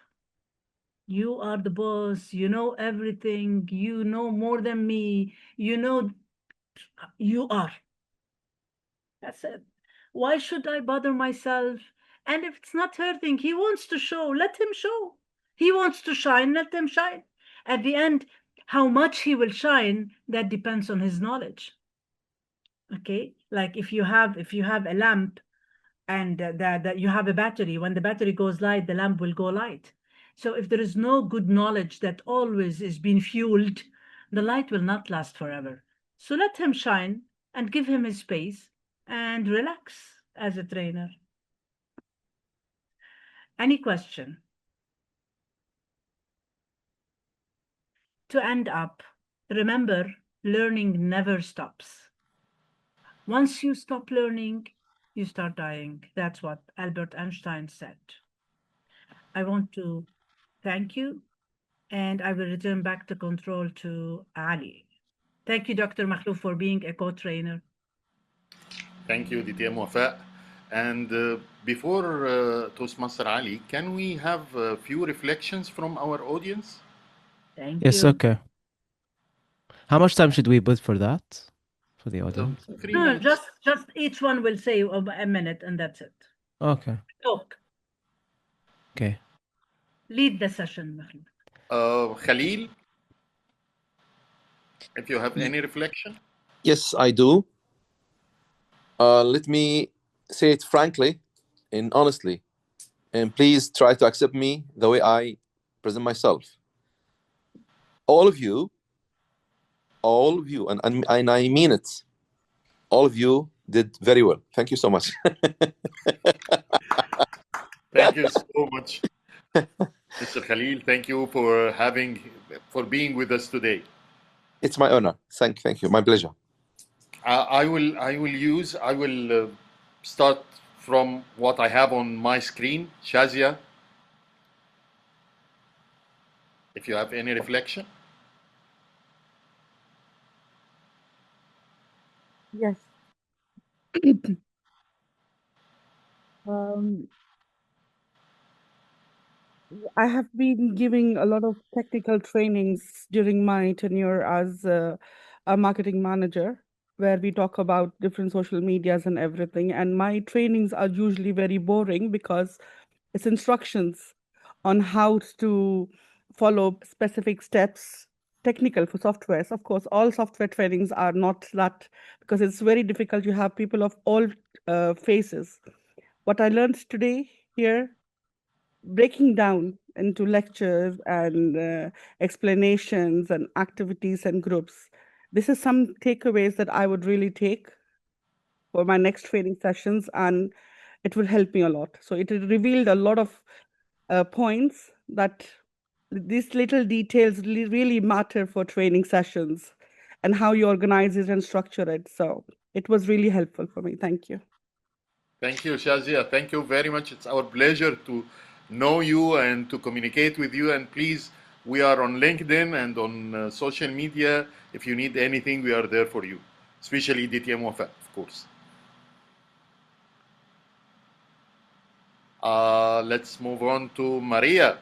You are the boss. You know everything. You know more than me. You know, you are. That's it. Why should I bother myself? And if it's not her thing, he wants to show, let him show. He wants to shine, let him shine. At the end, how much he will shine, that depends on his knowledge. Okay, like if you have a lamp, and that you have a battery, when the battery goes light, the lamp will go light. So if there is no good knowledge that always is being fueled, the light will not last forever. So let him shine and give him his space and relax as a trainer. Any question? To end up, remember, learning never stops. Once you stop learning, you start dying. That's what Albert Einstein said. I want to thank you, and I will return back the control to Ali. Thank you, Dr. Makhlouf, for being a co-trainer. Thank you, DTM Wafa. And before Toastmaster Ali, can we have a few reflections from our audience? Thank Yes, you. okay. How much time should we put for that? For the audience? 3 No, minutes. just each one will say a minute and that's it. Okay. Talk. Okay. Lead the session, Mahmoud. Khalil, if you have any reflection. Yes, I do. Let me say it frankly and honestly, and please try to accept me the way I present myself. All of you, and I mean it, all of you did very well. Thank you so much. Thank you so much, Mr. Khalil. Thank you for being with us today. It's my honor. Thank you. My pleasure. I will start from what I have on my screen. Shazia, if you have any reflection. Yes. Um, I have been giving a lot of technical trainings during my tenure as a marketing manager, where we talk about different social medias and everything. And my trainings are usually very boring because it's instructions on how to follow specific steps, technical for softwares. Of course, all software trainings are not that because it's very difficult. You have people of all faces. What I learned today here, breaking down into lectures and explanations and activities and groups. This is some takeaways that I would really take for my next training sessions, and it will help me a lot. So it revealed a lot of points that these little details really matter for training sessions and how you organize it and structure it. So it was really helpful for me. Thank you. Thank you, Shazia. Thank you very much. It's our pleasure to know you and to communicate with you. And please, we are on LinkedIn and on social media. If you need anything, we are there for you, especially DTM Wafa, of course. Let's move on to Maria.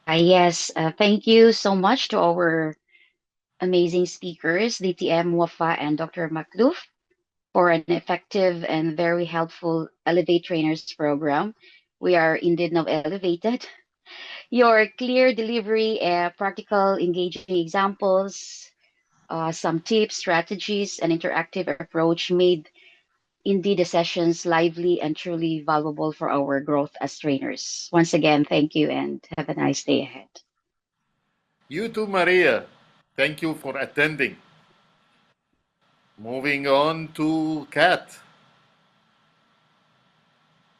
Yes, thank you so much to our amazing speakers, DTM Wafa and Dr. Makluf, for an effective and very helpful Elevate Trainers program. We are indeed now elevated. Your clear delivery, practical, engaging examples, some tips, strategies, and interactive approach made indeed the sessions lively and truly valuable for our growth as trainers. Once again, thank you and have a nice day ahead. You too, Maria. Thank you for attending. Moving on to Kat.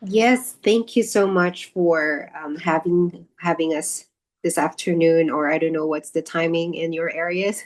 Yes, thank you so much for having us this afternoon, or I don't know what's the timing in your areas.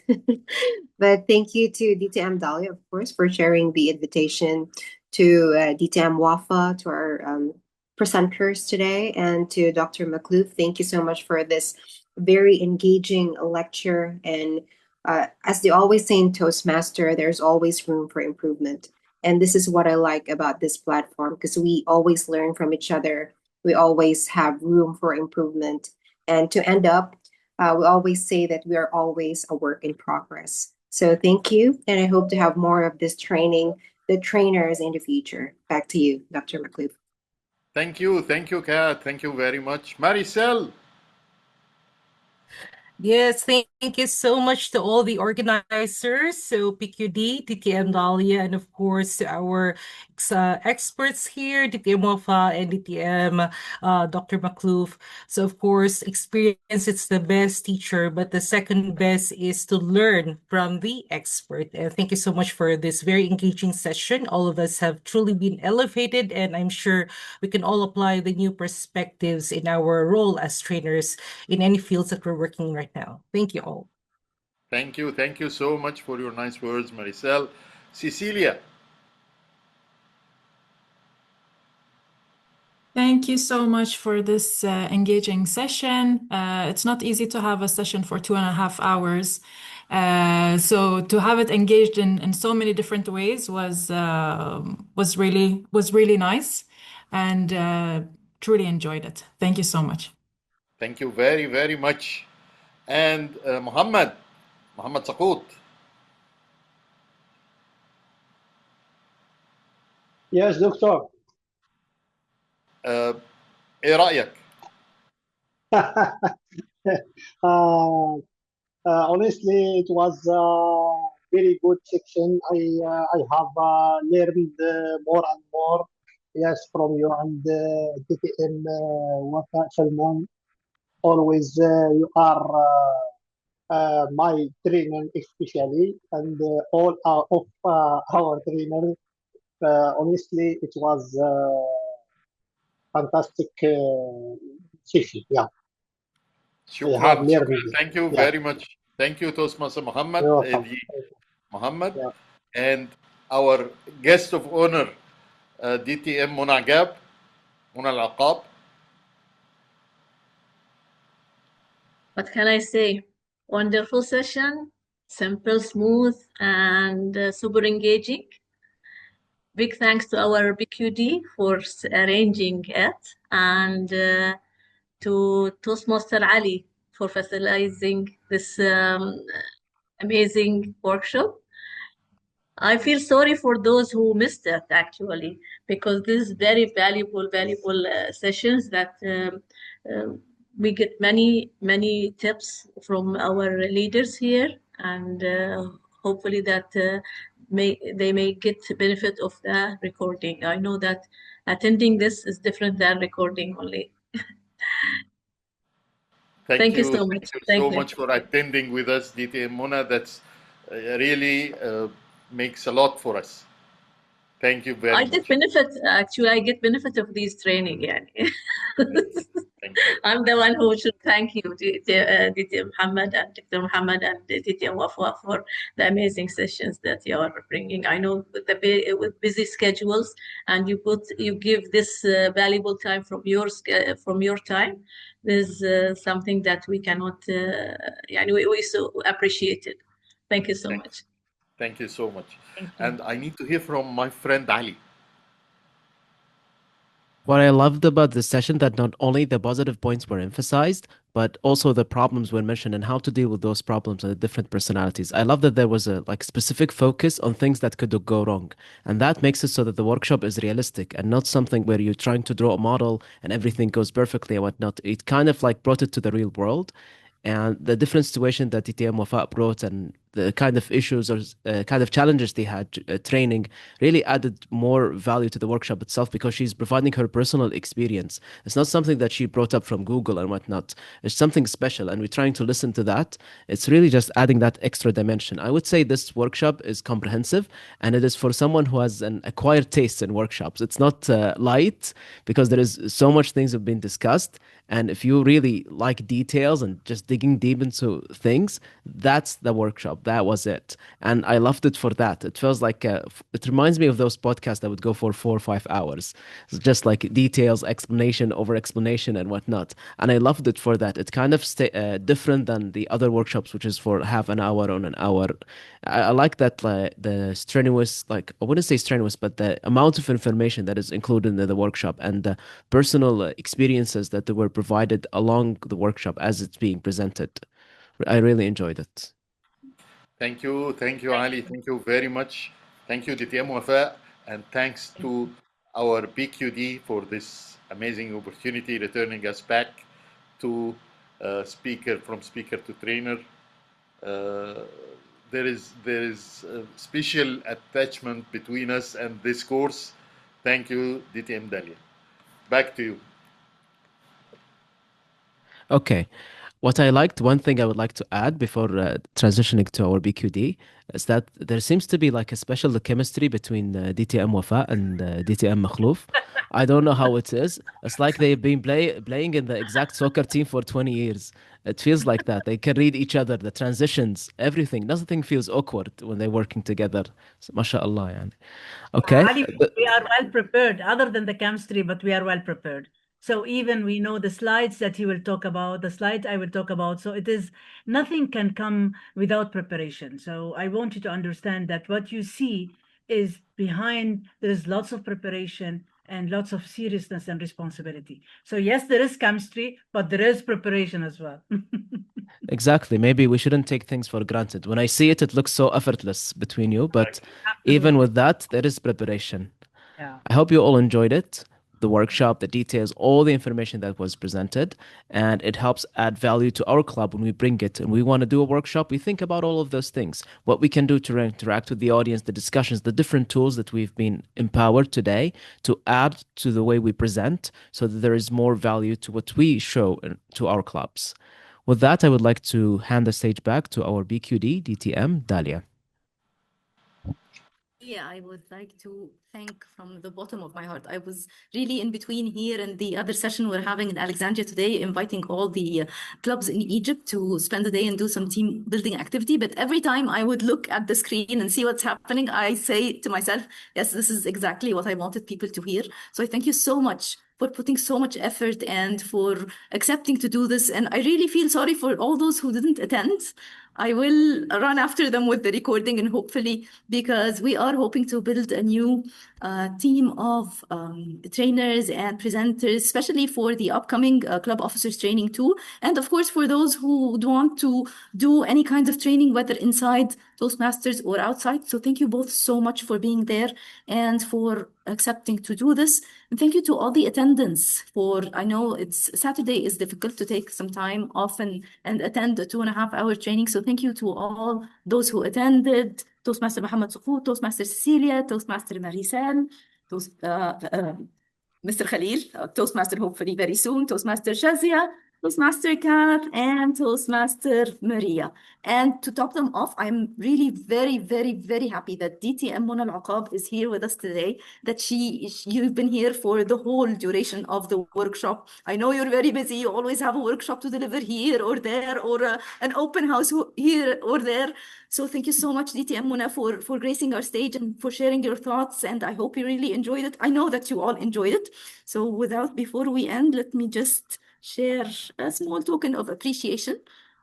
But thank you to DTM Dahlia, of course, for sharing the invitation, to DTM Wafa, to our presenters today, and to Dr. Makluf. Thank you so much for this very engaging lecture. And as they always say in Toastmaster, there's always room for improvement. And this is what I like about this platform, because we always learn from each other. We always have room for improvement. And to end up, we always say that we are always a work in progress. So thank you. And I hope to have more of this training, the trainers in the future. Back to you, Dr. Makluf. Thank you. Thank you, Kat. Thank you very much. Maricel. Yes, thank you so much to all the organizers, so PQD, DTM Dahlia, and of course to our experts here, DTM Wafa and DTM Dr. Makluf. So of course, experience is the best teacher, but the second best is to learn from the expert. And thank you so much for this very engaging session. All of us have truly been elevated, and I'm sure we can all apply the new perspectives in our role as trainers in any fields that we're working right now. Thank you all. Thank you. Thank you so much for your nice words, Maricel. Cecilia. Thank you so much for this engaging session. It's not easy to have a session for 2.5 hours. So to have it engaged in so many different ways was really nice, and truly enjoyed it. Thank you so much. Thank you very, very much. And Muhammad Sakut. Yes, doctor. ايه رأيك؟ Honestly, it was a very good section. I have learned more and more. Yes, from you and DTM Wafa Salman. Always you are my trainer, especially, and all of our trainers. Honestly, it was fantastic session. Yeah, I have شكرا. learned. Thank you Yeah, very much. Thank you Toastmaster Muhammad, you're welcome. Muhammad, Yeah. and our guest of honor, DTM Mona Al-Aqab. What can I say? Wonderful session, simple, smooth, and super engaging. Big thanks to our BQD for arranging it, and to Toastmaster Ali for facilitating this amazing workshop. I feel sorry for those who missed it actually, because this is very valuable sessions that we get many tips from our leaders here, and hopefully that they may get benefit of the recording. I know that attending this is different than recording only. Thank you so much. Thank you so much for attending with us, DTM Mona. That's really makes a lot for us. Thank you very I much. get benefit, actually, I get benefit of these training. Yeah. I'm the one who should thank you, Dr. Muhammad and Dr. Muhammad and Dr. Wafa for the amazing sessions that you are bringing. I know with busy schedules, and you give this valuable time from your time. There's something that we cannot, we so appreciate it. Thank you so much. Thank you so much. Thank you. And I need to hear from my friend Ali. What I loved about this session that not only the positive points were emphasized, but also the problems were mentioned and how to deal with those problems and the different personalities. I love that there was a specific focus on things that could go wrong. And that makes it so that the workshop is realistic and not something where you're trying to draw a model and everything goes perfectly and whatnot. It kind of brought it to the real world. And the different situation that TTM Wafa brought and the kind of issues or kind of challenges they had training really added more value to the workshop itself because she's providing her personal experience. It's not something that she brought up from Google and whatnot. It's something special, and we're trying to listen to that. It's really just adding that extra dimension. I would say this workshop is comprehensive, and it is for someone who has an acquired taste in workshops. It's not light because there is so much things have been discussed. And if you really like details and just digging deep into things, that's the workshop. That was it. And I loved it for that. It feels like, it reminds me of those podcasts that would go for 4 or 5 hours. It's just like details, explanation, over explanation, and whatnot. And I loved it for that. It kind of different than the other workshops, which is for half an hour on an hour. I like that the strenuous, I wouldn't say strenuous, but the amount of information that is included in the workshop and the personal experiences that were provided along the workshop as it's being presented. I really enjoyed it. Thank you, Ali. Thank you very much. Thank you, DTM Wafa, and thanks to our BQD for this amazing opportunity, returning us back to speaker to trainer. There is a special attachment between us and this course. Thank you, DTM Dalia. Back to you. Okay. What I liked, one thing I would like to add before transitioning to our BQD is that there seems to be a special chemistry between DTM Wafa and DTM Makhlouf. I don't know how it is. It's like they've been playing in the exact soccer team for 20 years. It feels like that. They can read each other, the transitions, everything. Nothing feels awkward when they're working together. So, mashallah. Yani. Okay. Ali, we are well prepared, other than the chemistry, but we are well prepared. So even we know the slides that he will talk about, the slides I will talk about. So it is, nothing can come without preparation. So I want you to understand that what you see is behind, there is lots of preparation. and lots of seriousness and responsibility. So yes, there is chemistry, but there is preparation as well. Exactly. Maybe we shouldn't take things for granted. When I see it, it looks so effortless between you, but even with that, there is preparation. Yeah. I hope you all enjoyed it, the workshop, the details, all the information that was presented, and it helps add value to our club when we bring it and we want to do a workshop. We think about all of those things, what we can do to interact with the audience, the discussions, the different tools that we've been empowered today to add to the way we present so that there is more value to what we show to our clubs. With that, I would like to hand the stage back to our BQD DTM, Dalia. Yeah, I would like to thank from the bottom of my heart. I was really in between here and the other session we're having in Alexandria today, inviting all the clubs in Egypt to spend the day and do some team building activity. But every time I would look at the screen and see what's happening, I say to myself, yes, this is exactly what I wanted people to hear. So I thank you so much for putting so much effort and for accepting to do this. And I really feel sorry for all those who didn't attend. I will run after them with the recording and hopefully, because we are hoping to build a new team of trainers and presenters, especially for the upcoming club officers training too. And of course, for those who would want to do any kind of training, whether inside Toastmasters or outside. So thank you both so much for being there and for accepting to do this. And thank you to all the attendants I know Saturday is difficult to take some time off and attend a 2.5-hour training. So thank you to all those who attended, Toastmaster Mohammed Sukout, Toastmaster Cecilia, Toastmaster Marisol, Mr. Khalil, Toastmaster hopefully very soon, Toastmaster Shazia, Toastmaster Kat, and Toastmaster Maria. And to top them off, I'm really very, very, very happy that DTM Mona Al-Aqab is here with us today, that you've been here for the whole duration of the workshop. I know you're very busy. You always have a workshop to deliver here or there, or an open house here or there. So thank you so much, DTM Mona, for gracing our stage and for sharing your thoughts. And I hope you really enjoyed it. I know that you all enjoyed it. So before we end, let me just share a small token of appreciation.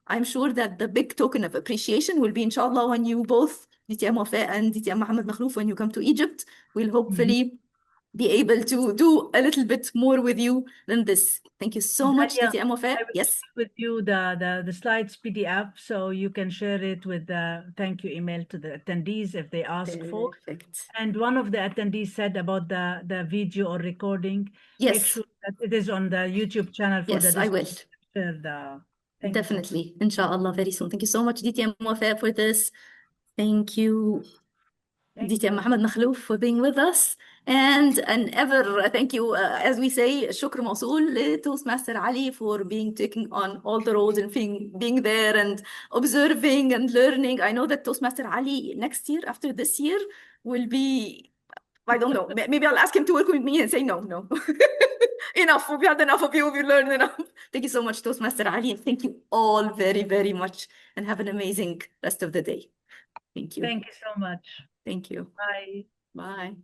I'm sure that the big token of appreciation will be, inshallah, when you both, DTM Wafa and DTM Mohammed Makhlouf, when you come to Egypt, we'll hopefully be able to do a little bit more with you than this. Thank you so much, DTM Wafa. Yes. With you the slides PDF, so you can share it with the thank you email to the attendees if they ask for. And one of the attendees said about the video or recording. Yes. Make sure that it is on the YouTube channel for Yes, the I will. share Definitely, inshallah, very soon. Thank you so much, DTM Wafa, for this. Thank you, DTM Mohammed Makhlouf, for being with us. And ever thank you, as we say, شكر موصول لToastmaster Ali for taking on all the roles and being there and observing and learning. I know that Toastmaster Ali next year, after this year, will be, I don't know, maybe I'll ask him to work with me and say, no. Enough, we've had enough of you, we've learned enough. Thank you so much, Toastmaster Ali, and thank you all very, very much, and have an amazing rest of the day. Thank you. Thank you so much. Thank you. Bye. Bye.